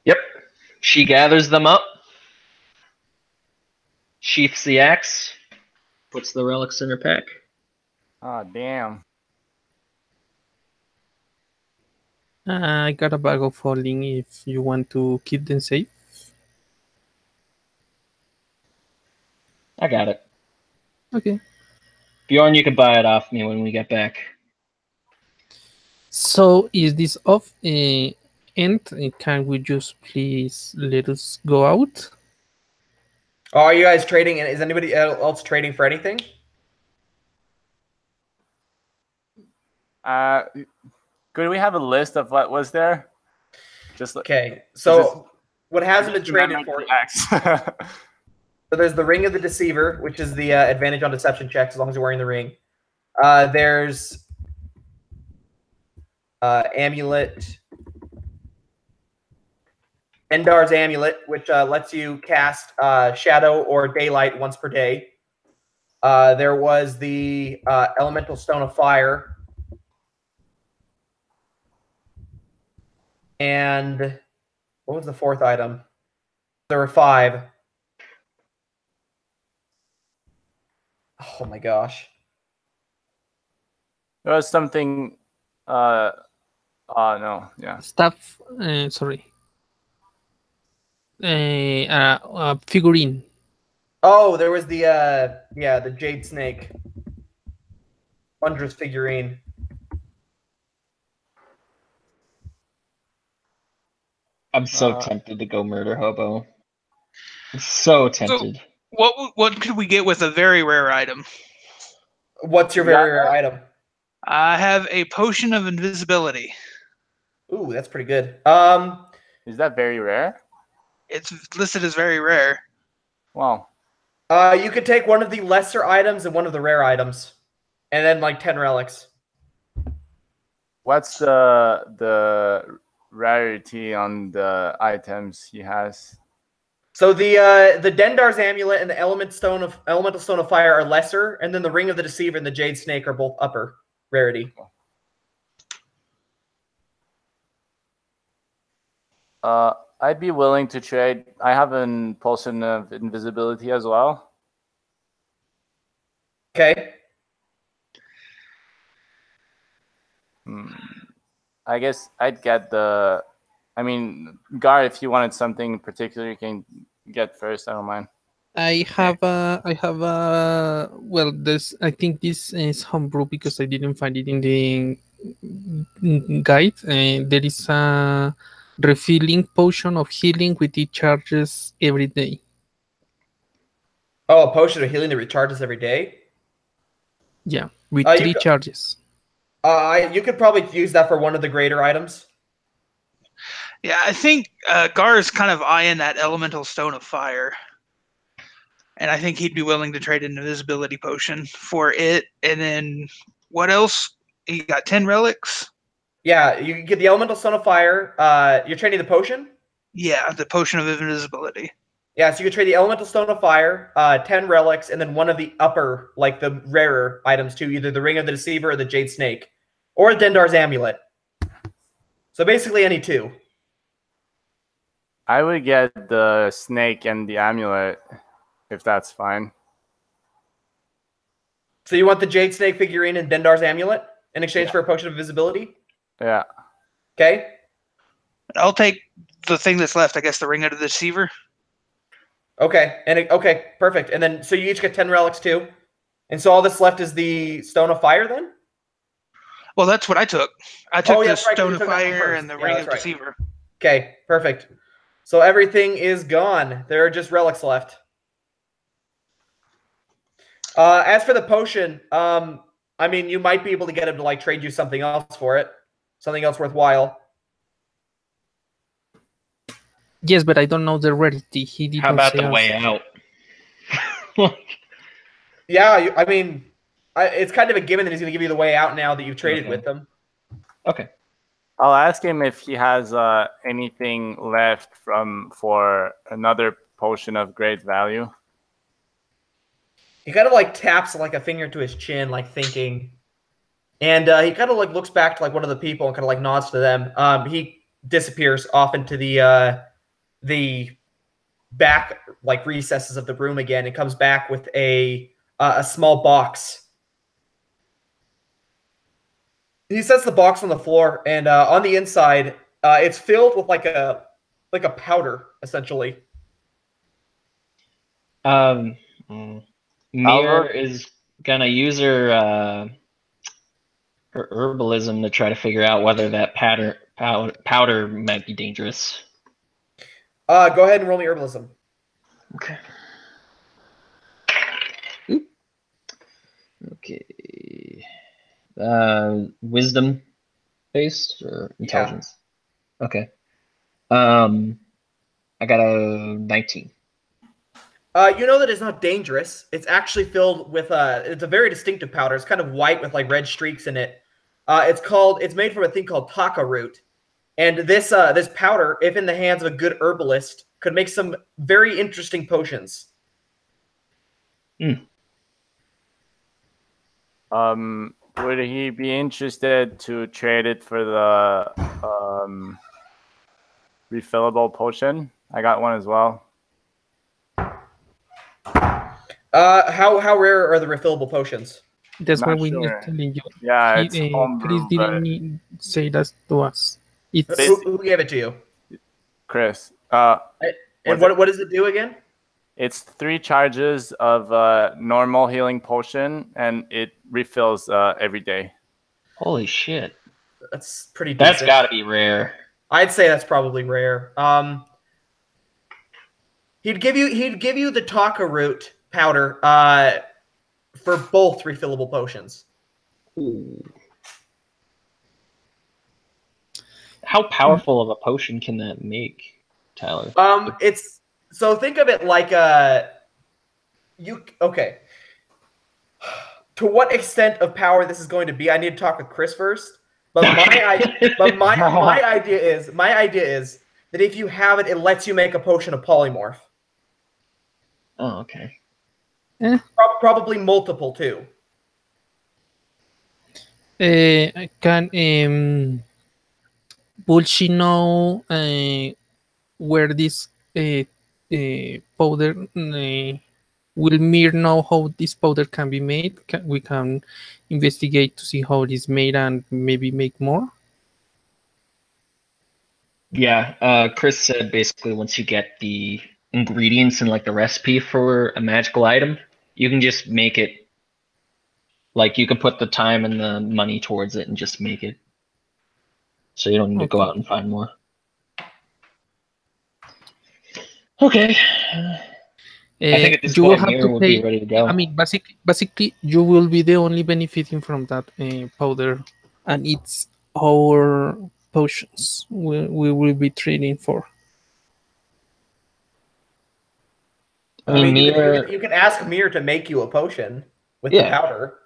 Yep. She gathers them up, sheaths the axe, puts the relics in her pack. Oh, damn. I got a bag of holding if you want to keep them safe. I got it. Okay. Bjorn, you can buy it off me when we get back. So is this off? And can we just please let us go out? Oh, are you guys trading? And is anybody else trading for anything? Could we have a list of what was there? Just Okay. So what hasn't been traded remember for? the axe. So there's the Ring of the Deceiver, which is the advantage on deception checks as long as you're wearing the ring. There's Amulet. Endar's Amulet, which lets you cast Shadow or Daylight once per day. There was the Elemental Stone of Fire. And what was the 4th item? There were 5. Oh my gosh. There was something. No, yeah. Stuff. Sorry. Figurine. Oh, there was the the Jade Snake. Wondrous figurine. I'm so tempted to go murder hobo. I'm so tempted. What could we get with a very rare item? What's your very rare item? I have a potion of invisibility. Ooh, that's pretty good. Is that very rare? It's listed as very rare. Wow. You could take one of the lesser items and one of the rare items, and then like 10 relics. What's the rarity on the items he has? So the Dendar's Amulet and the Elemental Stone of Fire are lesser, and then the Ring of the Deceiver and the Jade Snake are both upper rarity. I'd be willing to trade. I have an potion of invisibility as well. Okay. I guess I'd get the. I mean, Gar, if you wanted something in particular, you can get first. I don't mind. I have well, this I think this is homebrew because I didn't find it in the guide. There is a refilling potion of healing with it charges every day. Oh, a potion of healing that recharges every day? Yeah, with You 3 charges. You could probably use that for one of the greater items. Yeah, I think Gar is kind of eyeing that Elemental Stone of Fire. And I think he'd be willing to trade an invisibility potion for it. And then what else? You got 10 relics? Yeah, you can get the Elemental Stone of Fire. You're trading the potion? Yeah, the potion of invisibility. Yeah, so you could trade the Elemental Stone of Fire, 10 relics, and then one of the upper, like the rarer items too, either the Ring of the Deceiver or the Jade Snake, or Dendar's Amulet. So basically any 2. I would get the snake and the amulet, if that's fine. So you want the Jade Snake figurine and Dendar's Amulet in exchange for a potion of invisibility? Yeah. Okay. I'll take the thing that's left, I guess, the Ring of the Deceiver. Okay, okay, perfect. And then, so you each get 10 relics too? And so all that's left is the Stone of Fire then? Well, that's what I took. I took the Right, Stone you of took that one Fire first. and the Yeah, Ring that's of right. Deceiver. Okay, perfect. So everything is gone. There are just relics left. As for the potion, I mean, you might be able to get him to like trade you something else for it. Something else worthwhile. Yes, but I don't know the rarity. He didn't How about say the us. way out? Yeah, I mean, it's kind of a given that he's going to give you the way out now that you've traded with them. Okay. I'll ask him if he has anything left for another potion of great value. He kind of like taps like a finger to his chin, like thinking, and he kind of like looks back to like one of the people and kind of like nods to them. He disappears off into the back like recesses of the room again and comes back with a small box. He sets the box on the floor, and on the inside, it's filled with like a powder, essentially. Mir is gonna use her herbalism to try to figure out whether that powder might be dangerous. Go ahead and roll me herbalism. Okay. Oop. Okay. Wisdom based or intelligence? Yeah. Okay. I got a 19. You know that it's not dangerous. It's actually filled with it's a very distinctive powder. It's kind of white with like red streaks in it. It's made from a thing called taka root. And this powder, if in the hands of a good herbalist, could make some very interesting potions. Would he be interested to trade it for the refillable potion? I got one as well. How rare are the refillable potions? That's Not what we sure. were telling you. Yeah, it's Chris homebrew, didn't say that to us. It's Who gave it to you? Chris. And what does it do again? It's 3 charges of normal healing potion, and it refills every day. Holy shit! That's pretty decent. That's got to be rare. I'd say that's probably rare. He'd give you the taka root powder for both refillable potions. Ooh. How powerful of a potion can that make, Tyler? It's so think of it like okay. To what extent of power this is going to be, I need to talk with Chris first. But my idea is that if you have it, it lets you make a potion of polymorph. Oh, okay. Probably multiple too. Will she know where this powder? Will Mir know how this powder can be made? We can investigate to see how it is made and maybe make more. Yeah, Chris said basically once you get the ingredients and like the recipe for a magical item, you can just make it. Like you can put the time and the money towards it and just make it. So you don't need to go out and find more. Okay. I think at this point, Mir would be ready to go. I mean, basically, you will be the only benefiting from that powder, and it's our potions we will be trading for. I mean, you can ask Mir to make you a potion with the powder.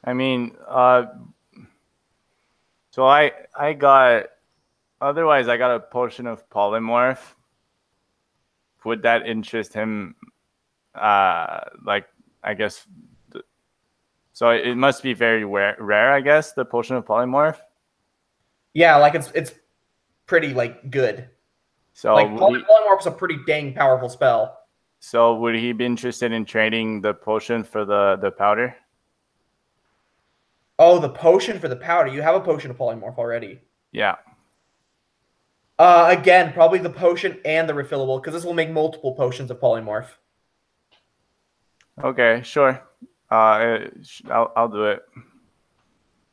I mean, so I got. Otherwise, I got a potion of polymorph. Would that interest him? Like, I guess. So it must be very rare, I guess, the potion of polymorph. Yeah, like it's pretty like good. So like polymorph is a pretty dang powerful spell. So would he be interested in trading the potion for the powder? Oh, the potion for the powder. You have a potion of polymorph already. Yeah. Again, probably the potion and the refillable, because this will make multiple potions of polymorph. Okay, sure. I'll do it.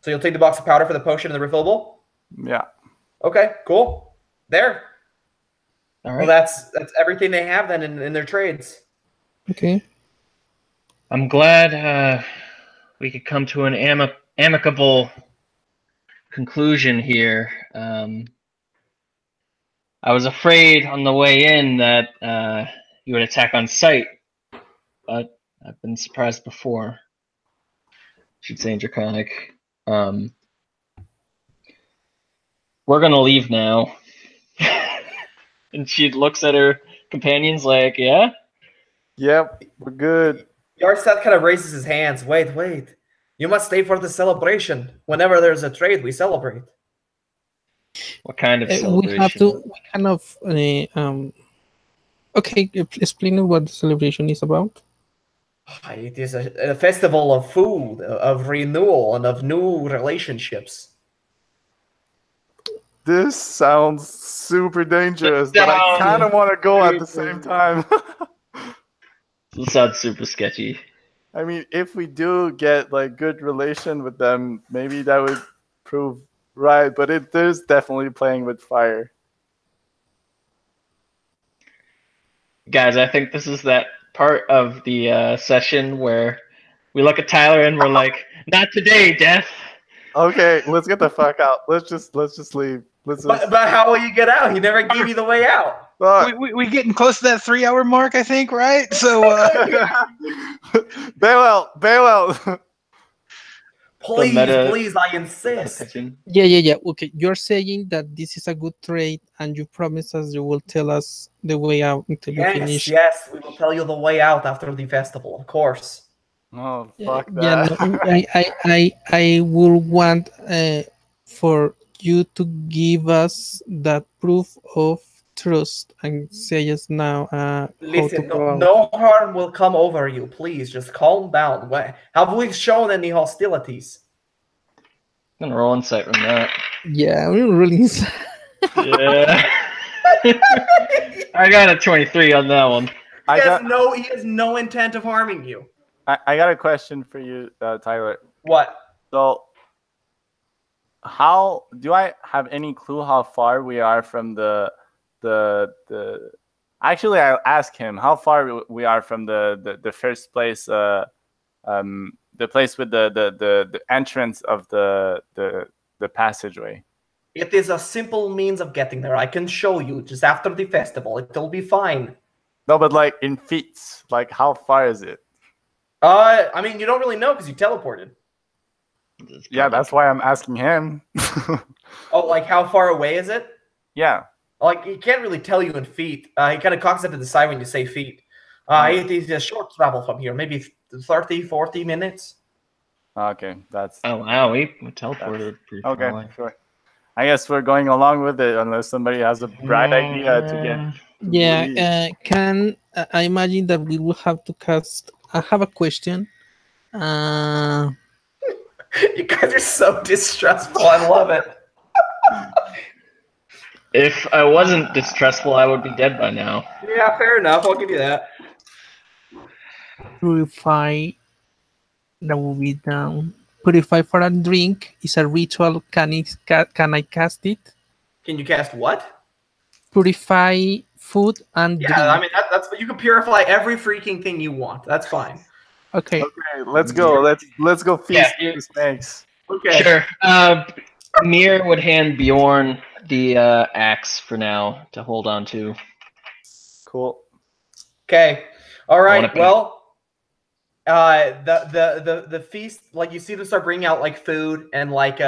So you'll take the box of powder for the potion and the refillable? Yeah. Okay, cool. There. All right. Well, that's everything they have then in their trades. Okay. I'm glad we could come to an amicable conclusion here. I was afraid on the way in that you would attack on sight, but I've been surprised before. I should say in Draconic. We're gonna leave now. And she looks at her companions like, yeah? Yep, we're good. Yarseth kind of raises his hands. Wait. You must stay for the celebration. Whenever there's a trade, we celebrate. What kind of We celebration? have to. We kind of. Okay, explain what the celebration is about. It is a festival of food, of renewal, and of new relationships. This sounds super dangerous, but I kind of want to go at the same time. This sounds super sketchy. I mean, if we do get like good relation with them, maybe that would prove right. But there's definitely playing with fire. Guys, I think this is that part of the session where we look at Tyler and we're like, not today, Death. Okay, let's get the fuck out. Let's just leave. Let's just. But how will you get out? He never gave you the way out. We getting close to that 3-hour mark, I think, right? So bail out. Please, I insist. Yeah. Okay, you're saying that this is a good trade, and you promise us you will tell us the way out until you finish. Yes, we will tell you the way out after the festival, of course. Oh, fuck Yeah, that. no, I will want for you to give us that proof of trust and say us now how Listen, to go out. no harm will come over you. Please, just calm down. Have we shown any hostilities? I'm gonna roll insight from that. Yeah, we're really. Yeah. I got a 23 on that one. He has no intent of harming you. I got a question for you, Tyler. What? So, how do I have any clue how far we are from the? Actually, I'll ask him how far we are from the first place. The place with the entrance of the passageway. It is a simple means of getting there. I can show you just after the festival. It'll be fine. No, but like in feet, like how far is it? I mean, you don't really know because you teleported. Yeah, that's why I'm asking him. Oh, like how far away is it? Yeah. Like, he can't really tell you in feet. He kind of cocks it to the side when you say feet. It is a short travel from here, maybe 30, 40 minutes. Okay, that's... Oh, wow, we teleported pretty far okay, away. sure. I guess we're going along with it unless somebody has a bright idea to get... Yeah, I imagine that we will have to cast... I have a question. You guys are so distrustful. I love it. If I wasn't distrustful, I would be dead by now. Yeah, fair enough. I'll give you that. Purify. That will be down. Purify for a drink is a ritual. Can I cast it? Can you cast what? Purify food and drink. Yeah, I mean that's you can purify every freaking thing you want. That's fine. Okay. Okay, let's go. Let's go feast the snakes. Okay. Sure. Mir would hand Bjorn the axe for now to hold on to. Cool. Okay. All right. Well, the feast, like you see them start bringing out like food and like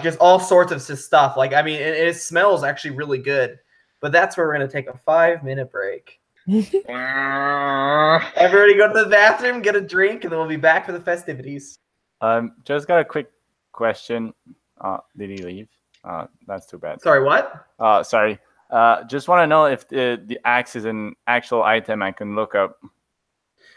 just all sorts of stuff. Like, I mean, it smells actually really good. But that's where we're gonna take a 5-minute break. Everybody go to the bathroom, get a drink, and then we'll be back for the festivities. Just got a quick question. Did he leave? That's too bad. Sorry, what? Sorry. Just want to know if the axe is an actual item I can look up.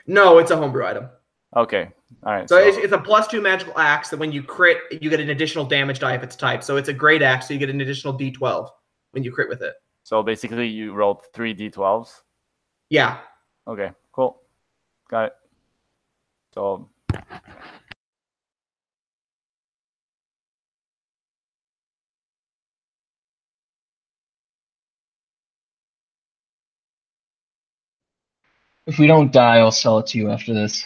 No, it's a homebrew item. Okay. All right. So it's a +2 magical axe that when you crit, you get an additional damage die if it's type. So it's a great axe, so you get an additional D12 when you crit with it. So basically, you rolled 3 D12s? Yeah. Okay, cool. Got it. So... If we don't die, I'll sell it to you after this.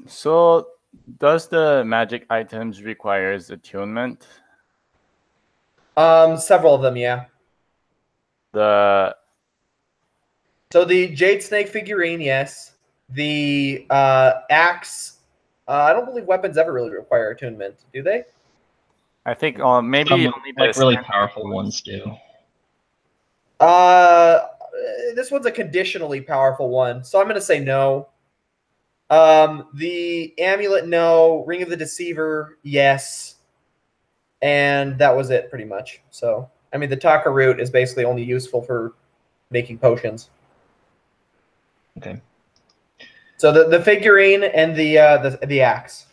So does the magic items requires attunement? Several of them, yeah. The So the Jade Snake figurine, yes. The axe. I don't believe weapons ever really require attunement, do they? I think maybe Some only the like really standard powerful ones do. This one's a conditionally powerful one, so I'm going to say no. The amulet, no. Ring of the Deceiver, yes. And that was it, pretty much. So, I mean, the Taka root is basically only useful for making potions. Okay. So the figurine and the axe.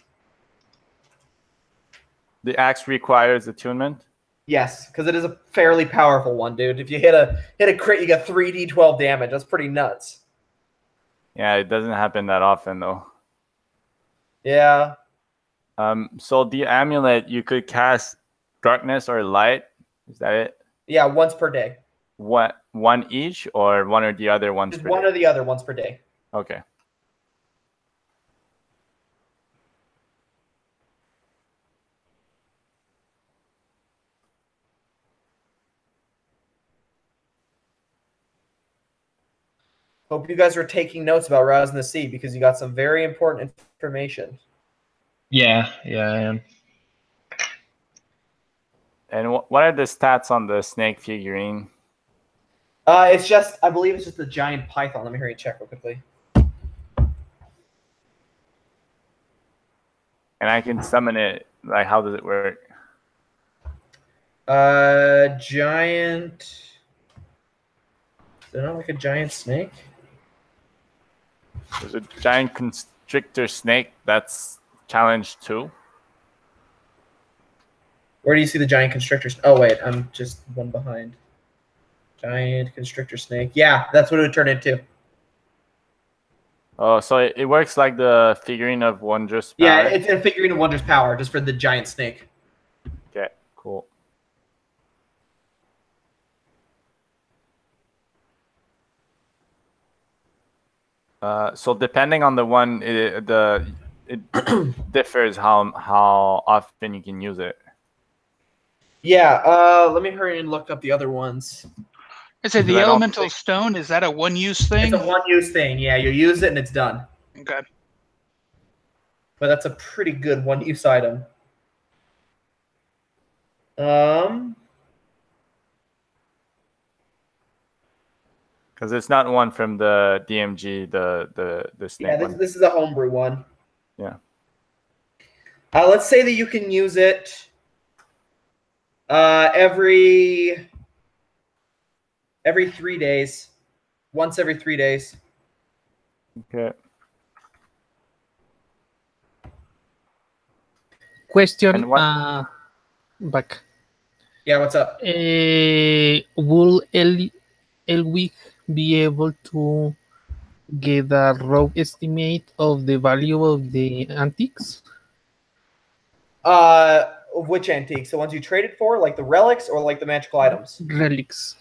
The axe requires attunement. Yes, because it is a fairly powerful one, dude. If you hit a crit, you get 3d12 damage. That's pretty nuts. Yeah, it doesn't happen that often though. Yeah. So the amulet, you could cast darkness or light. Is that it? Yeah, once per day. What, one each or one or the other once Just per one day? or the other once per day. Okay. Hope you guys are taking notes about Rousing the Sea because you got some very important information. Yeah, I am. And what are the stats on the snake figurine? It's just, I believe it's just the giant python. Let me hurry and check real quickly. And I can summon it. Like, how does it work? Giant. Is it not like a giant snake? There's a giant constrictor snake. That's challenge 2. Where do you see the giant constrictor? Oh, wait, I'm just one behind. Giant constrictor snake. Yeah, that's what it would turn into. Oh, so it works like the figurine of Wondrous Power. Yeah, it's a figurine of Wondrous Power, just for the giant snake. Okay, cool. So depending on the one, it differs how often you can use it. Yeah, let me hurry and look up the other ones. I said the I don't elemental think- stone, is that a one-use thing? It's a one-use thing. Yeah, you use it and it's done. Okay. But that's a pretty good one-use item. Because it's not one from the DMG, the snake Yeah, one. this is a homebrew one. Yeah. Let's say that you can use it every 3 days. Once every 3 days. Okay. Question. And what- Back. Yeah, what's up? Will Elwig be able to get a rough estimate of the value of the antiques? Which antiques? The ones you traded for, like the relics, or like the magical items? Relics.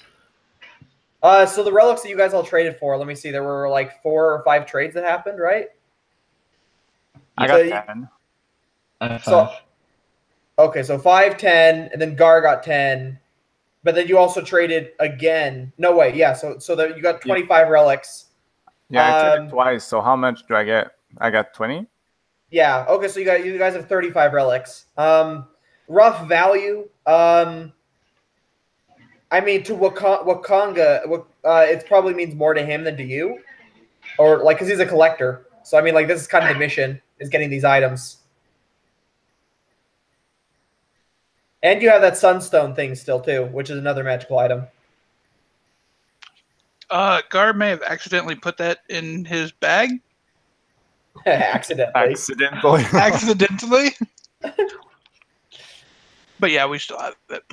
So the relics that you guys all traded for, let me see, there were like 4 or 5 trades that happened, right? I So got 10. I have So- 5. Okay, so 5, 10, and then Gar got 10. But then you also traded again. No way, yeah. So that you got 25 relics. Yeah, I traded twice. So how much do I get? I got 20. Yeah. Okay, so you guys have 35 relics. Rough value. I mean, to Wakanga, it probably means more to him than to you, or like because he's a collector. So I mean, like this is kind of the mission is getting these items. And you have that sunstone thing still too, which is another magical item. Gar may have accidentally put that in his bag. Accidentally. Accidentally. But yeah, we still have it.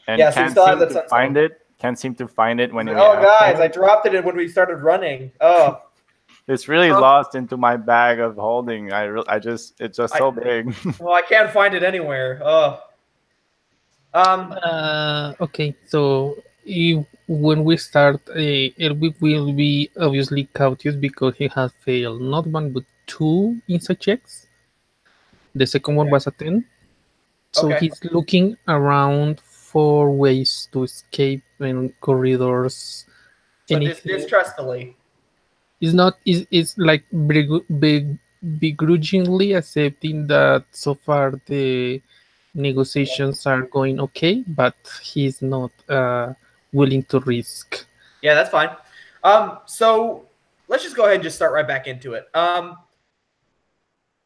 And Yeah, so you can't still have seem that to sunstone. find it. Can't seem to find it when you Oh, ask guys, for I it. dropped it when we started running. Oh, It's really lost into my bag of holding. It's just so big. well, I can't find it anywhere. Oh. Okay, so when we start, Elwig will be obviously cautious because he has failed not 1 but 2 insight checks. The second one was a 10. So Okay. he's looking around for ways to escape and corridors. So Anything. distrustfully. It's not. It's like begrudgingly accepting that so far the negotiations are going okay, but he's not willing to risk. Yeah, that's fine. So let's just go ahead and just start right back into it.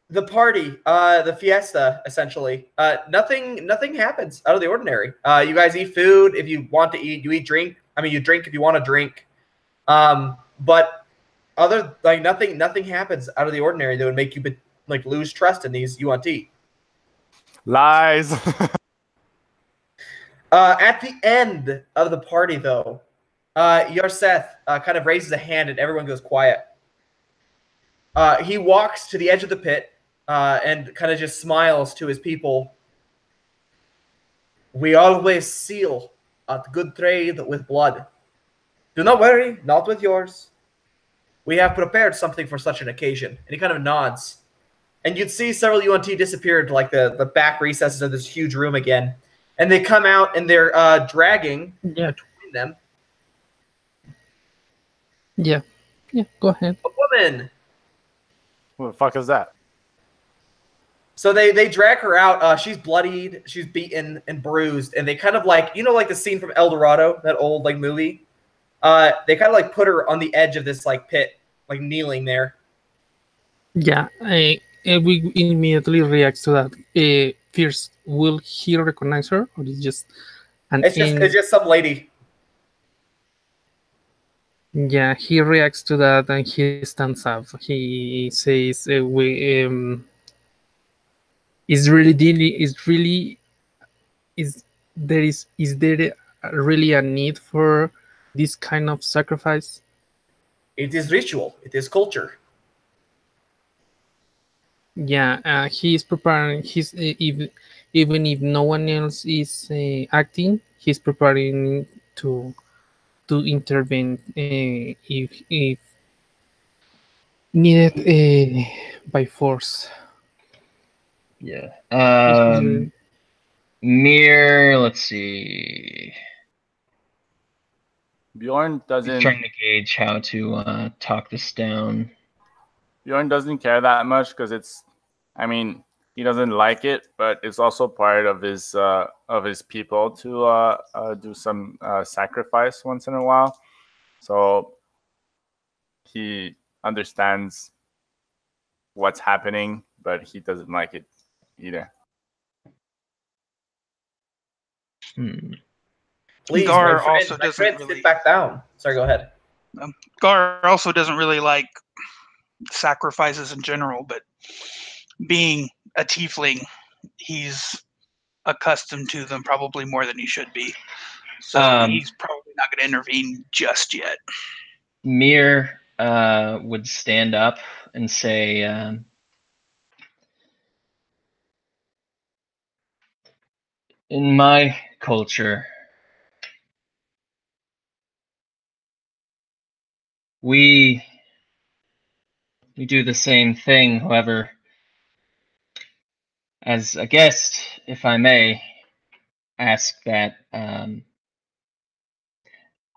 The party, the fiesta, essentially. Nothing happens out of the ordinary. You guys eat food if you want to eat. You eat drink. I mean, you drink if you want to drink. But nothing happens out of the ordinary that would make you like lose trust in these UNT. Lies. At the end of the party, though, Yarseth kind of raises a hand and everyone goes quiet. He walks to the edge of the pit and kind of just smiles to his people. We always seal a good trade with blood. Do not worry, not with yours. We have prepared something for such an occasion. And he kind of nods. And you'd see several UNT disappear into like the back recesses of this huge room again. And they come out and they're dragging between them Yeah, go ahead. a woman. What the fuck is that? So they drag her out. She's bloodied, she's beaten and bruised, and they kind of like like the scene from El Dorado, that old like movie. They kind of like put her on the edge of this like pit, like kneeling there. Yeah, we immediately reacts to that. First, will he recognize her, or is just It's just some lady. Yeah, he reacts to that and he stands up. He says, "Is there really a need for this kind of sacrifice?" It is ritual. It is culture. Yeah, he's preparing. Even if no one else is acting, he's preparing to intervene if needed by force. Yeah. He's- Mir, let's see. Bjorn He's doesn't. trying to gauge how to talk this down. Bjorn doesn't care that much because he doesn't like it, but it's also part of his people to do some sacrifice once in a while. So he understands what's happening, but he doesn't like it either. Please, Gar my friend, also doesn't really sit back down. Sorry, go ahead. Gar also doesn't really like sacrifices in general, but being a tiefling, he's accustomed to them probably more than he should be. So he's probably not going to intervene just yet. Mir would stand up and say, in my culture, we do the same thing. However, as a guest, if I may ask that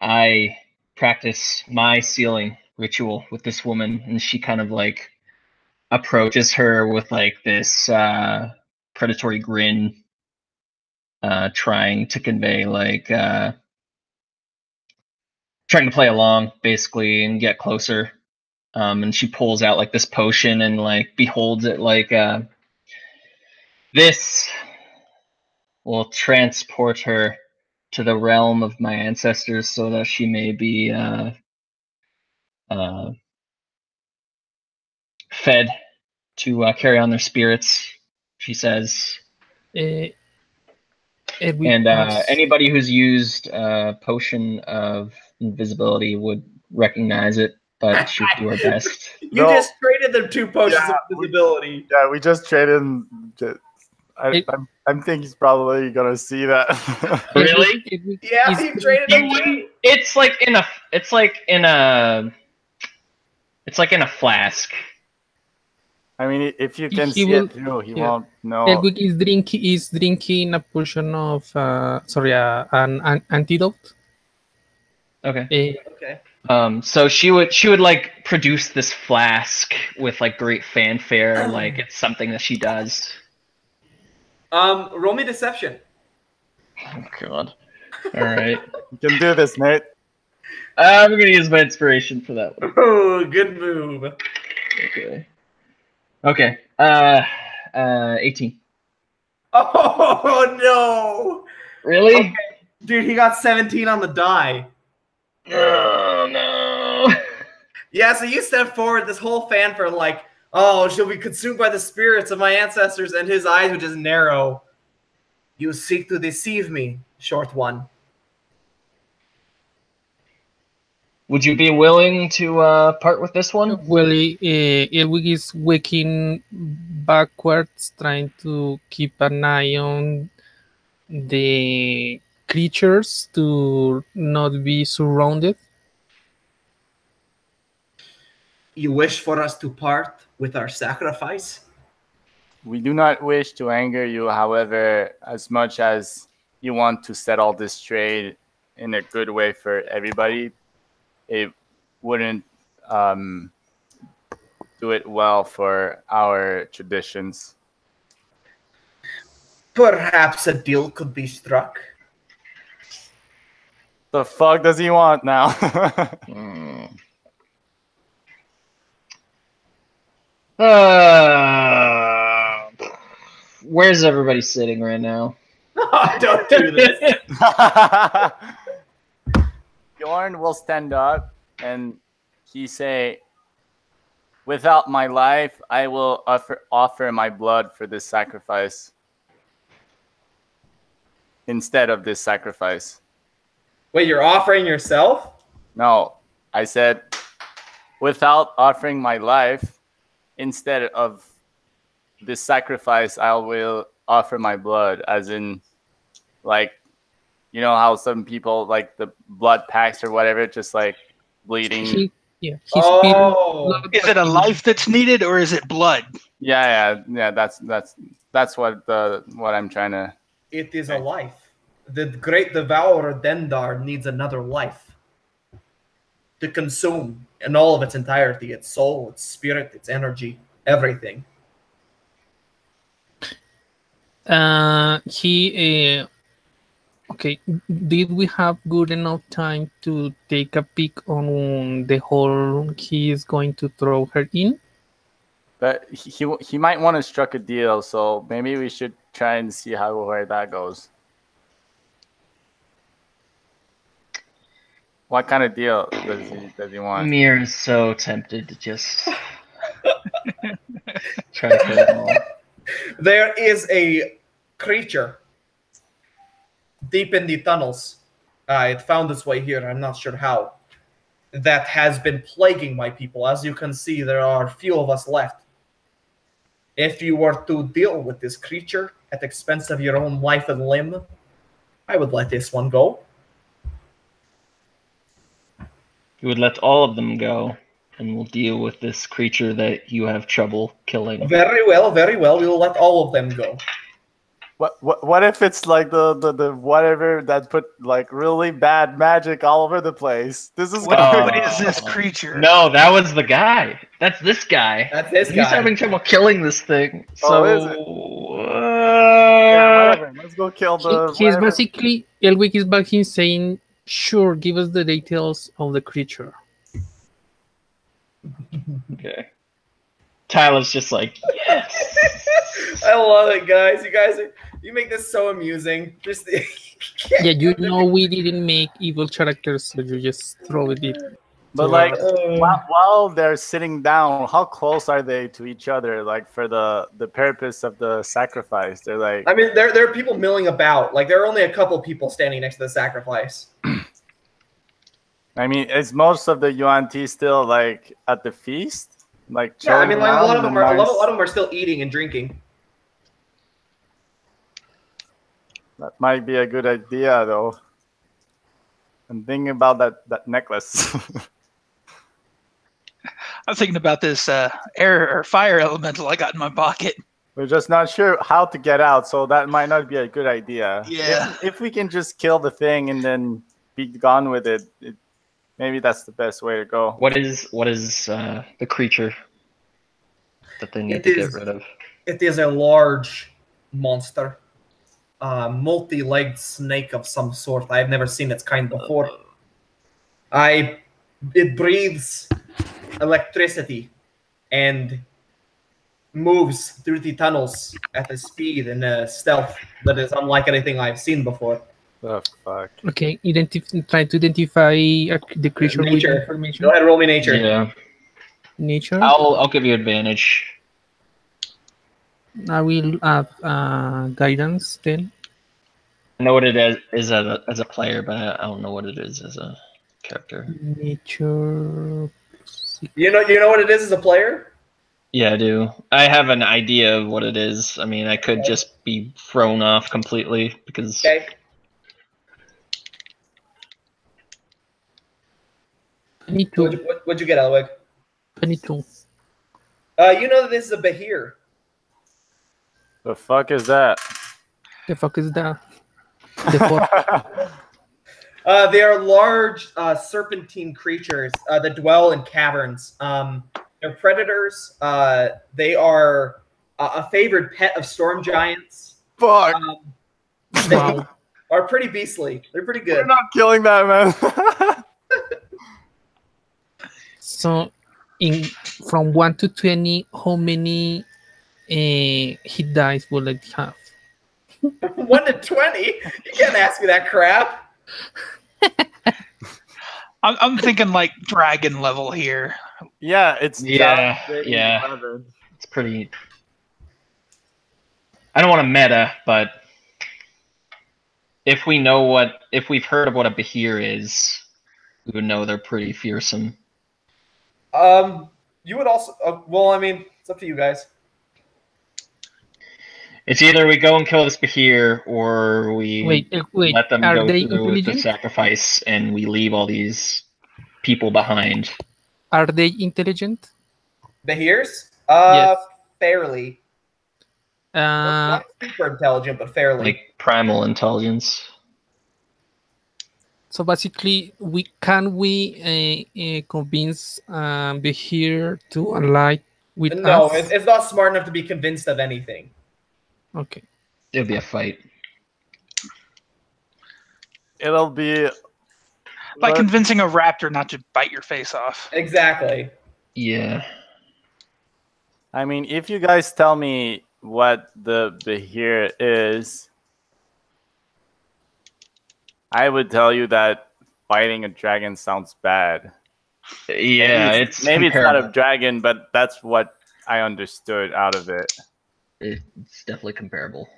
I practice my sealing ritual with this woman, and she kind of like approaches her with like this predatory grin, trying to convey like trying to play along basically and get closer. And she pulls out like this potion and like beholds it like this will transport her to the realm of my ancestors so that she may be fed to carry on their spirits, she says. And anybody who's used a potion of invisibility would recognize it, but she would do her best. You just traded them 2 potions of invisibility. Yeah, we just traded. I think he's probably gonna see that. Really? Yeah, you traded them too. It's like in a flask. I mean, if you can He see will- it through, he yeah. won't know. Elwick is drinking a portion of an antidote. Okay. Okay. So she would like produce this flask with like great fanfare, like it's something that she does. Roll me deception. Oh god. All right. You can do this, Nate. I'm gonna use my inspiration for that one. Oh, good move. Okay. Okay. 18. Oh no, Really? Okay. dude, he got 17 on the die. Oh no. Yeah, so you step forward, this whole fanfare, like, oh, she'll be consumed by the spirits of my ancestors, and his eyes would just narrow. You seek to deceive me, short one. Would you be willing to part with this one? Well, Elwick is waking backwards, trying to keep an eye on the creatures to not be surrounded. You wish for us to part with our sacrifice? We do not wish to anger you, however, as much as you want to settle this trade in a good way for everybody, it wouldn't do it well for our traditions. Perhaps a deal could be struck. The fuck does he want now? Where's everybody sitting right now? Don't do this. Bjorn will stand up and he say, "Without my life, I will offer my blood for this sacrifice instead of this sacrifice." Wait, you're offering yourself? No, I said, without offering my life instead of this sacrifice, I will offer my blood, as in, like, you know how some people like the blood packs or whatever, just like bleeding. He's Oh. Is it a life that's needed, or is it blood? Yeah. That's what I'm trying to. It is a life. The great devourer Dendar needs another life to consume in all of its entirety, its soul, its spirit, its energy, everything. Okay, did we have good enough time to take a peek on the hole he is going to throw her in? But he might want to struck a deal, so maybe we should try and see where that goes. What kind of deal does he want? Mir is so tempted to just try to kill them all. There is a creature deep in the tunnels. It found its way here. I'm not sure how. That has been plaguing my people. As you can see, there are few of us left. If you were to deal with this creature at the expense of your own life and limb, I would let this one go. You would let all of them go, and we'll deal with this creature that you have trouble killing. Very well, very well. We will let all of them go. What if it's like the whatever that put like really bad magic all over the place? This is What is this creature? No, that was the guy. That's this guy. That's this He's guy. having trouble killing this thing. Oh, So, is it? Yeah, whatever. Let's go kill the. He's whatever. basically, Elwick is back in saying, sure, give us the details of the creature. okay. Tyler's just like, yes. I love it, guys. You make this so amusing. Just Yeah, you know we didn't make evil characters, so you just throw it in. But like while they're sitting down, how close are they to each other? Like for the purpose of the sacrifice, they're like. I mean, there are people milling about. Like there are only a couple people standing next to the sacrifice. I mean, is most of the Yuan-Ti still like at the feast? Like Yeah, I mean, like a lot of chilling them are. around A lot of them are still eating and drinking. That might be a good idea, though. I'm thinking about that necklace. I'm thinking about this air or fire elemental I got in my pocket. We're just not sure how to get out, so that might not be a good idea. Yeah. If we can just kill the thing and then be gone with it, maybe that's the best way to go. What is the creature that they need It to is- get rid of? It is a large monster, multi-legged snake of some sort. I've never seen its kind before. It breathes electricity and moves through the tunnels at a speed and a stealth that is unlike anything I've seen before. The fuck? Okay, try to identify the creature with Nature. information. Go ahead, roll me nature. Yeah, Nature. I'll give you advantage. I will add guidance then. I know what it is as a player, but I don't know what it is as a character. Nature. You know what it is as a player? Yeah, I do. I have an idea of what it is. I mean, I could just be thrown off completely because. Okay. 22. What'd you get, Elwig? 22. You know that this is a Behir. The fuck is that? The fuck is that? The fuck? They are large serpentine creatures that dwell in caverns. They're predators. They are a favored pet of storm giants. Fuck! They Wow. are pretty beastly. They're pretty We're good. not killing that, man. So, from 1 to 20, how many hit dice will it have? 1 to 20? You can't ask me that crap. I'm thinking like dragon level here. Yeah, it's Yeah, down to yeah. 11. It's pretty. I don't want to meta, but if we've heard of what a Behir is, we would know they're pretty fearsome. You would also. Well, I mean, it's up to you guys. It's either we go and kill this Behir, or we Wait. let them Are go they through with the intelligent? sacrifice, and we leave all these people behind. Are they intelligent? Behirs? Yes. Fairly. Uh, Not super intelligent, but fairly. Like primal intelligence. so basically, we convince Behir to ally with No, us? it's not smart enough to be convinced of anything. Okay. It'll be a fight. It'll be Like But- convincing a raptor not to bite your face off. Exactly. Yeah. I mean, if you guys tell me what the Behir is, I would tell you that fighting a dragon sounds bad. Yeah, maybe it's not a comparable. dragon, but that's what I understood out of it. It's definitely comparable.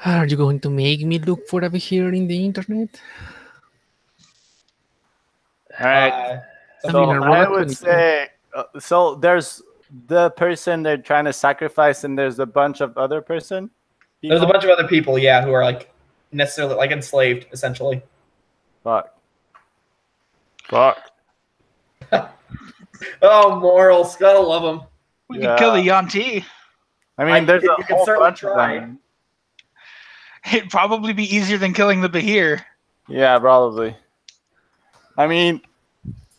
Are you going to make me look for a Behir in the internet? All right. Uh, So I roll I a would 22. say, so there's the person they're trying to sacrifice, and there's a bunch of other person. there's a people? bunch of other people, yeah, who are like necessarily like enslaved, essentially. Fuck. Fuck. Oh, morals, gotta love them. We Yeah. could kill the Yanti. I mean, there's you a can whole certainly bunch of try. them. It'd probably be easier than killing the Behir. Yeah, probably. I mean,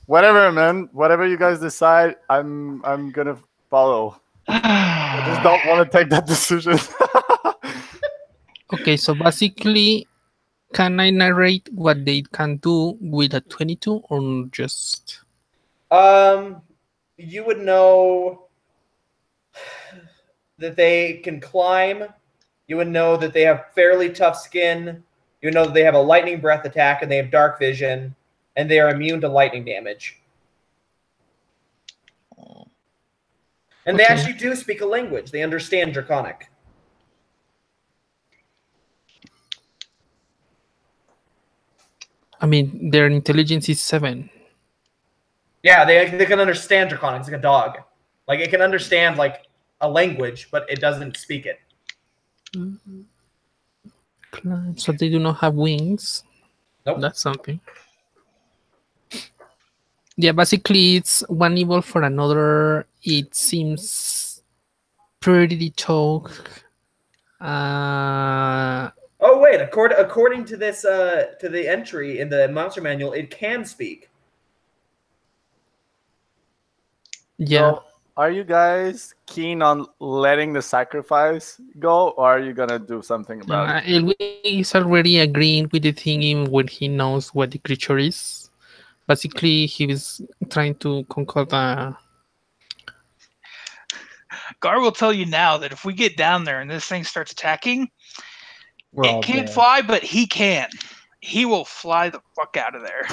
whatever, man. Whatever you guys decide, I'm gonna follow. I just don't want to take that decision. Okay, so basically, can I narrate what they can do with a 22 or just... You would know that they can climb. You would know that they have fairly tough skin. You would know that they have a lightning breath attack and they have dark vision, and they are immune to lightning damage. And they Okay. actually do speak a language. They understand Draconic. I mean, their intelligence is 7. Yeah, they can understand Draconic. It's like a dog. Like it can understand like a language, but it doesn't speak it. Climb. So they do not have wings. Nope. That's something. Yeah, basically it's one evil for another. It seems pretty talk. Oh wait, according to this to the entry in the monster manual, it can speak. Yeah. So, are you guys keen on letting the sacrifice go, or are you gonna do something about it? Elwig is already agreeing with the thing when he knows what the creature is. Basically, he was trying to conquer the. Gar will tell you now that if we get down there and this thing starts attacking, We're all it can't dead. fly, but he can. He will fly the fuck out of there.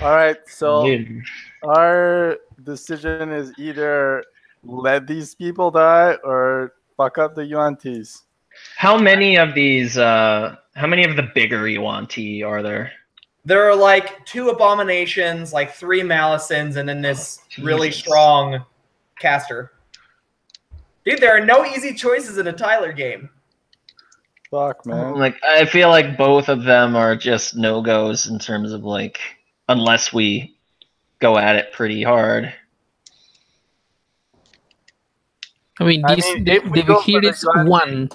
All right, so Later. our decision is either let these people die or fuck up the UNTs. How many of these? How many of the bigger Yuan-Ti are there? There are like 2 abominations, like 3 Malicins, and then this really Jesus. strong caster. Dude, there are no easy choices in a Tyler game. Fuck, man. Like, I feel like both of them are just no-goes in terms of like, unless we go at it pretty hard. I mean, I this mean, the, if we the go for Vahir the is Yuan-Ti- one.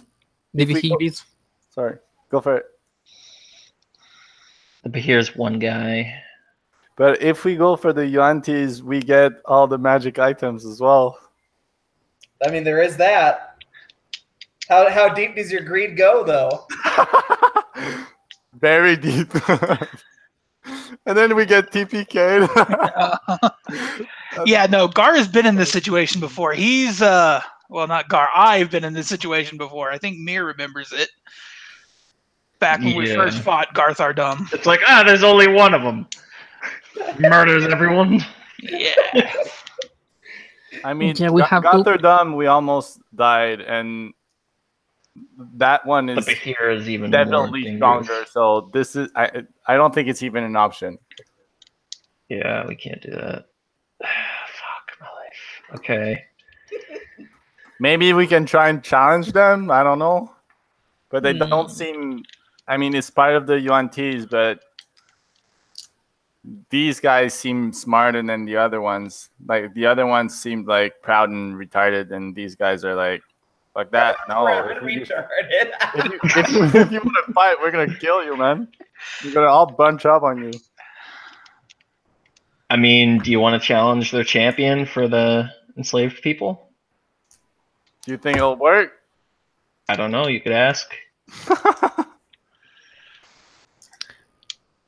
The if we go- Vahir is Sorry, go for it. But here's one guy. But if we go for the UNTs, we get all the magic items as well. I mean, there is that. How deep does your greed go, though? Very deep. And then we get TPK. Yeah, no, Gar has been in this situation before. He's well, not Gar. I've been in this situation before. I think Mir remembers it. Back when we Yeah. first fought Garthar Dumb. It's like, there's only one of them. Murders everyone. Yeah. I mean, Yeah, we have to- Gothardam, we almost died, and that one The is Bahir is even more definitely dangerous. stronger. So this is, I don't think it's even an option. Yeah, we can't do that. Fuck my life. Okay. Maybe we can try and challenge them. I don't know, but they don't seem. I mean, it's part of the UNTs, but these guys seem smarter than the other ones. Like the other ones seemed like proud and retarded, and these guys are like that. No, Retarded. if you want to fight, we're gonna kill you, man. We're gonna all bunch up on you. I mean, do you want to challenge their champion for the enslaved people? Do you think it'll work? I don't know. You could ask.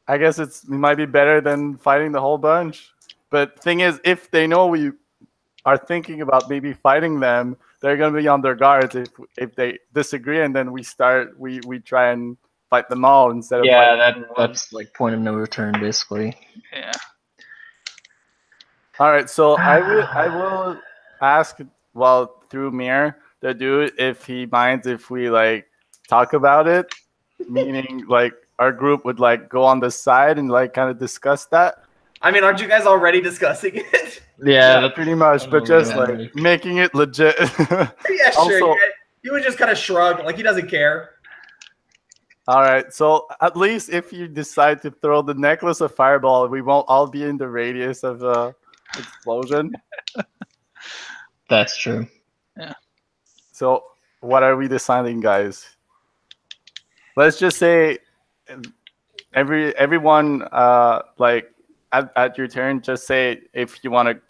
I guess it might be better than fighting the whole bunch. But thing is, if they know we are thinking about maybe fighting them, they're gonna be on their guards if they disagree, and then we try and fight them all instead of fighting that's like point of no return, basically. Yeah. All right, so I will ask through Mir the dude if he minds if we like talk about it, meaning like our group would like go on the side and like kind of discuss that. I mean, aren't you guys already discussing it? Yeah, Pretty much, but just like making it legit. Yeah, Also- sure. He would just kind of shrug, like he doesn't care. All right, so at least if you decide to throw the necklace of fireball, we won't all be in the radius of the explosion. that's true. So what are we deciding, guys? Let's just say everyone like at your turn, just say if you want to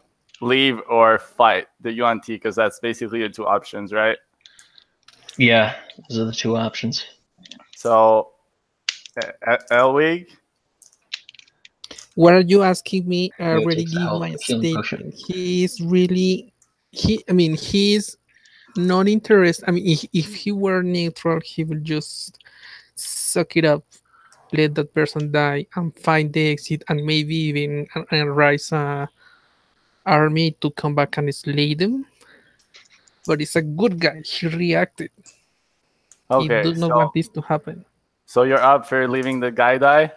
leave or fight the UNT, because that's basically the 2 options, right? Yeah, those are the 2 options. So Elwig, What are you asking me? I Yeah, it already takes give out my the healing potion. statement. He's really, he's not interested. I mean, if he were neutral, he would just suck it up, let that person die, and find the exit, and maybe even raise a army to come back and slay them. But he's a good guy. He reacted. okay, He does not want this to happen. so you're up for leaving the guy die,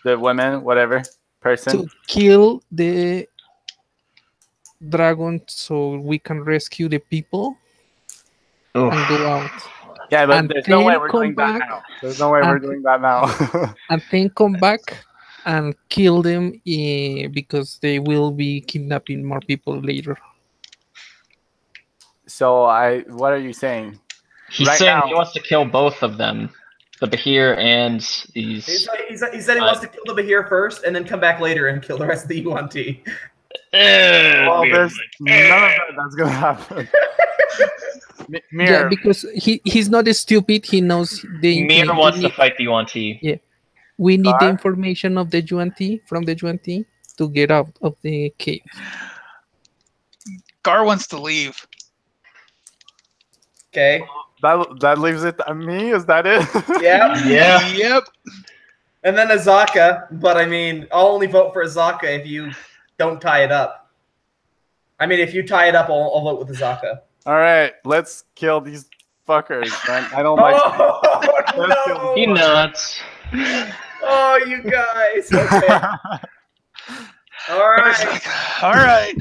the woman, whatever person. To kill the dragon so we can rescue the people Oof. and go out. Yeah, but And there's no way then we're come doing that back now. There's no way we're and- doing that now. And then come back and kill them because they will be kidnapping more people later. So what are you saying? He's Right saying now- he wants to kill both of them, the Bahir and these. He said he wants to kill the Bahir first and then come back later and kill the rest of the Yuan-Ti. Well, there's none of that's gonna happen. Yeah, Mir, because he's not stupid. He knows Mir wants to fight the Yuan-Ti. Yeah, we need the Gar? information of the Yuan-Ti from the Yuan-Ti to get out of the cave. Gar wants to leave. Okay. that leaves it on me. Is that it? Yeah. Yeah. Yep. And then Azaka, but I mean, I'll only vote for Azaka if you don't tie it up. I mean, if you tie it up, I'll vote with Azaka. All right, let's kill these fuckers. Man. I don't like. Oh, no. He nuts. Oh, you guys. Okay. All right. All right.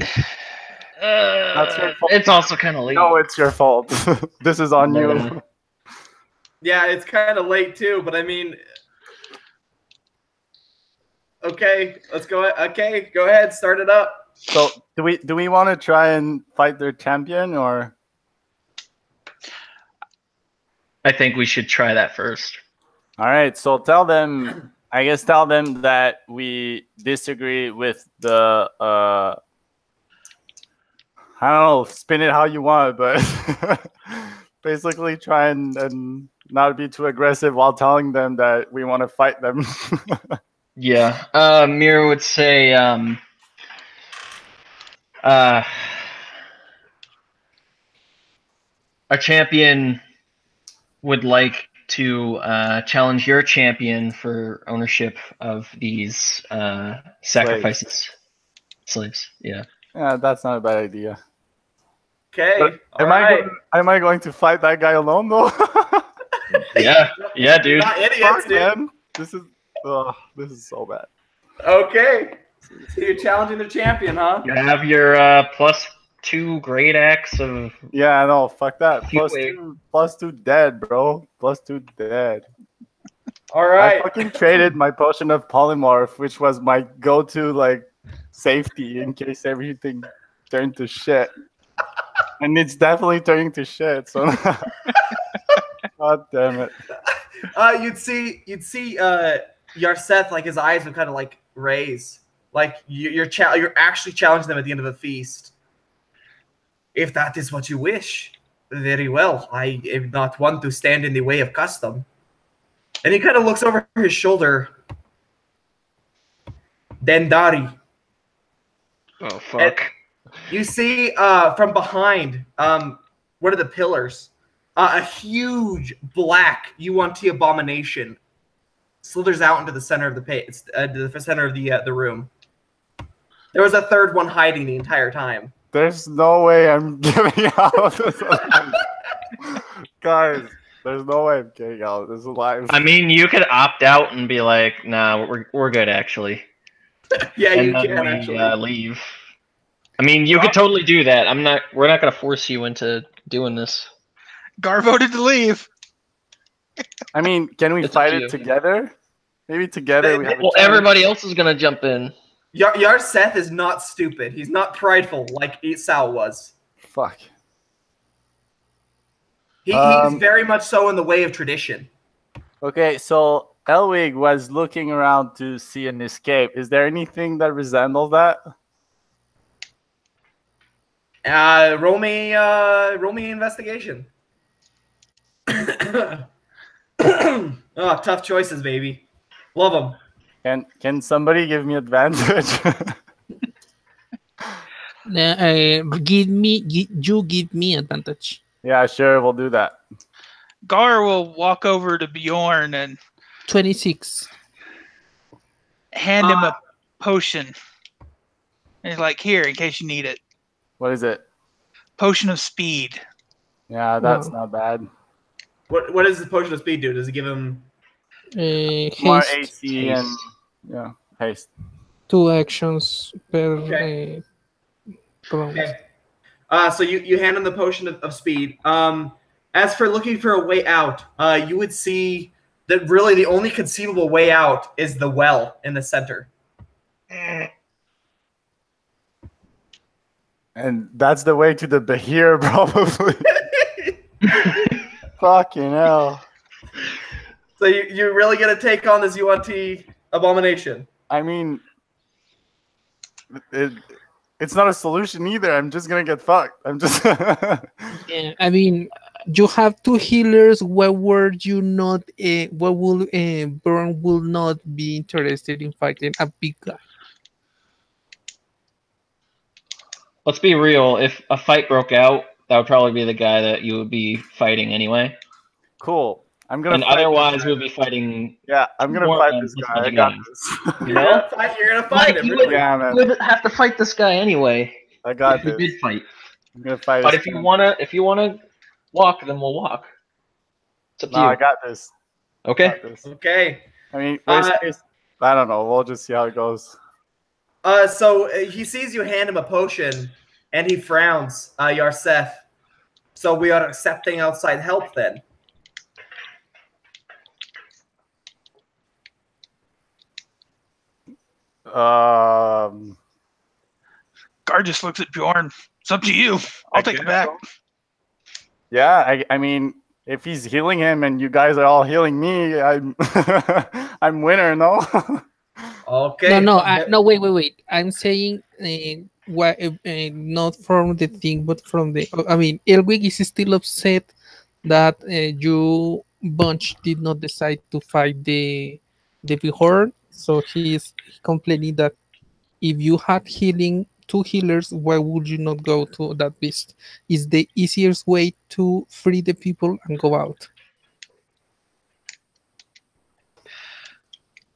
That's your fault. It's also kind of late. No, it's your fault. This is on you. No. Yeah, it's kind of late too, but I mean, okay, let's go. Okay, go ahead, start it up. So, do we want to try and fight their champion, or? I think we should try that first. All right, so tell them that we disagree with the I don't know, spin it how you want, but basically try and not be too aggressive while telling them that we want to fight them. Yeah. Mir would say our champion would like to challenge your champion for ownership of these sacrifices. Slaves. Yeah. Yeah, that's not a bad idea. Okay. But all right. am I going to fight that guy alone though? Yeah. Yeah, dude. Not idiots, Fuck, dude. man. This is so bad. Okay. So you're challenging the champion, huh? You have your +2 great axe of. Yeah, no, fuck that. Wait. Plus two dead, bro. +2 dead. All right. I fucking traded my potion of polymorph, which was my go-to like safety in case everything turned to shit. And it's definitely turning to shit. So, god damn it. You'd see Yarseth, like his eyes would kind of like raise, like you're actually challenging them at the end of the feast. If that is what you wish, very well. I am not one to stand in the way of custom. And he kind of looks over his shoulder. Dendari. Oh fuck! You see from behind, one of the pillars, a huge black Yuan-Ti abomination slithers out into the center of the the center of the room. There was a third one hiding the entire time. There's no way I'm getting out of this alive. Guys, there's no way I'm getting out of this alive. I mean, you could opt out and be like, "Nah, we're good, actually." Yeah, And you then can we, actually. leave. I mean, you could totally do that. We're not gonna force you into doing this. Gar voted to leave. I mean, can we It's up fight to it you. together? Maybe together we have a Well, challenge? everybody else is gonna jump in. Yarseth is not stupid. He's not prideful like Esau was. Fuck. He's very much so in the way of tradition. Okay, so Elwig was looking around to see an escape. Is there anything that resembles that? Roll me investigation. Oh, tough choices, baby. Love them. Can somebody give me advantage? Give me advantage. Yeah, sure, we'll do that. Gar will walk over to Bjorn and 26. hand him a potion. And he's like, "Here, in case you need it. What is it? Potion of speed." Yeah, that's Wow. not bad. What does the potion of speed do? Does it give him? More Haste. AC and yeah, haste. 2 actions per Okay. round. Okay. So you hand him the potion of speed. As for looking for a way out, you would see that really the only conceivable way out is the well in the center. And that's the way to the Bahir, probably. Fucking hell. So you really gonna take on this UNT abomination? I mean, it's not a solution either. I'm just gonna get fucked. I'm just. Yeah, I mean, you have two healers. Why were you not? Why will Burn will not be interested in fighting a big guy? Let's be real. If a fight broke out, that would probably be the guy that you would be fighting anyway. Cool. I'm gonna. And otherwise, we'll be fighting. Yeah, I'm gonna more fight than this just guy. I other got guys. this. You know, You're gonna fight him. you Really? Yeah, man. would have to fight this guy anyway. I got If we this. did fight. I'm gonna fight. But this if you guy. wanna walk, then we'll walk. It's up to No, you. I got this. Okay. Got this. Okay. I mean, worst case, I don't know. We'll just see how it goes. So he sees you hand him a potion, and he frowns, Yarseth. So we are accepting outside help then. Gar just looks at Bjorn. It's up to you. I'll take it back. Yeah, I mean, if he's healing him and you guys are all healing me, I'm I'm winner, no? Okay. No, wait. I'm saying not from the thing, but from the. I mean, Elwig is still upset that you bunch did not decide to fight the Behorn, so he's complaining that if you had two healers, why would you not go to that beast? Is the easiest way to free the people and go out.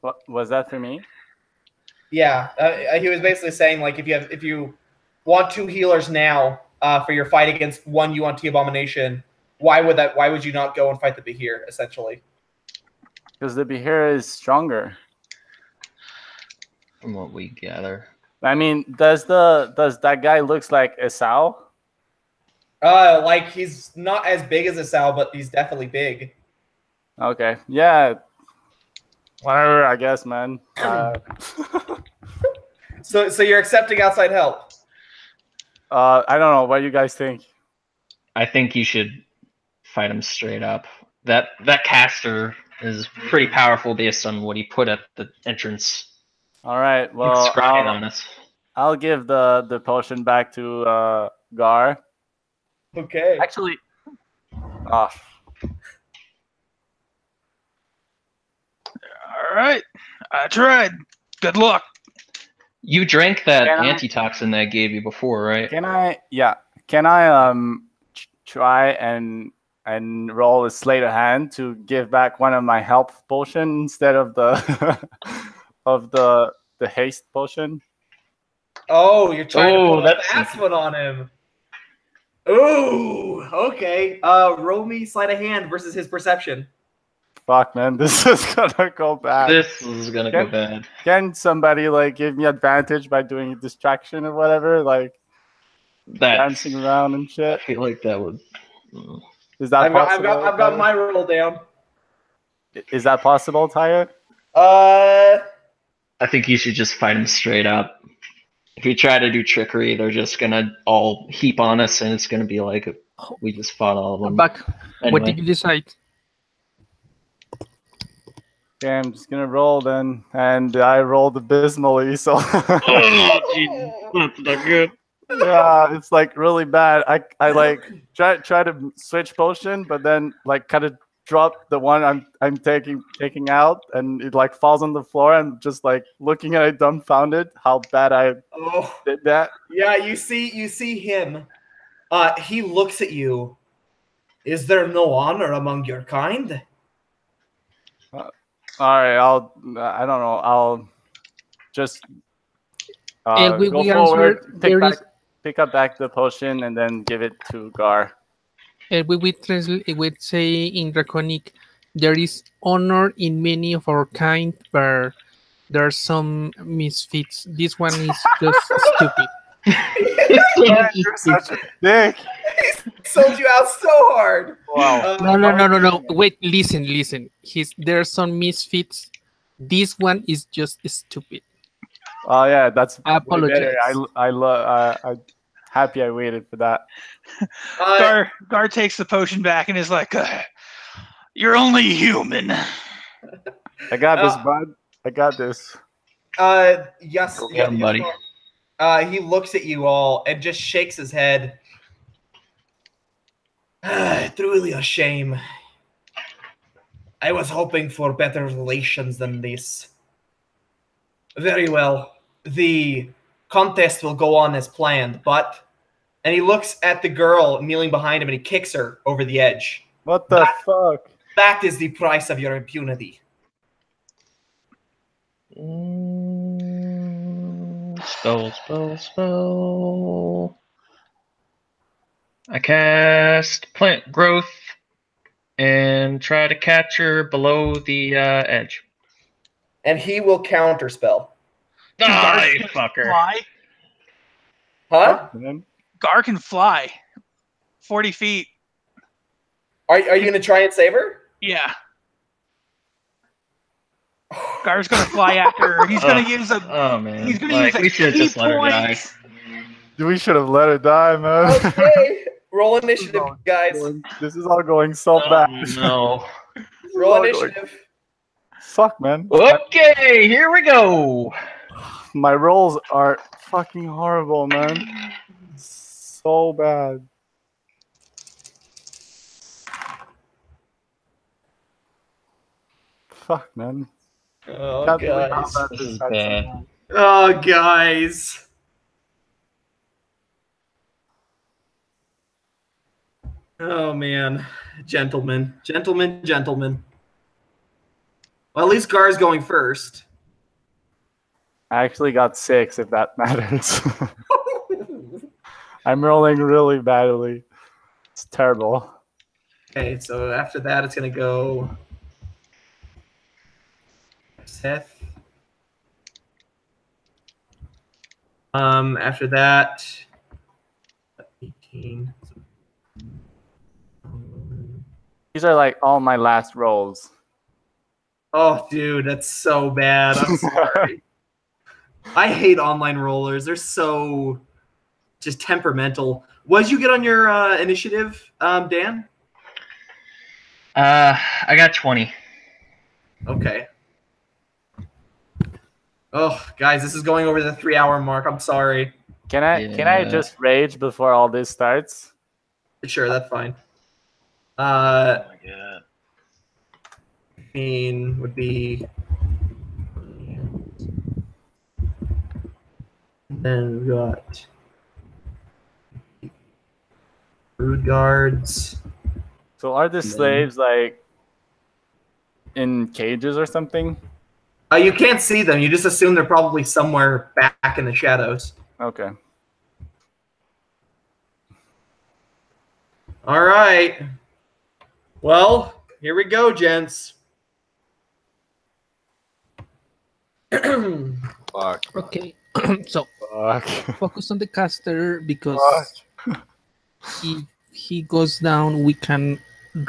What was that for me? Yeah, he was basically saying like if you want two healers now for your fight against one UNT abomination, why would you not go and fight the Behir essentially? Because the Behir is stronger. From what we gather. I mean, does that guy looks like Esau? Like he's not as big as Esau, but he's definitely big. Okay, yeah. Whatever, I guess, man. So you're accepting outside help? I don't know. What do you guys think? I think you should fight him straight up. That caster is pretty powerful based on what he put at the entrance. All right. Well, Scrying on us. I'll give the potion back to Gar. Okay. Actually, All right. I tried. Good luck. You drank that Can I- antitoxin that I gave you before, right? can I? Yeah. Can I try and roll a sleight of hand to give back one of my health potion instead of the of the haste potion? Oh, you're trying to pull a that's fast one on him. Ooh, okay. Roll me sleight of hand versus his perception. Fuck, man, this is gonna go bad. This is gonna go bad. Can somebody like give me advantage by doing a distraction or whatever, like dancing around and I shit? feel like that would. Is that possible? I've got my roll down. Is that possible, Tyre? I think you should just fight him straight up. If you try to do trickery, they're just gonna all heap on us, and it's gonna be like we just fought all of them. Back. Anyway. What did you decide? Okay, I'm just gonna roll then, and I rolled abysmally, so Oh, geez, that's not good. yeah, it's like really bad. I like try to switch potion, but then like kind of drop the one I'm taking out, and it like falls on the floor. I'm just like looking at it dumbfounded how bad I did that. Yeah, you see him. He looks at you. Is there no honor among your kind? All right, I don't know. I'll just We go answered, forward, pick up back the potion, and then give it to Gar. we translate. We say in Draconic, there is honor in many of our kind, but there are some misfits. This one is just stupid. You're such a dick. He sold you out so hard. Wow. No. Wait, listen. There are some misfits. This one is just stupid. Oh yeah, that's I way better. apologize. I'm happy I waited for that. Gar takes the potion back and is like, "You're only human." I got this, bud. I got this. Yes, Go get him, buddy. he looks at you all and just shakes his head. Truly a shame. I was hoping for better relations than this. Very well. The contest will go on as planned, but... And he looks at the girl kneeling behind him and he kicks her over the edge. What the fuck? That is the price of your impunity. Spell. I cast Plant Growth and try to catch her below the edge. And he will counterspell. Ah, you fucker. Fly. Huh? Gar can fly 40 feet. Are you going to try and save her? Yeah. Gar's gonna fly after her. He's gonna use a. Oh man! He's gonna use a we should key just let her die. point. We should have let her die, man. Okay. Roll initiative, guys. This is all going so bad. No. Roll initiative. Fuck, man. Okay, here we go. My rolls are fucking horrible, man. So bad. Fuck, man. Oh, Can't believe how guys. bad this is somehow. Oh, guys. Oh, man. Gentlemen. Well, at least Gar's going first. I actually got 6, if that matters. I'm rolling really badly. It's terrible. Okay, so after that, it's going to go... Seth. After that, 18. These are like all my last rolls. Oh, dude, that's so bad. I'm sorry. I hate online rollers. They're so just temperamental. What did you get on your initiative, Dan? I got 20. Okay. Oh, guys, this is going over the 3-hour mark. I'm sorry. Can I just rage before all this starts? Sure, that's fine. Oh my god. 15 would be. Then we got brood guards. So are the slaves like in cages or something? You can't see them. You just assume they're probably somewhere back in the shadows. Okay. All right. Well, here we go, gents. Fuck. Okay, so Fuck. focus on the caster because if he goes down, we can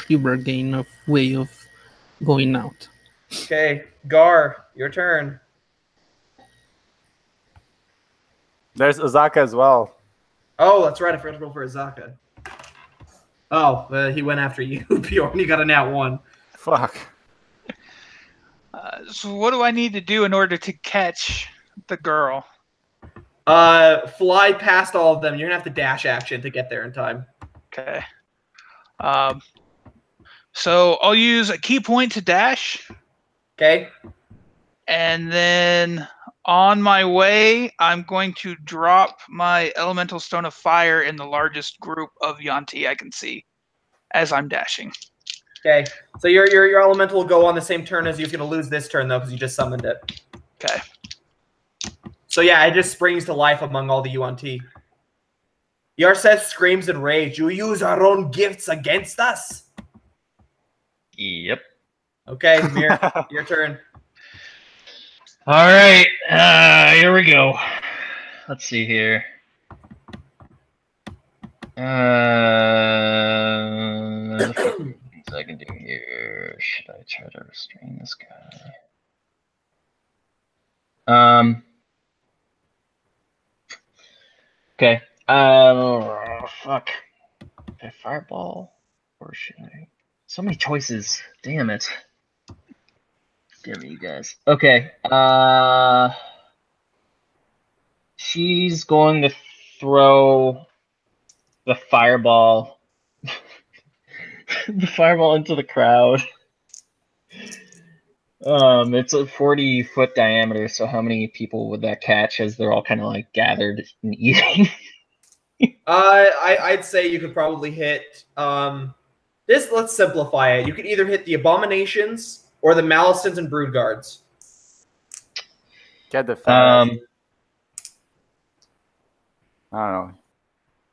regain a way of going out. Okay, Gar, your turn. There's Azaka as well. Oh, that's right. I forgot to roll for Azaka. Oh, he went after you, Bjorn. You got a nat 1. Fuck. So what do I need to do in order to catch the girl? Fly past all of them. You're going to have to dash action to get there in time. Okay. So I'll use a key point to dash. Okay. And then on my way, I'm going to drop my elemental stone of fire in the largest group of Yanti I can see as I'm dashing. Okay. So your elemental will go on the same turn as you. It's going to lose this turn, though, because you just summoned it. Okay. So, yeah, it just springs to life among all the UNT. Yarseth screams in rage. You use our own gifts against us? Yep. Okay, Mir, your turn. All right. Here we go. Let's see here. There's a few things I can do here. Should I try to restrain this guy? Okay. Fuck. Should I fireball or should I? So many choices. Damn it. Damn it, you guys. Okay. She's going to throw the fireball. The fireball into the crowd. It's a 40-foot diameter, so how many people would that catch as they're all kind of like gathered and eating? I'd say you could probably hit this. Let's simplify it. You could either hit the Abominations or the Malicens and Brood Guards. Get the fast. I don't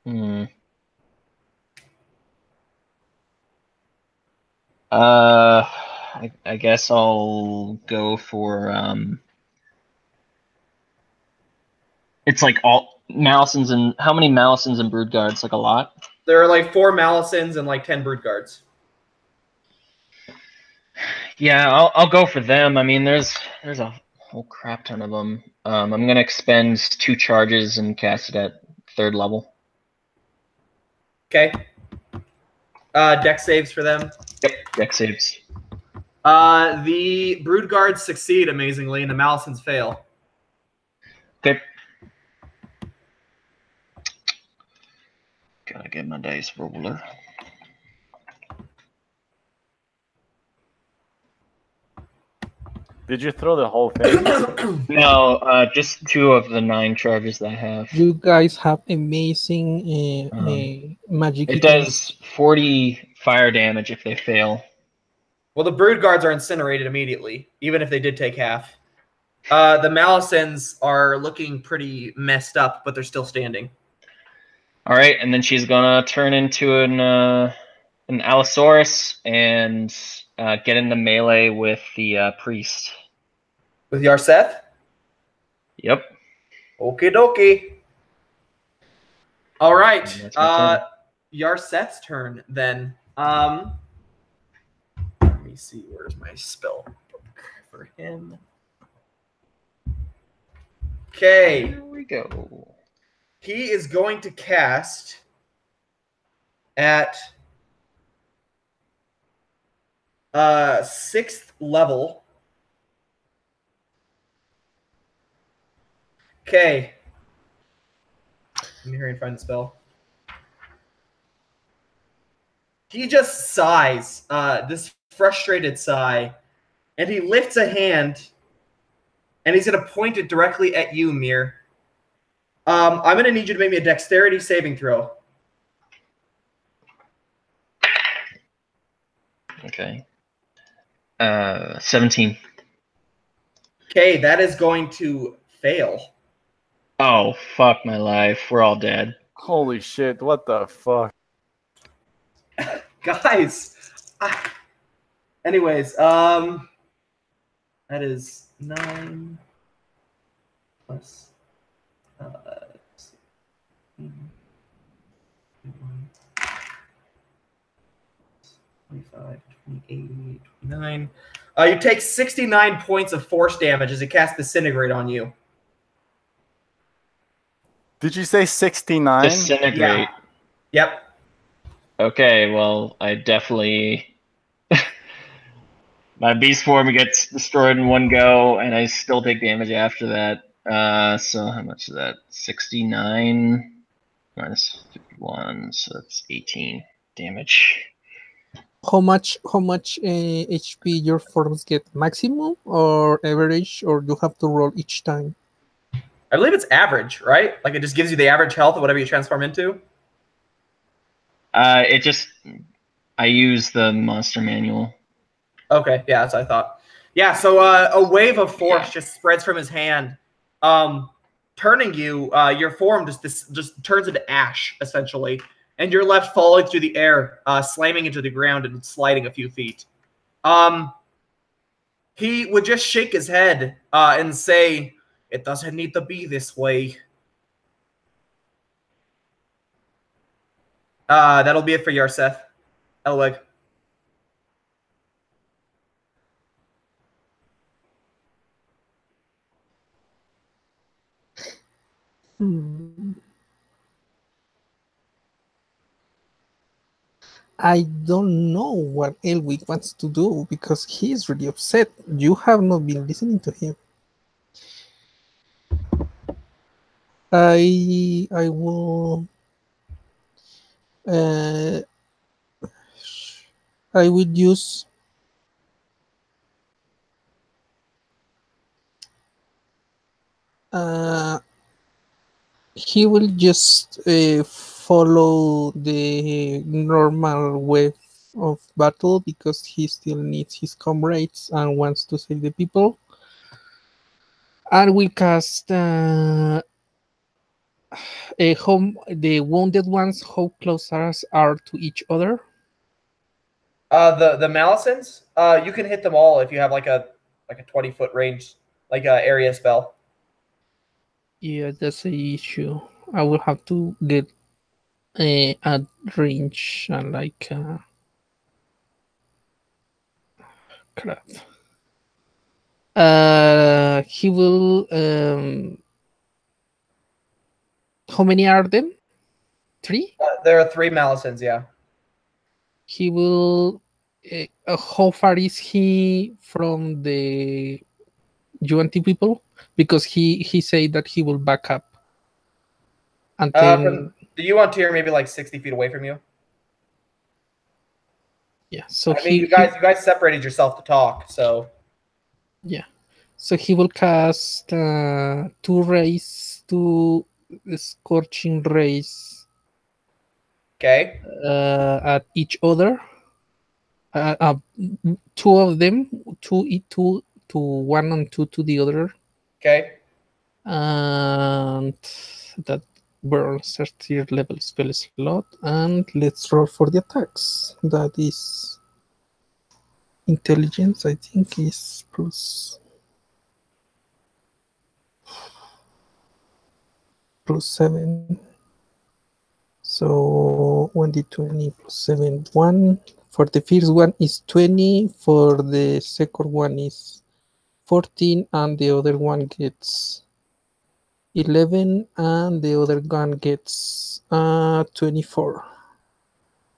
know. I guess I'll go for it's like all Malicens and how many Malicens and Brood Guards? Like a lot? There are like 4 Malicens and like 10 Brood Guards. Yeah, I'll go for them. I mean, there's a whole crap ton of them. I'm gonna expend 2 charges and cast it at 3rd level. Okay. Dex saves for them. Yep, dex saves. The Brood Guards succeed amazingly, and the Malicens fail. Okay. Gotta get my dice roller. Did you throw the whole thing? No, just 2 of the 9 charges that I have. You guys have amazing magic. It does 40 fire damage if they fail. Well, the Brood Guards are incinerated immediately, even if they did take half. The Malicens are looking pretty messed up, but they're still standing. All right, and then she's gonna turn into an Allosaurus and get into melee with the priest. With Yarseth? Yep. Okie dokie. All right. Yarseth's turn then. Let me see. Where's my spell book for him? Okay. Here we go. He is going to cast at 6th level. Okay. Let me hurry and find the spell. He just sighs, this frustrated sigh, and he lifts a hand, and he's going to point it directly at you, Mir. I'm going to need you to make me a dexterity saving throw. Okay. 17. Okay, that is going to fail. Oh, fuck my life. We're all dead. Holy shit, what the fuck? Guys. Anyways, that is 9 plus 25, 28, 29. You take 69 points of force damage as it casts Disintegrate on you. Did you say 69? Disintegrate. Yeah. Yep. Okay, well, I definitely... My beast form gets destroyed in one go, and I still take damage after that. So how much is that? 69 minus 51, so that's 18 damage. How much HP your forms get? Maximum or average, or you have to roll each time? I believe it's average, right? Like it just gives you the average health of whatever you transform into. I use the monster manual. Okay, yeah, that's what I thought. Yeah, so a wave of force just spreads from his hand, turning you. Your form just turns into ash, essentially, and you're left falling through the air, slamming into the ground and sliding a few feet. He would just shake his head and say, "It doesn't need to be this way." That'll be it for Yarseth. Elweg. I don't know what Elwick wants to do because he's really upset. You have not been listening to him. I will. I will use. He will just follow the normal way of battle because he still needs his comrades and wants to save the people. And will cast the wounded ones. How close are to each other? The Malicens, you can hit them all if you have like a 20-foot range, like a area spell. Yeah, that's the issue. I will have to get at range and like crap. He will. How many are them? 3? There are 3 Malicens, yeah. He will. How far is he from the UNT people? Because he said that he will back up. Until From the Yuan tier, maybe like 60 feet away from you. Yeah, so I mean, you guys separated yourself to talk, so yeah, so he will cast 2 rays, 2 scorching rays. Okay. At each other. 2 of them, 2 to one and 2 to the other. Okay. And that burns a tier level spell slot. And let's roll for the attacks. That is intelligence, I think, is +7. So 1d20 +7, 1. For the first one is 20. For the second one is 14, and the other one gets 11, and the other one gets 24.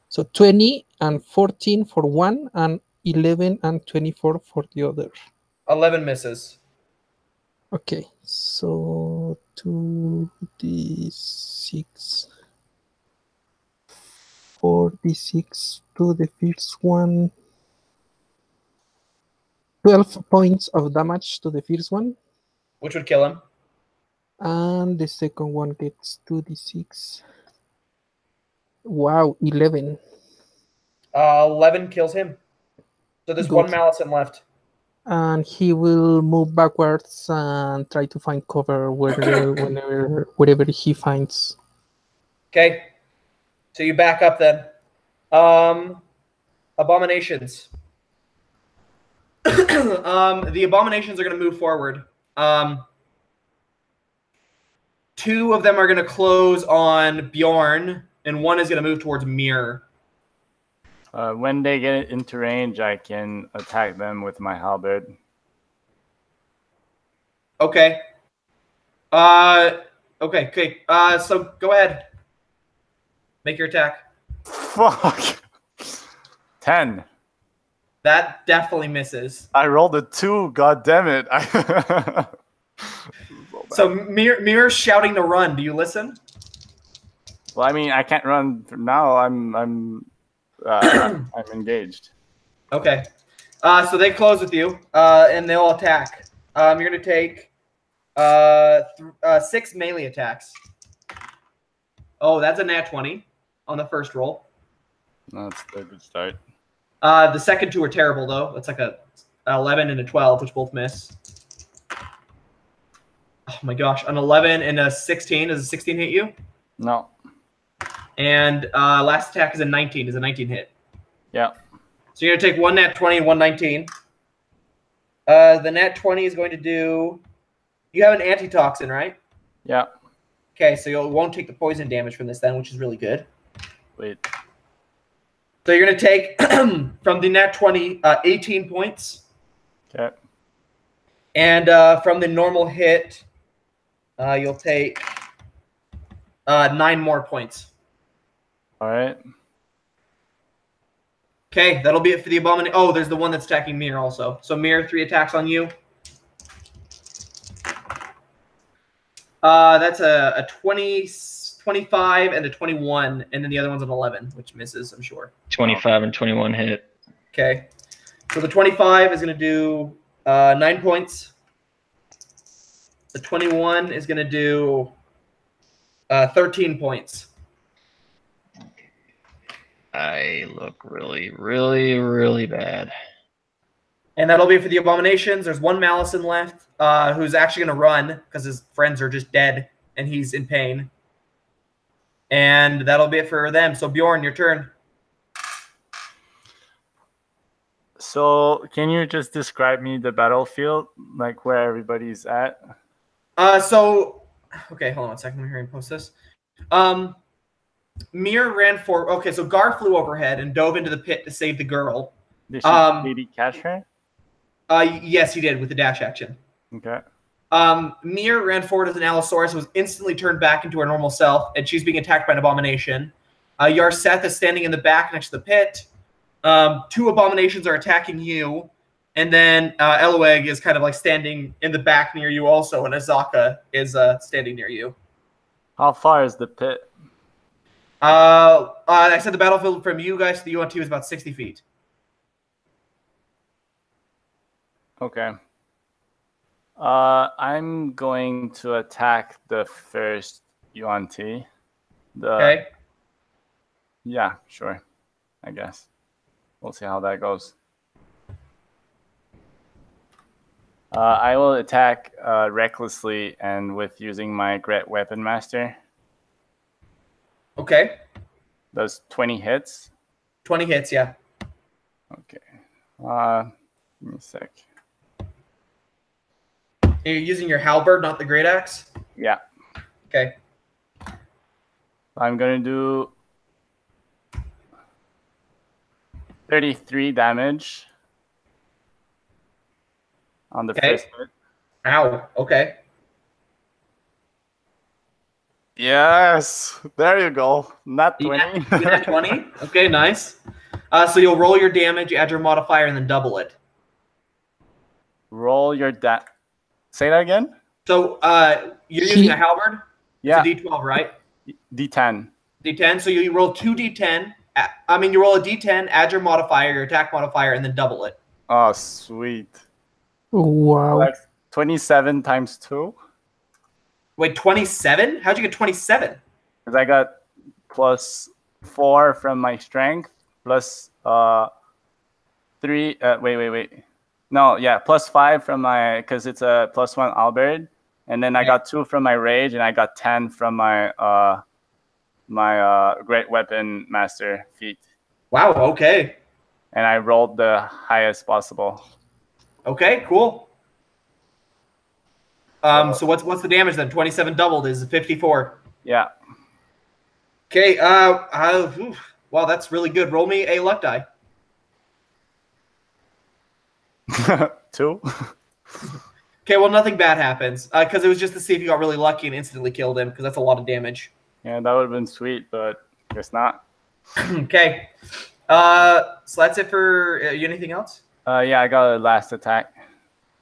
So 20 and 14 for one, and 11 and 24 for the other. 11 misses. Okay, so 2d6. 4d6 to the first one. 12 points of damage to the first one. Which would kill him. And the second one gets 2d6. Wow, 11. 11 kills him. So there's Good. 1 Malicen left. And he will move backwards and try to find cover wherever he finds. Okay. So you back up then. Abominations. The abominations are going to move forward. 2 of them are going to close on Bjorn, and 1 is going to move towards Mir. When they get into range, I can attack them with my halberd. Okay. Okay. So go ahead. Make your attack. Fuck. 10. That definitely misses. I rolled a 2. God damn it. So Mir's shouting to run. Do you listen? Well, I mean, I can't run now. I'm engaged. Okay. So they close with you, and they'll attack. You're going to take 6 melee attacks. Oh, that's a nat 20 on the first roll. That's a good start. The second 2 are terrible, though. That's like an 11 and a 12, which both miss. Oh, my gosh. An 11 and a 16. Does a 16 hit you? No. And last attack is a 19. Does a 19 hit? Yeah. So you're going to take 1 nat 20 and 1 19. The nat 20 is going to do... You have an antitoxin, right? Yeah. Okay, so you won't take the poison damage from this then, which is really good. Wait. So you're going to take from the nat 20, 18 points. Okay. And from the normal hit, you'll take 9 more points. All right. Okay, that'll be it for the abomination. Oh, there's the one that's attacking Mir also. So Mir, 3 attacks on you. That's a 20, 25, and a 21, and then the other one's an 11, which misses, I'm sure. 25 and 21 hit. Okay. So the 25 is going to do 9 points. The 21 is going to do 13 points. I look really, really, really bad. And that'll be for the abominations. There's one Malison left who's actually going to run because his friends are just dead and he's in pain. And that'll be it for them. So Bjorn, your turn. So can you just describe me the battlefield, like where everybody's at? Okay, hold on one second. I'm hearing post this. Mir ran for. Okay, so Gar flew overhead and dove into the pit to save the girl. Did he catch her? Yes, he did with the dash action. Okay. Mir ran forward as an Allosaurus, was instantly turned back into her normal self, and she's being attacked by an abomination. Yarseth is standing in the back next to the pit. 2 abominations are attacking you, and then Eloeg is kind of like standing in the back near you also, and Azaka is standing near you. How far is the pit? I said the battlefield from you guys to the UNT was about 60 feet. Okay. I'm going to attack the first UNT. Okay. Yeah, sure. I guess. We'll see how that goes. I will attack recklessly and with using my Great Weapon Master. Okay. Those 20 hits? 20 hits, yeah. Okay. Give me a sec. You're using your halberd, not the great axe? Yeah. Okay. I'm going to do 33 damage on the first hit. Ow. Okay. Yes. There you go. Not 20. Not 20? Okay, nice. So you'll roll your damage, add your modifier, and then double it. Roll your Say that again? So you're using a halberd? Yeah. It's a D12, right? D10. D10. So you roll 2 D10. You roll a D10, add your modifier, your attack modifier, and then double it. Oh, sweet. Wow. Like 27 times 2? Wait, 27? How'd you get 27? Because I got plus 4 from my strength, plus 3. Wait. No, yeah, plus 5 from my, because it's a plus 1 Albert, and then I got 2 from my rage, and I got 10 from my Great Weapon Master feat. Wow. Okay. And I rolled the highest possible. Okay. Cool. So what's the damage then? 27 doubled is 54. Yeah. Okay. Wow, that's really good. Roll me a luck die. 2. Okay, well, nothing bad happens because it was just to see if you got really lucky and instantly killed him because that's a lot of damage. Yeah, that would have been sweet, but guess not. Okay. So that's it for anything else? Yeah, I got a last attack.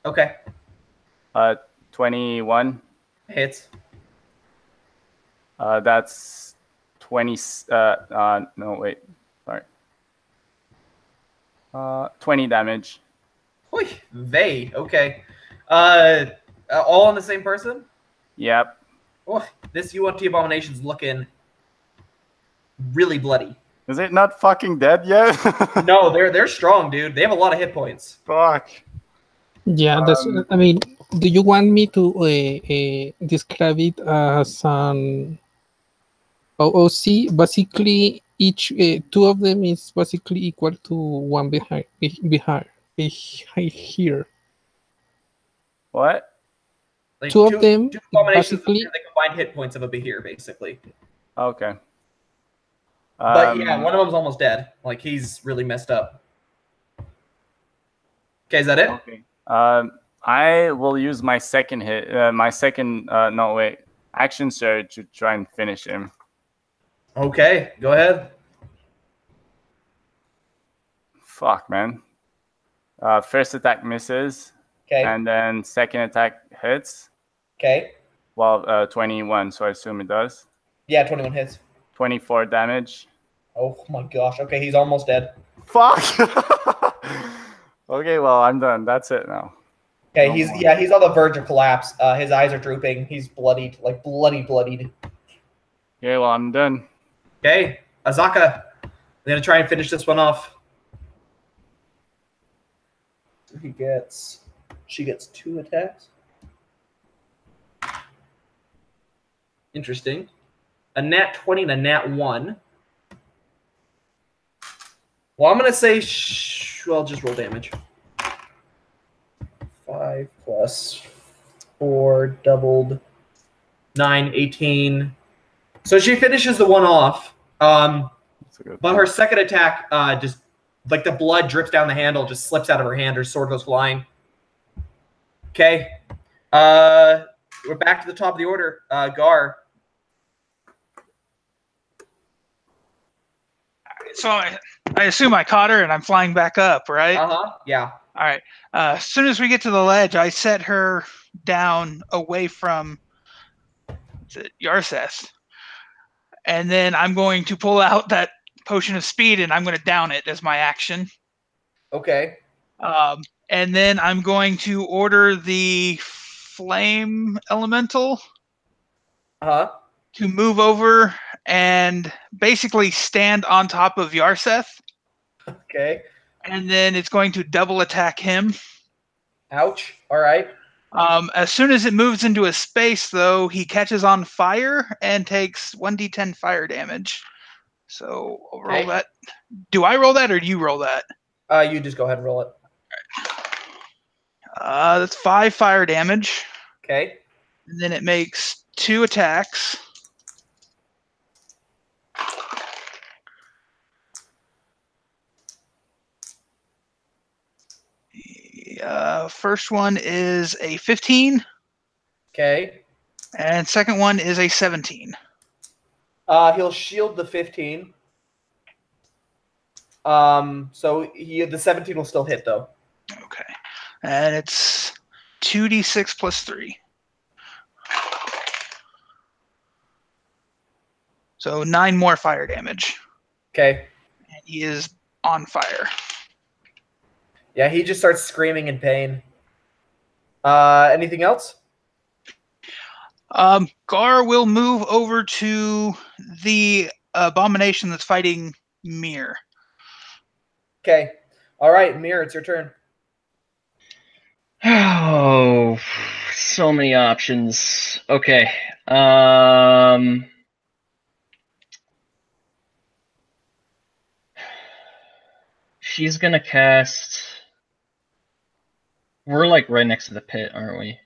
Okay. 21. Hits. That's 20. No, wait. Sorry. 20 damage. Oy, okay. All on the same person? Yep. Oh, this UNT abomination's looking really bloody. Is it not fucking dead yet? No, they're strong, dude. They have a lot of hit points. Fuck. Yeah, that's. I mean, do you want me to describe it as an OOC? Basically, each 2 of them is basically equal to 1 behind here. What? Like 2 of them two abominations basically. the combined hit points of a Behir, basically. Okay. But yeah, one of them's almost dead. Like he's really messed up. Okay, is that it? Okay. I will use my second hit. Action surge to try and finish him. Okay, go ahead. Fuck, man. First attack misses. Okay. And then second attack hits. Okay. Well, 21, so I assume it does. Yeah, 21 hits. 24 damage. Oh my gosh. Okay, he's almost dead. Fuck. Okay, well, I'm done. That's it now. Okay, he's on the verge of collapse. His eyes are drooping. He's bloodied, like bloodied. Okay, well, I'm done. Okay, Azaka, I'm gonna try and finish this one off. So she gets 2 attacks. Interesting. A nat 20 and a nat 1. Well, I'm gonna say, well, just roll damage. 5 plus 4 doubled 9, 18. So she finishes the one off. But her second attack, just like the blood drips down the handle, just slips out of her hand. Her sword goes flying. Okay. We're back to the top of the order. Gar. So I assume I caught her and I'm flying back up, right? Yeah. All right. As soon as we get to the ledge, I set her down away from Yarseth. And then I'm going to pull out that potion of speed and I'm going to down it as my action. Okay. And then I'm going to order the flame elemental to move over and basically stand on top of Yarseth. Okay. And then it's going to double attack him. Ouch. All right. As soon as it moves into a space, though, he catches on fire and takes 1d10 fire damage. So I'll roll that. Do I roll that or do you roll that? You just go ahead and roll it. That's 5 fire damage. Okay. And then it makes 2 attacks. First one is a 15. Okay. And second one is a 17. He'll shield the 15. So the 17 will still hit though. Okay. And it's 2d6 plus 3. So 9 more fire damage. Okay. And he is on fire. Yeah, he just starts screaming in pain. Anything else? Gar will move over to the abomination that's fighting Mir. Okay. All right, Mir, it's your turn. Oh, so many options. Okay. She's gonna cast. We're like right next to the pit, aren't we?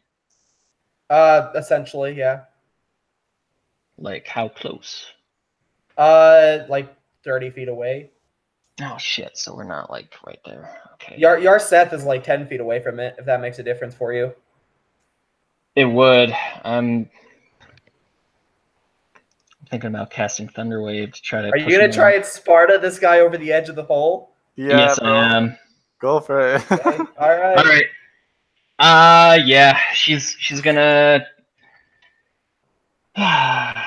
Essentially, yeah. Like how close? Like 30 feet away. Oh shit! So we're not like right there. Okay. Yarseth is like 10 feet away from it. If that makes a difference for you. It would. I'm thinking about casting Thunderwave to try to. Are you gonna try and Sparta this guy over the edge of the hole? Yeah, yes, bro. I am. Go for it. Okay. All right. All right. Yeah, she's gonna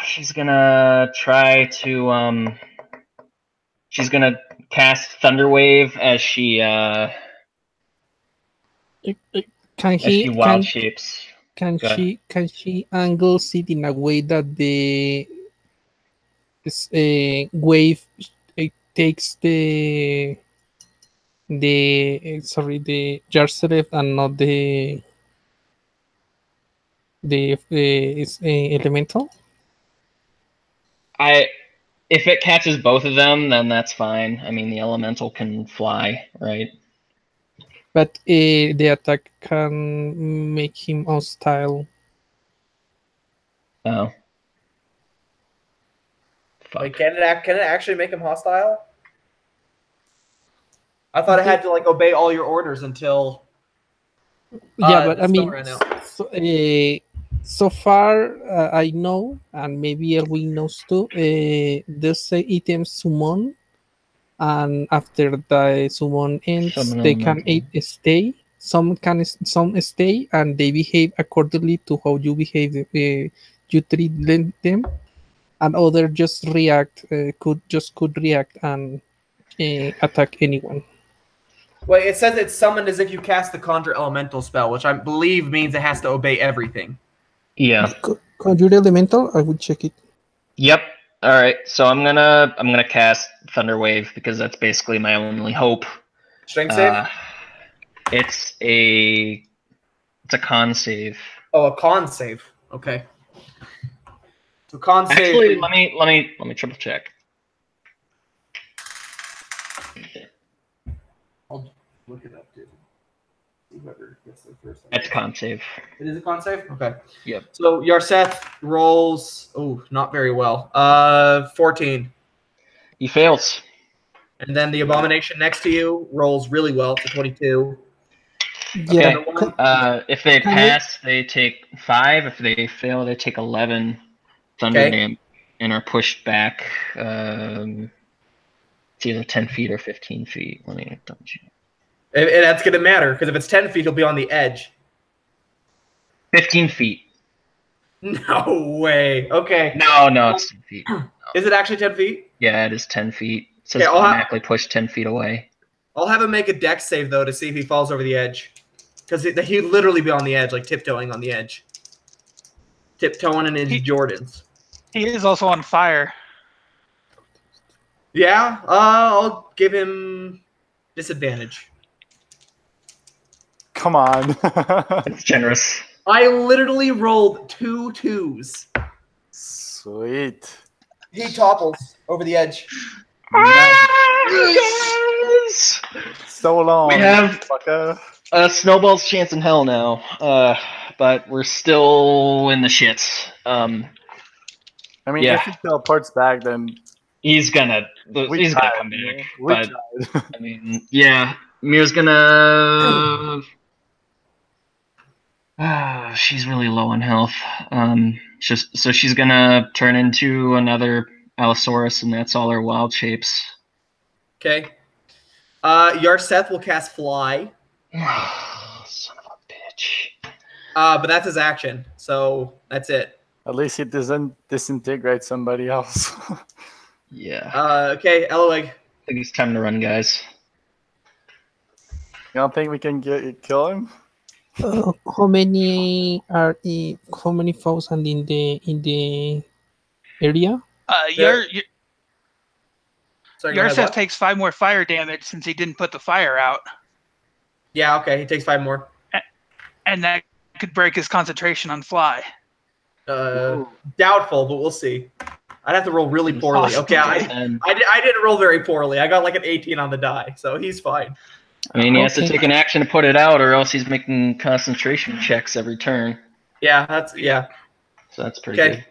she's gonna try to she's gonna cast Thunderwave as she wild shapes. Can she angles it in a way that the wave takes the Jarseref and not the elemental? If it catches both of them, then that's fine. I mean, the elemental can fly, right? But the attack can make him hostile. Oh. fuck. Wait, can it actually make him hostile? I thought it had to like obey all your orders until Yeah, but the I mean, store ran out. so far I know, and maybe Elwin knows too. There's items summon, and after the summon ends, Summon they can elemental. stay. Some stay, and they behave accordingly to how you behave. You treat them, and other just react. Could react and attack anyone. Wait, it says it's summoned as if you cast the conjure elemental spell, which I believe means it has to obey everything. Yeah. Conjure elemental. I will check it. Yep. All right. So I'm gonna cast Thunder Wave because that's basically my only hope. Strength save? It's a con save. Oh, a con save. Okay. So con save. Actually, let me triple check. I'll look it up too. Whoever gets there first. It's con save. It is a con save? Okay. Yep. So Yarseth rolls not very well. 14. He fails. And then the abomination next to you rolls really well to 22. Okay. Yeah. If they Can pass, they take 5. If they fail, they take 11 thunder Okay. damage and are pushed back. It's either 10 feet or 15 feet. Let me double check. And that's going to matter, because if it's 10 feet, he'll be on the edge. 15 feet. No way. Okay. No, it's 10 feet. Is it actually 10 feet? Yeah, it is 10 feet. It says Okay, I'll automatically push 10 feet away. I'll have him make a dex save, though, to see if he falls over the edge. Because he'd literally be on the edge, like tiptoeing on the edge. Tiptoeing in his Jordans. He is also on fire. Yeah, I'll give him disadvantage. Come on. It's generous. I literally rolled 2 2s. Sweet. He topples over the edge. Yes! So long. We have fucker. a snowball's chance in hell now, but we're still in the shits. I mean, Yeah. if he teleports back, then He's gonna tried, come back. man. We But tried. I mean, yeah, Mir's gonna. She's really low on health. So she's gonna turn into another Allosaurus, and that's all her wild shapes. Okay. Yarseth will cast Fly. Son of a bitch. But that's his action, so that's it. At least he doesn't disintegrate somebody else. Yeah. Okay, Eloig. I think it's time to run, guys. You don't think we can kill him? How many foes are in the area? Sorry, go ahead, Yarseth what? takes 5 more fire damage since he didn't put the fire out, Yeah, okay, he takes 5 more. and that could break his concentration on Fly. Doubtful, but we'll see. I'd have to roll really poorly. Okay, I didn't roll very poorly. I got like an 18 on the die, so he's fine. I mean, he has to take an action to put it out, or else he's making concentration checks every turn. Yeah, yeah. So that's pretty good.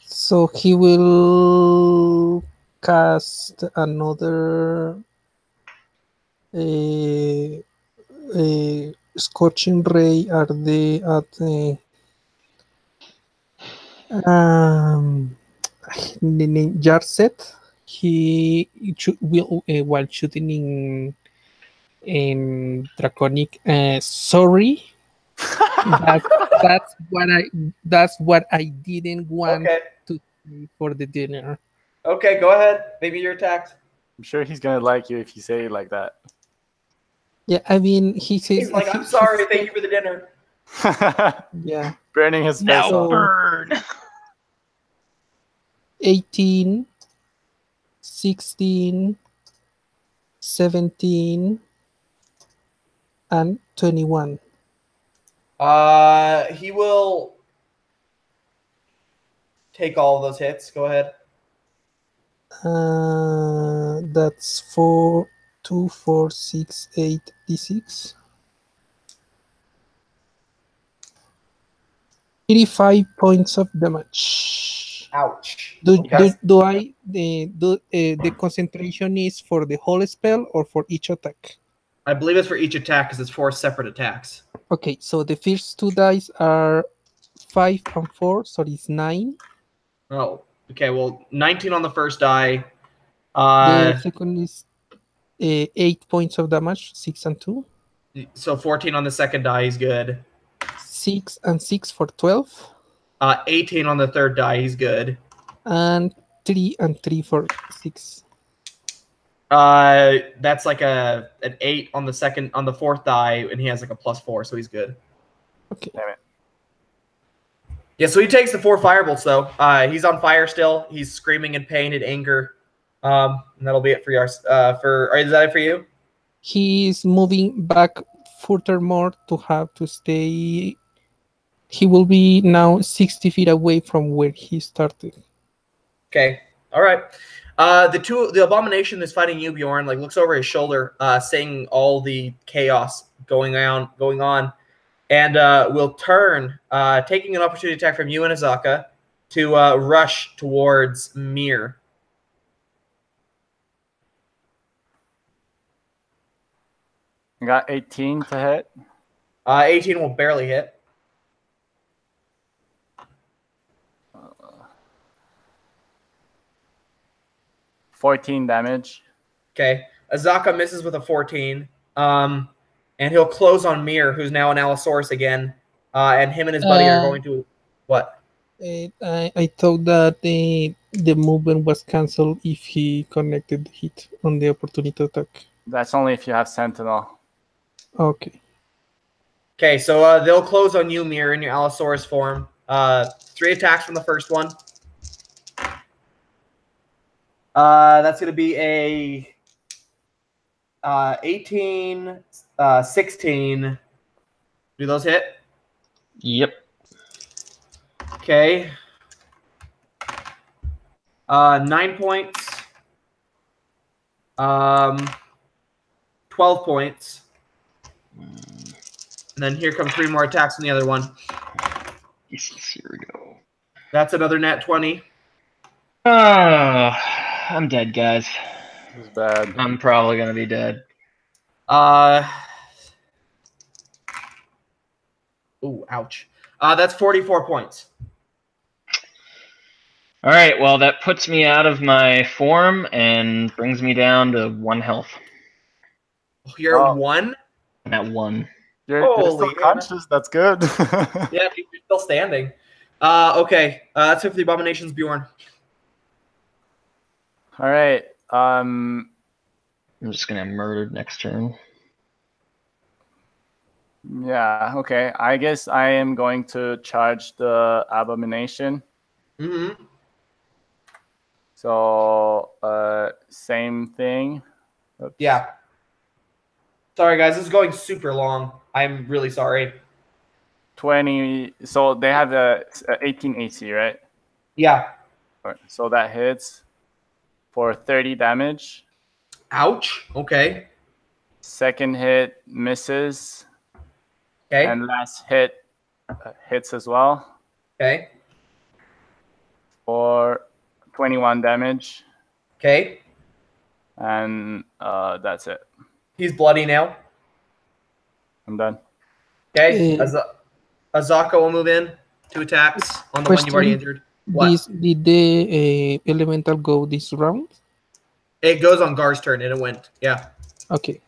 So he will cast another scorching ray at the Jarset. He will while shooting in draconic. Sorry, that's what I didn't want to say for the dinner. Okay, go ahead. Maybe you're attacked. I'm sure he's gonna like you if you say it like that. Yeah, I mean, he says he's like, "I'm sorry. Thank you for the dinner." Yeah, burning his face now off. Burn. 18, 16, 17, and 21. He will take all of those hits. Go ahead. That's 4, 2, 4, 6, 8, D6. 85 points of damage. Ouch. Do Okay. the concentration is for the whole spell or for each attack? I believe it's for each attack because it's 4 separate attacks. Okay, so the first 2 dice are 5 and 4, so it's 9. Oh, okay. Well, 19 on the first die. The second is 8 points of damage, 6 and 2. So 14 on the second die is good. 6 and 6 for 12. 18 on the third die, he's good. And 3 and 3 for 6. That's like an 8 on the fourth die, and he has like a +4, so he's good. Okay. Damn it. Yeah, so he takes the 4 firebolts though. He's on fire still. He's screaming in pain and anger. And that'll be it for yours. Is that it for you? He's moving back furthermore to have to stay. He will be now 60 feet away from where he started. Okay. All right. The abomination that's fighting you, Bjorn, like looks over his shoulder, seeing all the chaos going on, and will turn, taking an opportunity attack from you and Azaka to rush towards Mir. I got 18 to hit. 18 will barely hit. 14 damage. Okay. Azaka misses with a 14. And he'll close on Mir, who's now an Allosaurus again. And him and his buddy are going to... What? I thought that the movement was cancelled if he connected the hit on the opportunity attack. That's only if you have Sentinel. Okay. Okay, so they'll close on you, Mir, in your Allosaurus form. 3 attacks from the first one. That's going to be a 18, 16. Do those hit? Yep. Okay. 9 points. 12 points. And then here come 3 more attacks on the other one. Yes, here we go. That's another nat 20. I'm dead, guys. This is bad. I'm probably gonna be dead. Ooh, ouch. That's 44 points. All right, well, that puts me out of my form and brings me down to 1 health. You're at 1? I'm at 1. You're Holy still conscious. That's good. Yeah, you're still standing. Okay. That's it for the abominations, Bjorn. All right. I'm just gonna murder next turn. Yeah. Okay. I guess I am going to charge the abomination. Mm-hmm. So, same thing. Oops. Yeah. Sorry, guys. This is going super long. I'm really sorry. 20. So they have a 18 AC, right? Yeah. All right, so that hits for 30 damage. Ouch. Okay. Second hit misses. Okay. And last hit hits as well Okay. for 21 damage. Okay. And that's it. He's bloody now. I'm done. Okay. Azaka will move in. 2 attacks on the one you've already injured. What? Did the elemental go this round? It goes on Gar's turn, and it went. Yeah. Okay.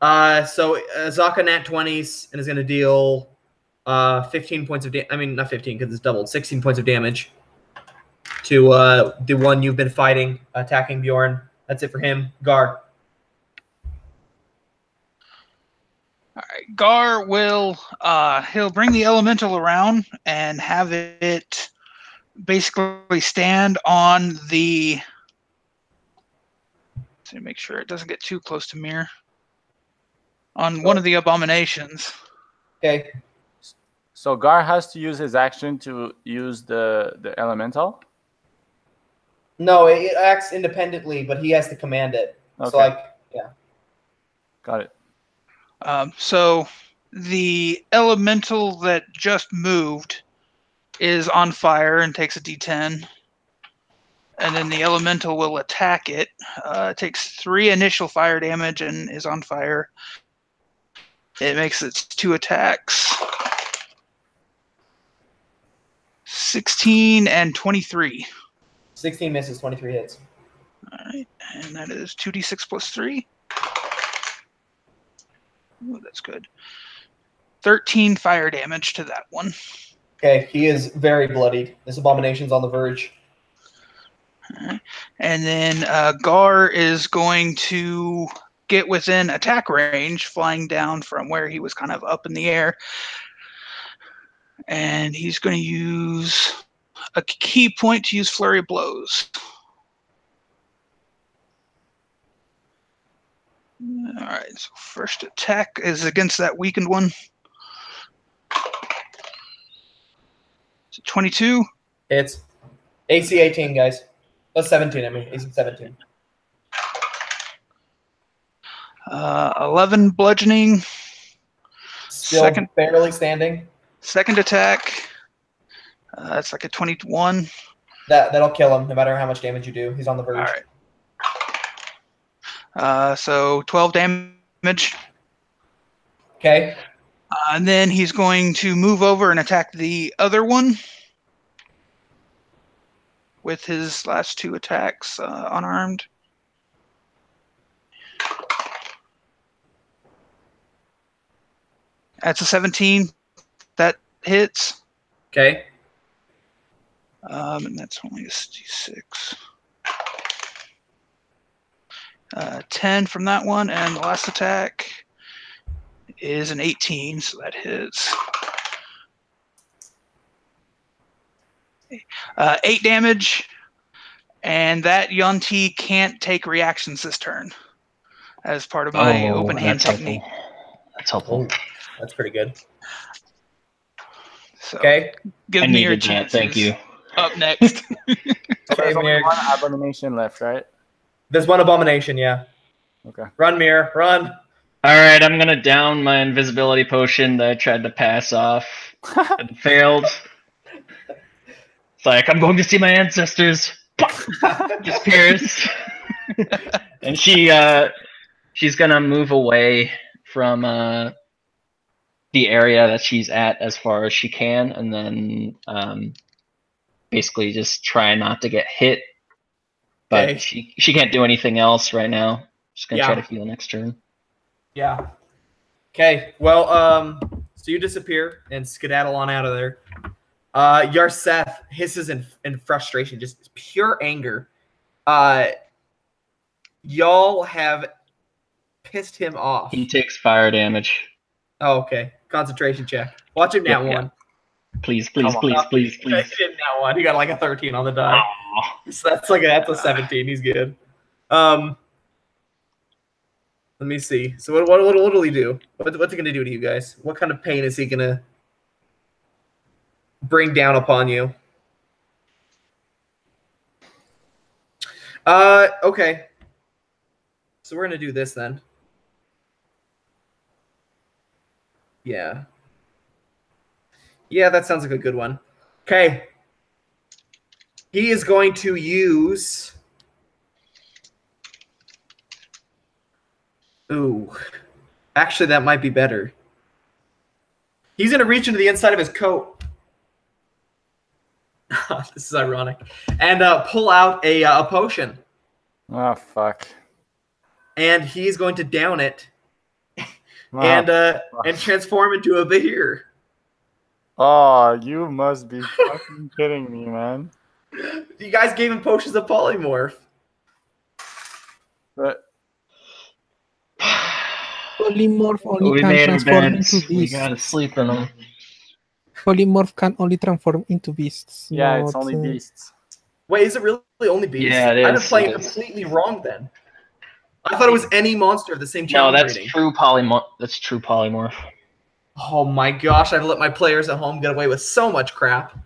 So Azaka nat 20s and is going to deal 15 points of damage. I mean, not 15 because it's doubled. 16 points of damage to the one you've been fighting, attacking Bjorn. That's it for him. Gar. All right, Gar will he'll bring the elemental around and have it basically stand on the. To make sure it doesn't get too close to Mir. On one of the abominations. Okay. So Gar has to use his action to use the elemental? No, it acts independently, but he has to command it. Okay. So, like, yeah. Got it. So the elemental that just moved is on fire and takes a D10. And then the elemental will attack it. It takes 3 initial fire damage and is on fire. It makes its 2 attacks. 16 and 23. 16 misses, 23 hits. All right, and that is 2d6 plus 3. Ooh, that's good. 13 fire damage to that one. Okay, he is very bloodied. This abomination's on the verge. All right. And then Gar is going to get within attack range, flying down from where he was kind of up in the air. And he's going to use a key point to use Flurry of Blows. All right, so first attack is against that weakened one. So 22. It's AC 18, guys. That's 17, I mean. AC 17. 11 bludgeoning. Still barely standing. Second attack. That's like a 21. That'll kill him, no matter how much damage you do. He's on the verge. All right. So 12 damage. Okay. And then he's going to move over and attack the other one with his last 2 attacks, unarmed. That's a 17. That hits. Okay. And that's only a d6. 10 from that one, and the last attack is an 18, so that hits. 8 damage, and that Yonti can't take reactions this turn as part of my open hand technique. That's helpful. That's pretty good. So, okay. Give me your chance. Thank you. Up next. There's only one abomination left, right? There's one abomination, yeah. Okay. Run, Mir, run. All right, I'm gonna down my invisibility potion that I tried to pass off and failed. It's like, I'm going to see my ancestors. Disappears. And she's gonna move away from the area that she's at as far as she can, and then basically just try not to get hit. But Okay. she can't do anything else right now. Just gonna try Yeah. to heal next turn. Yeah. Okay. Well, so you disappear and skedaddle on out of there. Yarseth hisses in frustration, just pure anger. Y'all have pissed him off. He takes fire damage. Oh, okay. Concentration check. Watch him now. Yeah. One. Please, please, please, please, He please. did now one. He got like a 13 on the die. Aw. So that's a 17. He's good. Let me see. So what will he do? What's he gonna do to you guys? What kind of pain is he gonna bring down upon you? Okay. So we're gonna do this then. Yeah. Yeah, that sounds like a good one. Okay. He is going to use. Ooh. Actually, that might be better. He's going to reach into the inside of his coat. This is ironic. And pull out a potion. Oh, fuck. And he's going to down it and transform into a Bahir. Oh, you must be fucking kidding me, man. You guys gave him potions of polymorph. But Polymorph only We can made him transform beds. into We beasts. gotta sleep in them. Polymorph can only transform into beasts. yeah, it's not, only beasts. Wait, is it really only beasts? Yeah, it I've been is, playing it is. completely wrong then. I thought it was any monster of the same No, challenge that's rating. true polymorph. That's true polymorph. Oh my gosh, I've let my players at home get away with so much crap.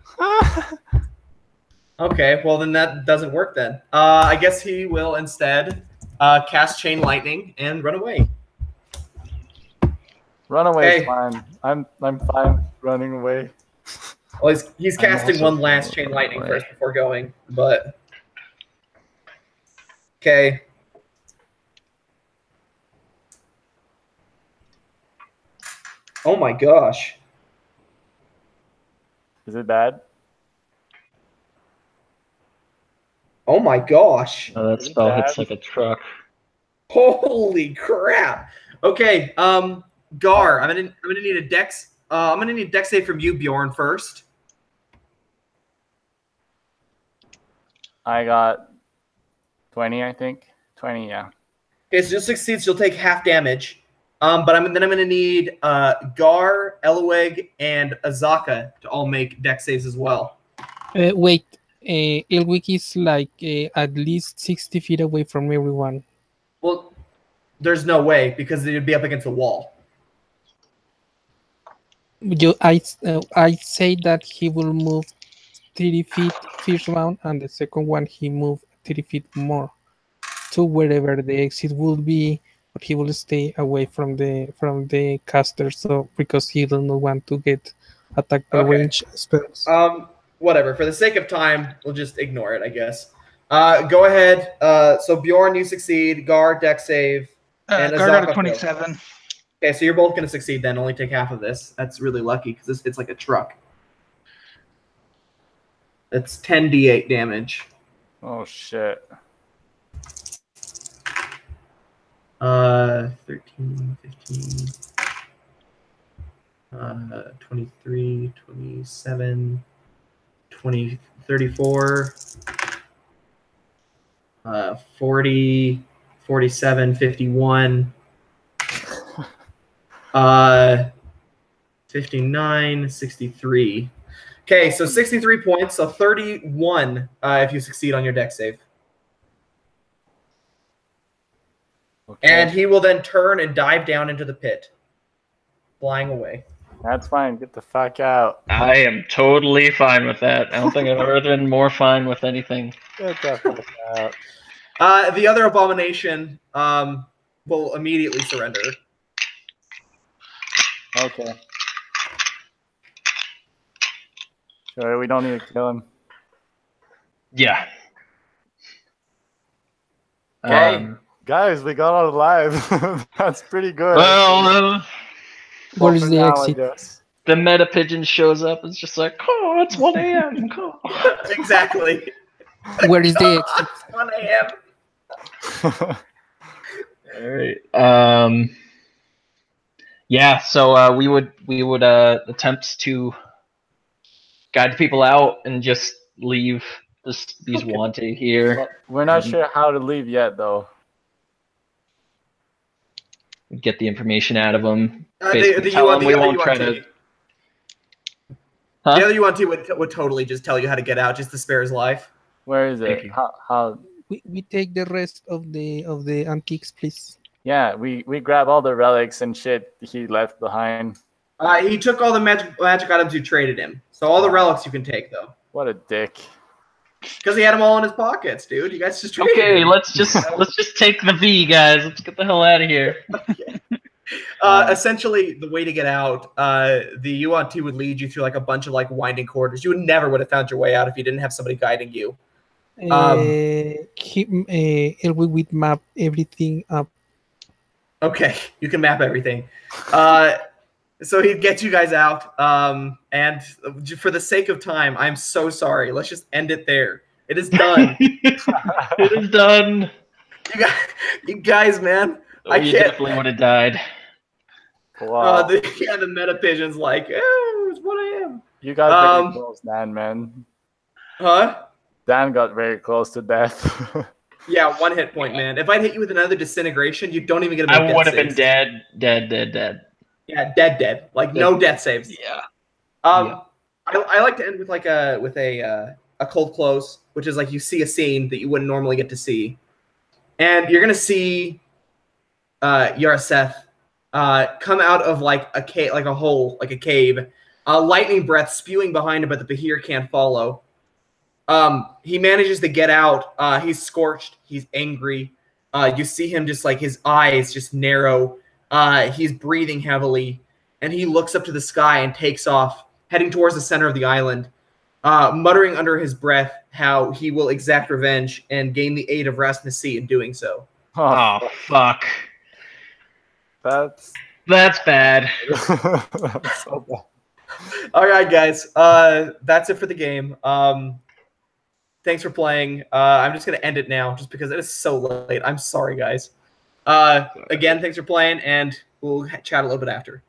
Okay, well then that doesn't work then. I guess he will instead cast Chain Lightning and run away. Run away is Hey. fine. I'm fine running away. Well, he's I'm casting also one last far chain lightning away. first before going, but okay. Oh my gosh. Is it bad? Oh my gosh. Oh, that spell hits like a truck. Holy crap. Okay, Gar, I'm gonna need a dex. I'm gonna need a dex save from you, Bjorn, first. I got 20, I think. 20, yeah. Okay, so just succeeds, you'll take half damage. But I'm gonna need Gar, Eloeg, and Azaka to all make dex saves as well. Wait, Elwick is like at least 60 feet away from everyone. Well, there's no way because they'd be up against the wall. I say that he will move 30 feet first round, and the second one he move 30 feet more to wherever the exit will be, but he will stay away from the caster, so because he does not want to get attacked by Okay. range spells. Whatever. For the sake of time, we'll just ignore it, I guess. Go ahead. So Bjorn, you succeed. Gar, dex save, and Gar got Azaka a 27. Okay, so you're both going to succeed then. Only take half of this. That's really lucky because it's like a truck. It's 10d8 damage. Oh, shit. 13, 15, 23, 27, 20, 34, 40, 47, 51, 59, 63. Okay, so 63 points, so 31 if you succeed on your dex save. Okay. And he will then turn and dive down into the pit, flying away. That's fine. Get the fuck out. I am totally fine with that. I don't think I've ever been more fine with anything. Get the fuck out. The other abomination will immediately surrender. Okay. Sure, we don't need to kill him. Yeah. Okay. Guys, we got out alive. That's pretty good. Well, Where is for the now, I exit? guess. the meta pigeon shows up. It's just like, oh, it's 1 a.m. Cool. Exactly. Where is the exit? 1 a.m. All right. Yeah. So we would attempt to guide people out and just leave these wanted here. Well, we're not sure how to leave yet, though. Get the information out of them. The Tell them we other won't try UNT to. The Huh? other UNT would totally just tell you how to get out, just to spare his life. Where is Thank it? you. How? We take the rest of the antiques, please. Yeah, we grab all the relics and shit he left behind. He took all the magic items you traded him. So all the relics you can take, though. What a dick. Because he had them all in his pockets, dude. You guys just traded Okay, him. let's just take the V, guys. Let's get the hell out of here. Essentially, the way to get out, the UNT would lead you through like a bunch of like winding corridors. You would never have found your way out if you didn't have somebody guiding you. Elwick would map everything up. Okay, you can map everything. So he'd get you guys out. And for the sake of time, I'm so sorry. Let's just end it there. It is done. It is done. You guys, man. I We can't. definitely would have died. Wow. The meta pigeon's like, oh, it's 1 a.m. You got very close, Dan, man. Huh? Dan got very close to death. Yeah, 1 hit point, man. If I'd hit you with another disintegration, you don't even get a I would have been dead. Yeah, dead. Like no death saves. Yeah. I like to end with like a cold close, which is like you see a scene that you wouldn't normally get to see, and you're gonna see Yaraseth come out of like a cave, like a hole, like a cave, lightning breath spewing behind him, but the Bahir can't follow. He manages to get out. He's scorched. He's angry. You see him just like his eyes just narrow. He's breathing heavily, and he looks up to the sky and takes off heading towards the center of the island, muttering under his breath how he will exact revenge and gain the aid of Rasmussen in doing so. Oh, fuck. That's bad. that's so bad. All right, guys. That's it for the game. Thanks for playing. I'm just going to end it now just because it is so late. I'm sorry, guys. Again, thanks for playing, and we'll chat a little bit after.